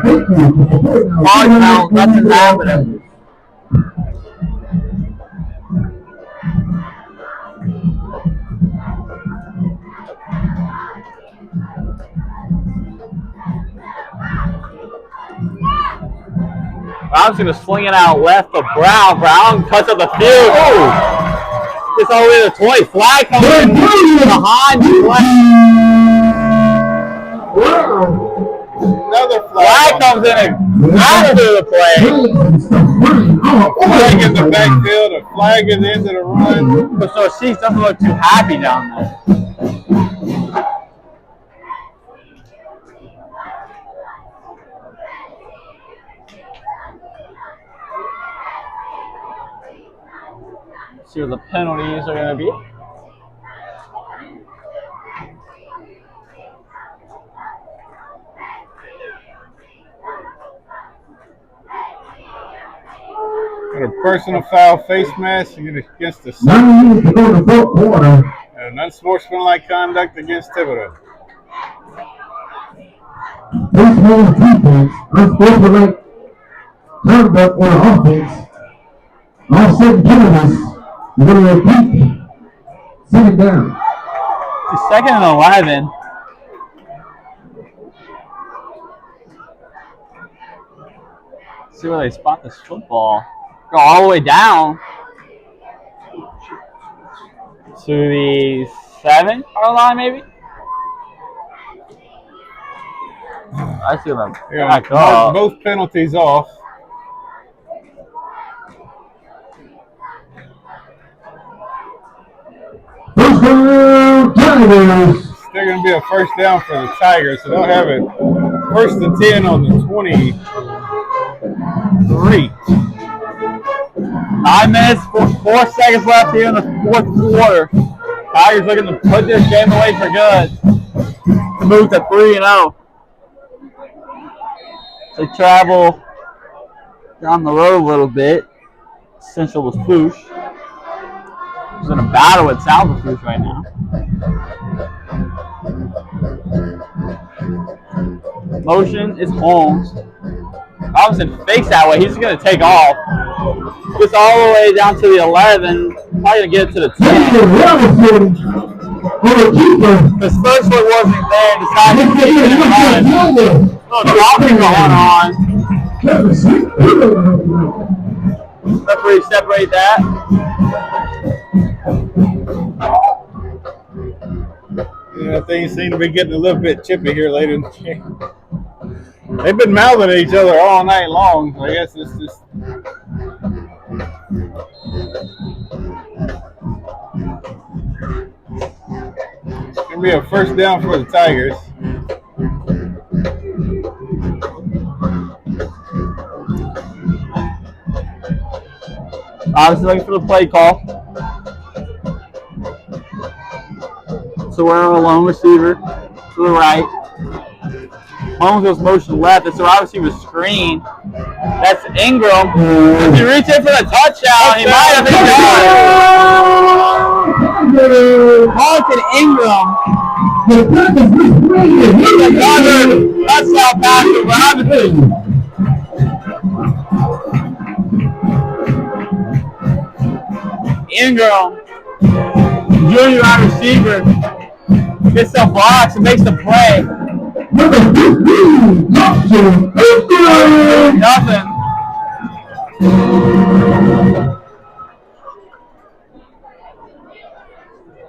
Thank you. Hard count. Nothing happening. Robinson is swinging out left to Brown. Brown cuts up the field. Oh! It's all the way to 20. Flag comes in behind the Another flag comes in and after the play. A flag in the backfield, a flag at the end of the run. But so she doesn't look too happy down there. See what the penalties are going to be. Got a personal foul face mask against the 9 minutes to go in the fourth quarter. and unsportsmanlike conduct against Thibodeau. Baseball defense, unsportsmanlike conduct on offense. All certain penalties. We're going to repeat. Second down. It's 2nd and 11. See where they spot this football. Go all the way down to the 7-yard line, maybe. I see them. Yeah, both penalties off. First down, Tigers. Still going to be a first down for the Tigers, so they'll have it 1st and 10 on the 23. 9 minutes, 4 seconds left here in the 4th quarter. Tigers looking to put this game away for good. To move to 3-0. They travel down the road a little bit. Central with Foosh. He's in a battle with South with Foosh right now. Motion is Holmes. Robinson fakes that way. He's just going to take off. Gets all the way down to the 11. Probably going to get it to the 10. His first foot wasn't there. Decided to take it and run. Oh, dropping going on. Referee separate that. Yeah, things seem to be getting a little bit chippy here later in the game. They've been mouthing at each other all night long, so I guess it's just. It's going to be a first down for the Tigers. Obviously looking for the play call. So we're on a lone receiver to the right. Holmes goes motion left. It's a wide receiver screen. That's Ingram. If he reaches in for the touchdown, he might have been done. Martin Ingram. Another touchdown pass to Robinson. Ingram, junior wide receiver, gets some blocks and makes the play. Nothing.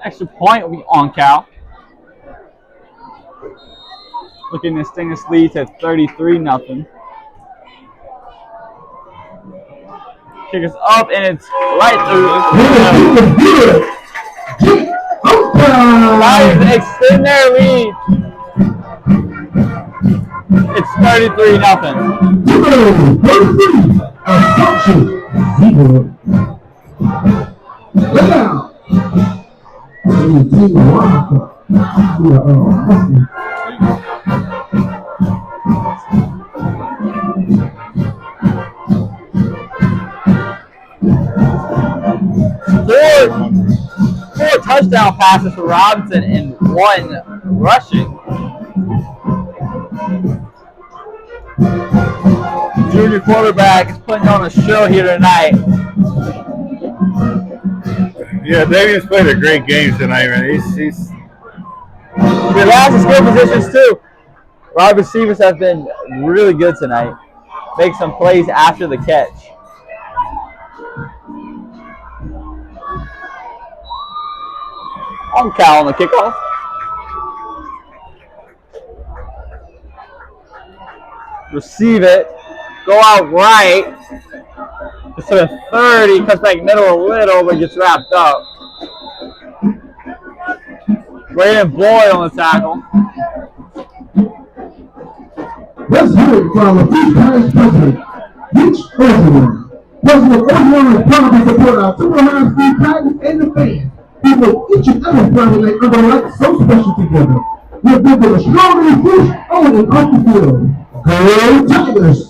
Extra point will be on Cal. Looking to extend this lead to 33-0. Kick is up and it's right through. Lions extend their lead. It's 33-0. Four touchdown passes for Robinson and 1 rushing. Junior quarterback is putting on a show here tonight. Yeah, Davian's played a great game tonight, man. He's The last skill positions too. Wide receivers have been really good tonight. Make some plays after the catch. On Cal on the kickoff. Receive it. Go out right. It's to the 30. Cuts back middle a little, but gets wrapped up. Brandon Boyd on the tackle. Let's hear it from the Free Parish President, Rich Ozeron. President Ozeron is proud to support our Superman Free Parish and the fans. People each and every Friday night under lights so special together. We're building a strong push on and off the field. Go Tigers!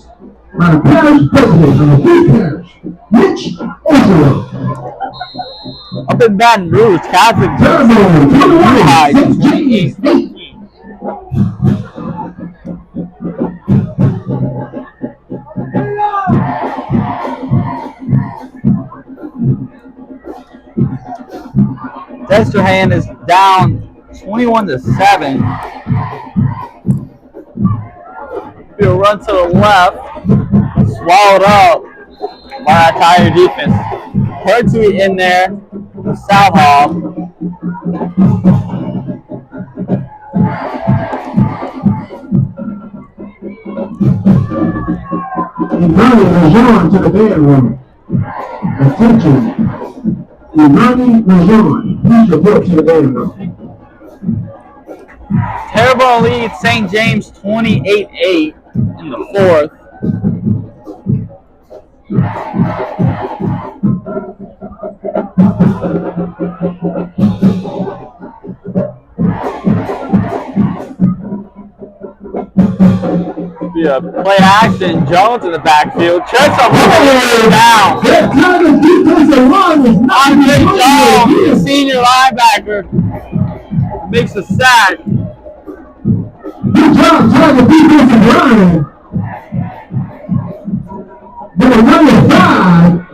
By the Parish President of the Free Parish, Rich Ozeron. Up in Baton Rouge, Catholic Ceremony, 28-13. Dexterhan is down 21-7. He'll run to the left, swallowed up by our Tiger defense. Pertwee in there, the South Hall. Imani Rajon to the bedroom. Attention. Imani Rajon, please report to the bedroom. Terrible lead, St. James 28-8 in the fourth. Yeah, play action. Jones in the backfield. Churchill down. That kind of defensive line is not Andre Jones, the senior linebacker, makes a sack. Good job trying to defensive line. But number 5.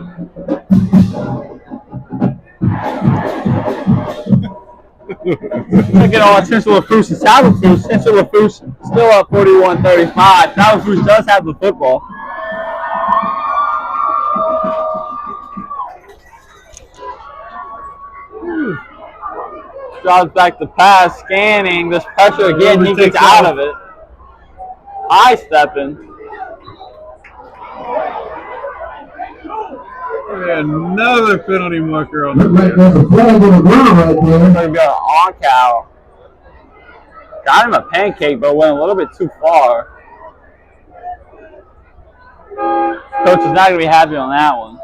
Looking on Central LaFouche and South LaFouche. Central LaFouche still up 41-35. South LaFouche does have the football. Drives back the pass, scanning. This pressure again, he gets out of it. High stepping. another penalty marker on the Looks like there's a flag on the ground right there. They've got an on-cow. Got him a pancake, but went a little bit too far. Coach is not going to be happy on that one.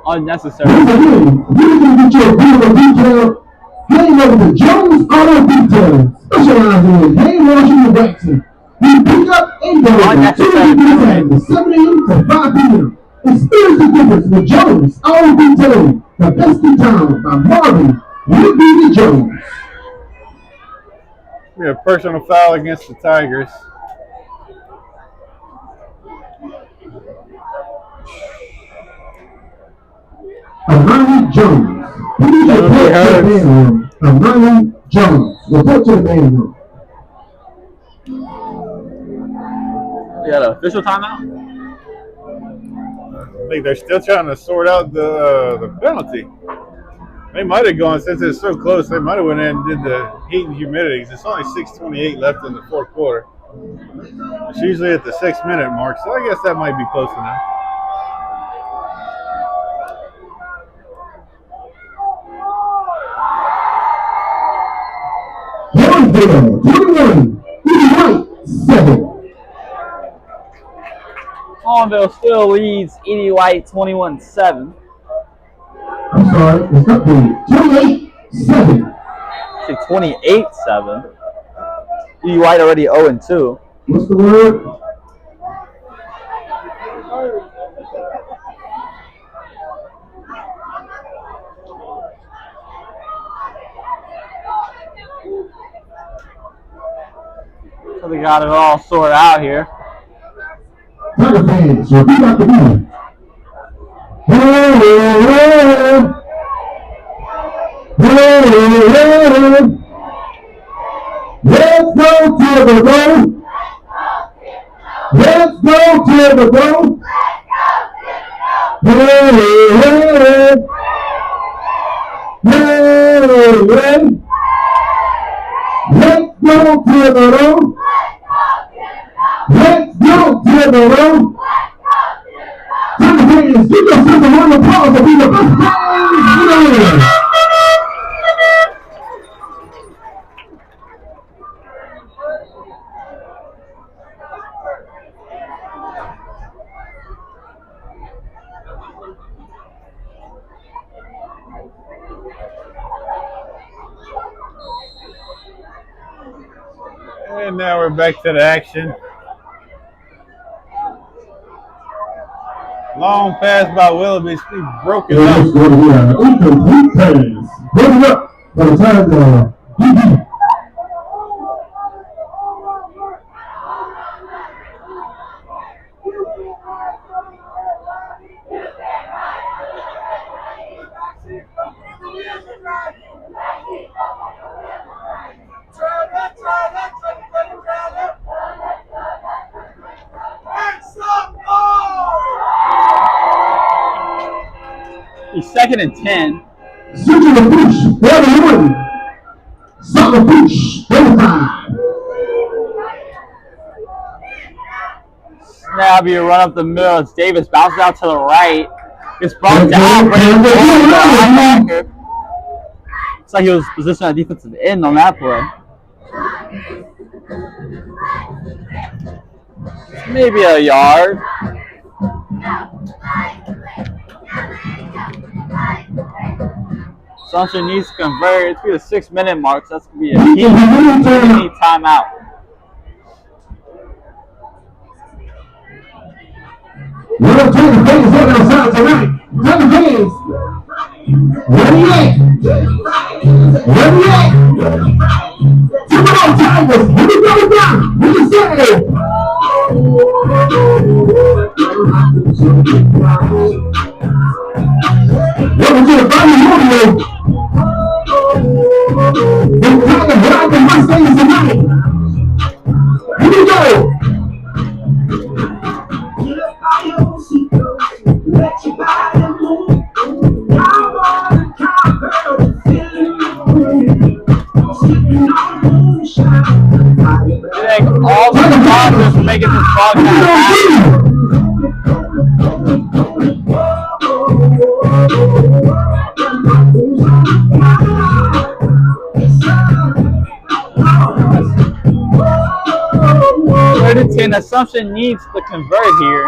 Unnecessary. You can get your beautiful detail. Hang over to Jones Auto Detail. Specializing in hand washing and waxing. We pick up and go from 2 p.m. to 7 a.m. to 5 p.m. Experience the difference with Jones Auto Detail. The best in town by Marvin Woodby Jones. We have personal foul against the Tigers. Amani Jones. Please report to the bedroom. Amani Jones. Report to the bedroom. We got an official timeout? I think they're still trying to sort out the penalty. They might have gone, since it's so close, they might have went in and did the heat and humidity. It's only 6:28 left in the fourth quarter. It's usually at the 6-minute mark, so I guess that might be close enough. Hornville, 21, White, 7. Hornville still leads Edie White 21-7. I'm sorry, it's not 28-7. Say 28-7. Edie White already 0-2. What's the word? So they got it all sorted out here. Tiger fans, repeat after me. Hey, let's go to the road. Let's go to the road. Hey, let's go to the road. Let's go to the road. Tiger fans, give yourself a round of applause to be the best players. And now we're back to the action. Long pass by Willoughby, he broke it up. Incomplete pass. Break it up by the time DB. He's 2nd and 10. Switching the push, they're the one. Solid push, 35. Snap, you run up the middle. It's Davis, bounces out to the right. Gets bumped out. Linebacker. Looks like he was positioned at defensive end on that play. Maybe a yard. Sunshine needs to convert. It's going to be the 6-minute mark, so that's going to be a key timeout. We're going to turn the fans on outside tonight. Turn the fans. Where you at? Where you at? Come on, Tigers. Let me go down. We can say it. Welcome to the Bobby Rodeo. The Tigers ride the Mustangs tonight. Here we go. Thank all the sponsors for making this podcast happen. Assumption needs to convert here.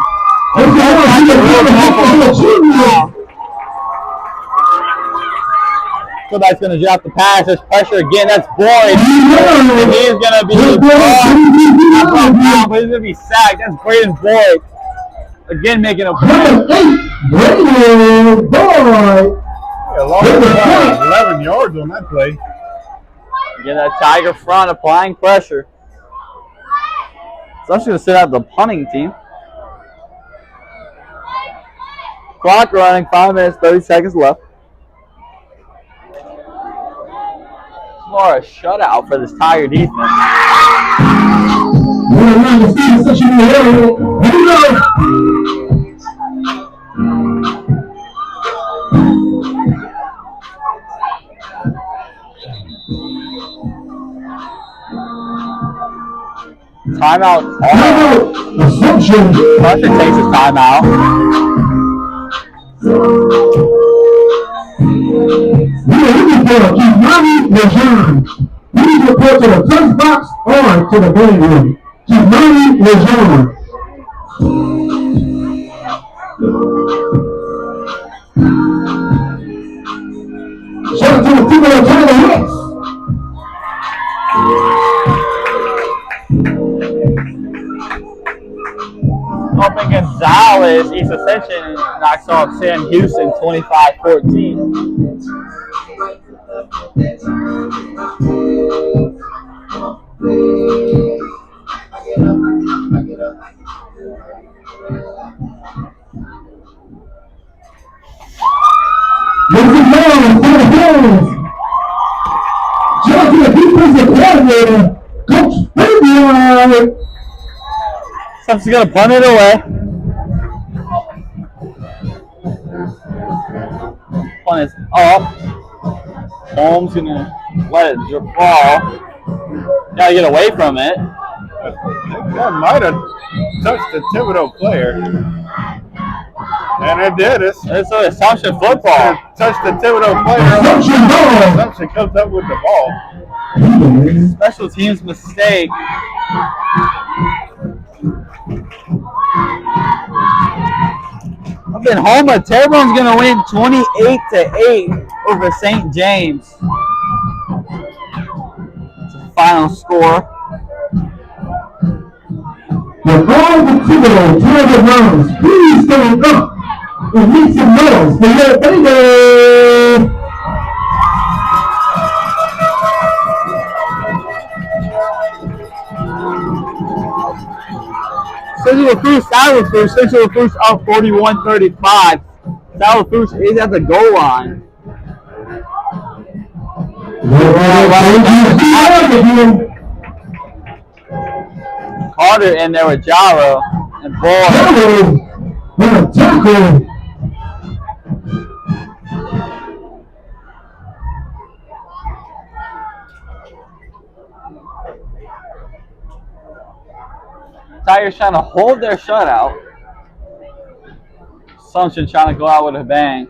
Somebody's going to drop the pass. There's pressure again. That's Boyd. He's going to be but he's going to be sacked. That's Braden Boyd. Again, making a play. Braden Boyd. Yeah, long 11 yards on that play. Again, that Tiger front applying pressure. So I'm just going to sit out the punting team. Clock running, 5 minutes, 30 seconds left. More a shutout for this Tiger defense. Timeout. Assumption. Mustangs takes his timeout. We are looking for Kimani Lejeune. Please report to the press box or to the game room. Kimani Lejeune. Shout out to the people that turn the hits. Open Gonzalez, East Ascension knocks off Sam Houston 25-14. Ladies and gentlemen, for the Hills. Shout out to the defensive coordinator, Coach Fabian. Something's gonna punt it away. Punt is up. Holmes gonna let it fall. Gotta get away from it. That might have touched the Thibodeau player. And it did. It's It's an Assumption football. touched the Thibodeau player. Assumption ball. Assumption comes up with the ball. Special teams mistake. Up in Houma, Terrebonne's gonna win 28-8 over St. James. It's the final score. For all the Thibodeau target runners, please stand up and make some noise for your baby. Central Cruz, Central Cruz up 41-35. Cruz is at the goal line. Carter in there with Jaro and Boyd. What a tackle! Tigers trying to hold their shutout. Assumption trying to go out with a bang.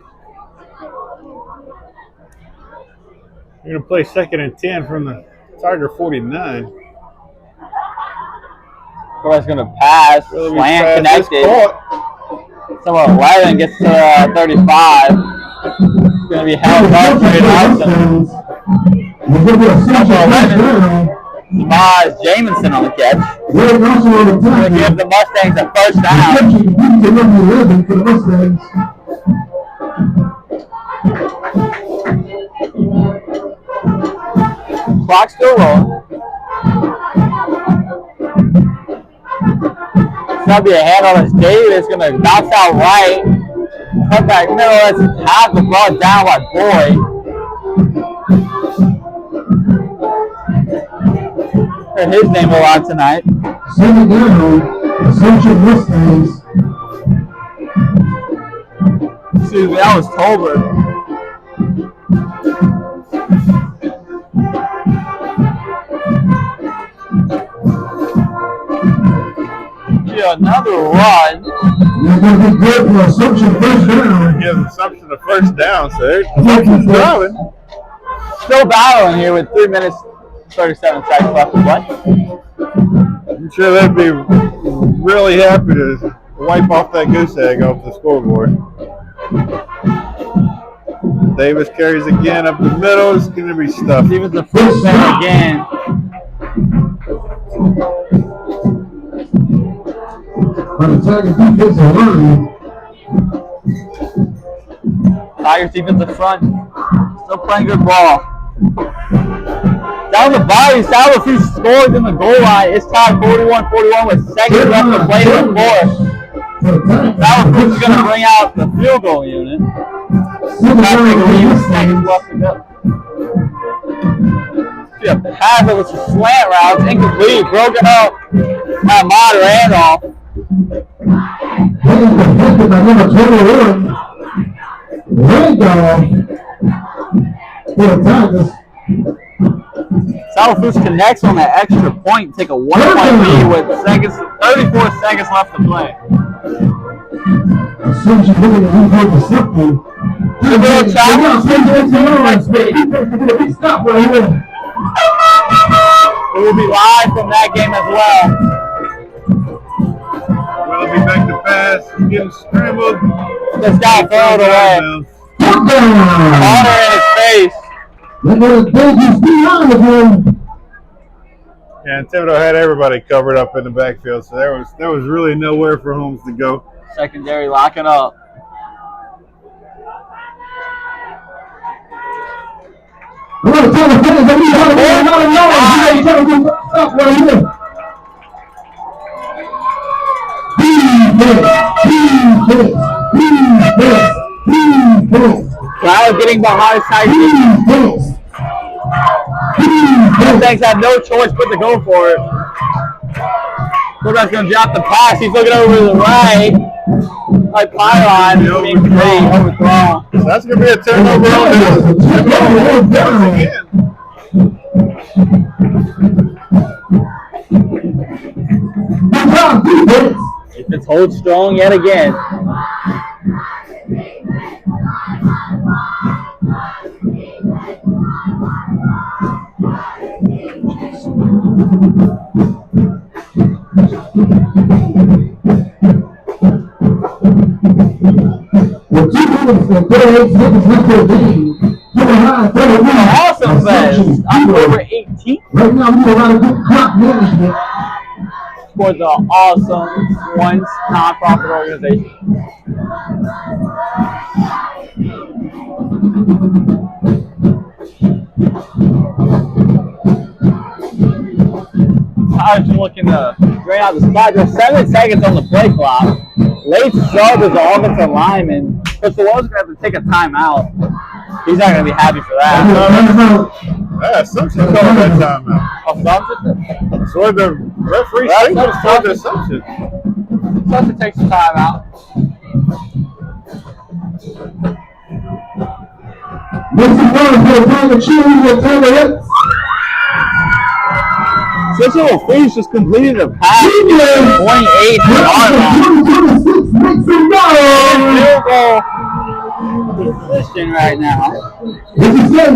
You're going to play 2nd and 10 from the Tiger 49. Corey's going to pass. Slam connected. Someone 11 gets to 35. It's going to be held up straight out. Tomas Jamison on the catch. Going to give the Mustangs a first down. Clock still rolling. It's going to be a handoff. It's Davis going to bounce out right. Cut back middle. Let's have the ball down by Boyd. Heard his name a lot tonight. Second down, Assumption Mustangs. Excuse me, that was Tolbert. Yeah, another run. They're going to be good for Assumption first down. Give Assumption the first down, so Assumption's driving. Still battling here with 3 minutes, 37 seconds left to play. I'm sure they'd be really happy to wipe off that goose egg off the scoreboard. Davis carries again up the middle. It's going to be stuffed. Stevens the first man again. By the Tiger defensive line. Tigers defensive front. Still playing good ball. Down the body, Salafus scores in the goal line. It's tied 41-41 with seconds left to play in the fourth. Salafus is going to bring out the field goal unit. Seconds left to go. Yeah, pass it with some slant routes, incomplete, broken up by Ahmad Randolph. By number 21, Randolph for the Tigers. Salafus connects on that extra point, take a 1-point lead with 34 seconds left to play. We'll be live from that game as well. We'll be back to pass. Getting scrambled. Just got thrown away. Honor in his face. Yeah, and Thibodeau had everybody covered up in the backfield, so there was really nowhere for Holmes to go. Secondary locking up. Crowd getting behind side. Mustangs have no choice but to go for it. Quarterback's going to drop the pass. He's looking over to the right. Like pylon. Overthrown. So that's going to be a turnover on again. Defense holds strong yet again. Awesome fest. October 18th. Right now, we do a lot of good clock management. For the Awesome Ones nonprofit organization. I was looking to drain out the spot. There's 7 seconds on the play clock. Late sub is the offensive lineman. But the one's going to have to take a timeout. He's not going to be happy for that. Yeah, Assumption called that timeout. Assumption? That's what the referee signals for the Assumption. Assumption takes the timeout. Cicero Freeze just completed a pass. 28 yard line. Field goal position right now. What you say?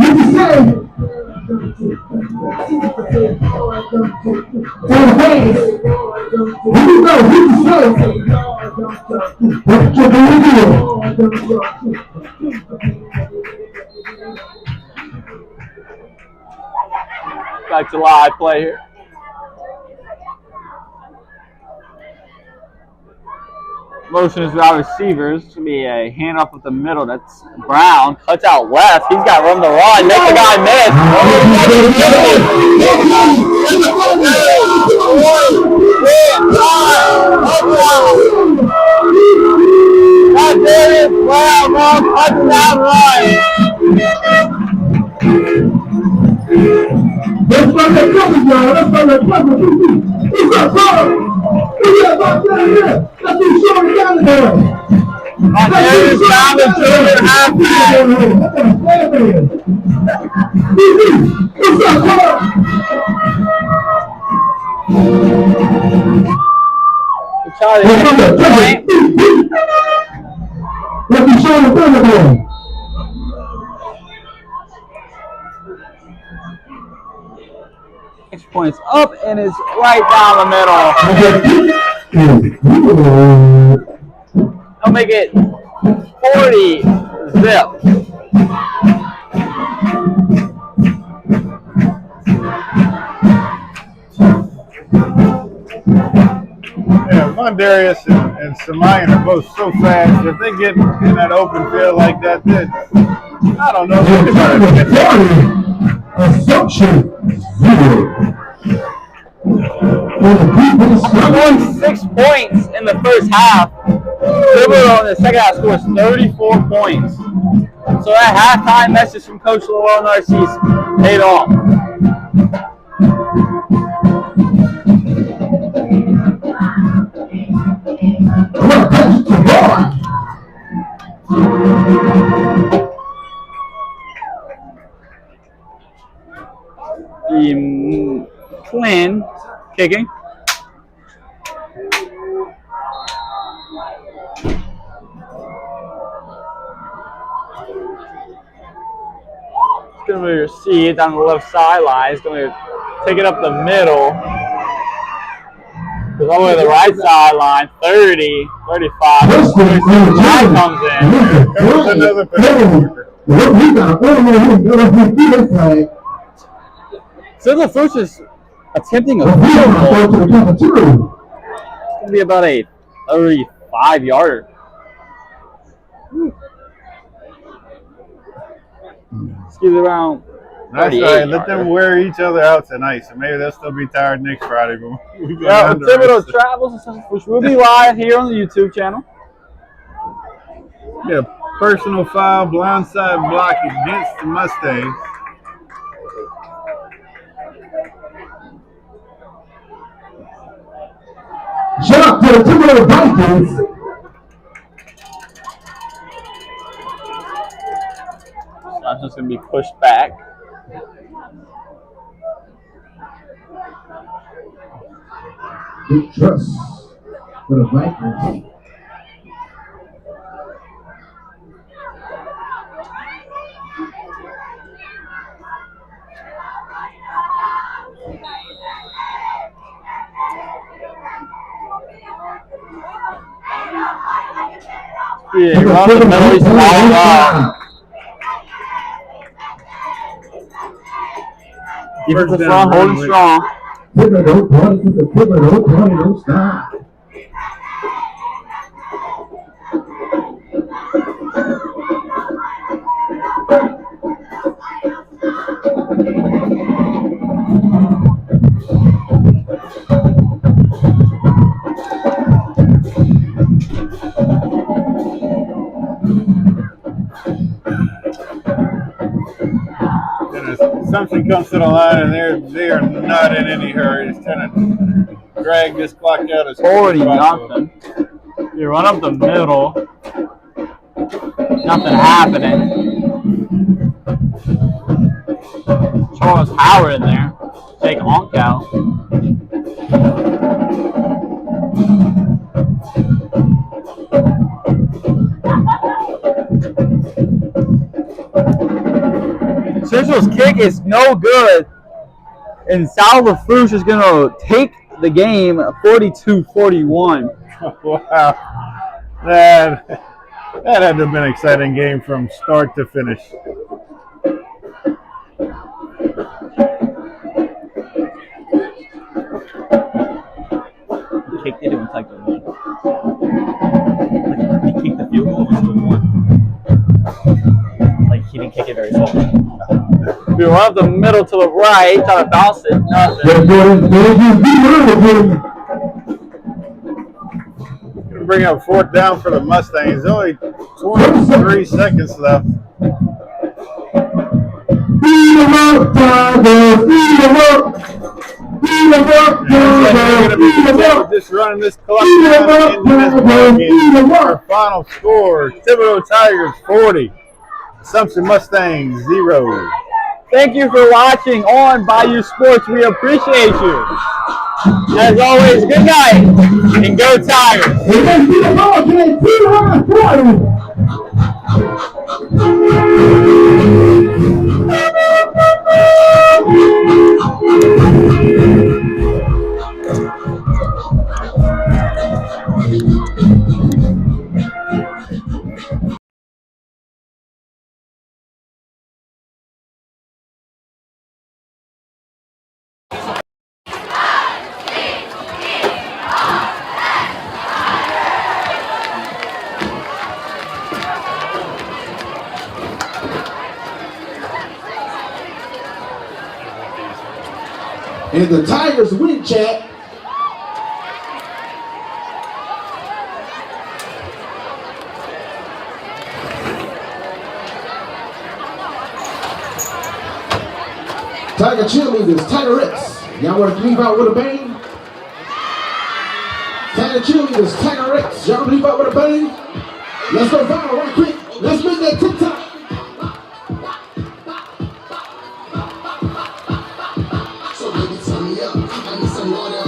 Back to live play here. Motion is our receivers. It's going to be a hand off with the middle. That's Brown. Cuts out left. He's got room to run. Makes the guy miss. That's Darius Brown. Touchdown run. That's why they're coming, y'all. That's why they're coming. Who's up, bro? Who's up, bro? Yeah. Let's do short down there. Darius Brown is doing it halfback. Who's up, bro? Charlie, Let's do short down there. 6 points up and is right down the middle. They'll make it 40 zip. Yeah, Mondarius and Samayan are both so fast. If they get in that open field like that, then I don't know if anybody can get there. Assumption 0. Scoring 6 points in the first half. Thibodeau in the second half scores 34 points. So that halftime message from Coach Lowell Narcisse paid off. The Flynn kicking. It's going to see it down the left sideline. It's going to take it up the middle. Goes all the way to the right sideline. 30, 35. That comes in. Comes another penalty. So First is attempting a field goal. It's going to be about a 35-yarder. Excuse me, around. That's right. Let them wear each other out tonight. So maybe they'll still be tired next Friday. But Thibodeau travels, which will be live here on the YouTube channel. Yeah, personal foul, blindside block against the Mustangs. Shout out to the Thibodeau Vikings. That's just going to be pushed back. Big trust for the Vikings. Yeah, run the middle, he's Keep the front, holding strong. Thibodeau party to the Thibodeau party, don't stop. Something comes to the line and they are not in any hurry. It's trying to drag this clock out as 40-0. You run up the middle. Nothing happening. Charles Howard in there. Take Honk out. Central's kick is no good, and Salafrush is going to take the game 42-41. Wow, that had to have been an exciting game from start to finish. He kicked it, it was like the one. He kicked the field goal, it was the one. Like he didn't kick it very far. We run up the middle to the right, try to bounce it, nothing. Gonna bring up fourth down for the Mustangs. Only 23 seconds left. Beat 'em up, Tigers! Beat 'em up! Beat 'em up, Tigers! Just running this clock down into this ball game. Our final score: Thibodeau Tigers 40, Assumption Mustangs 0. Thank you for watching on Bayou Sports. We appreciate you. As always, good night and go Tigers. And the Tigers win, chat. Tiger cheerleaders, Tigerettes. Y'all want to leave out with a bang? Tiger cheerleaders, Tigerettes. Y'all leave out with a bang? Let's go viral right quick. Let's make that TikTok. me up. I need some water.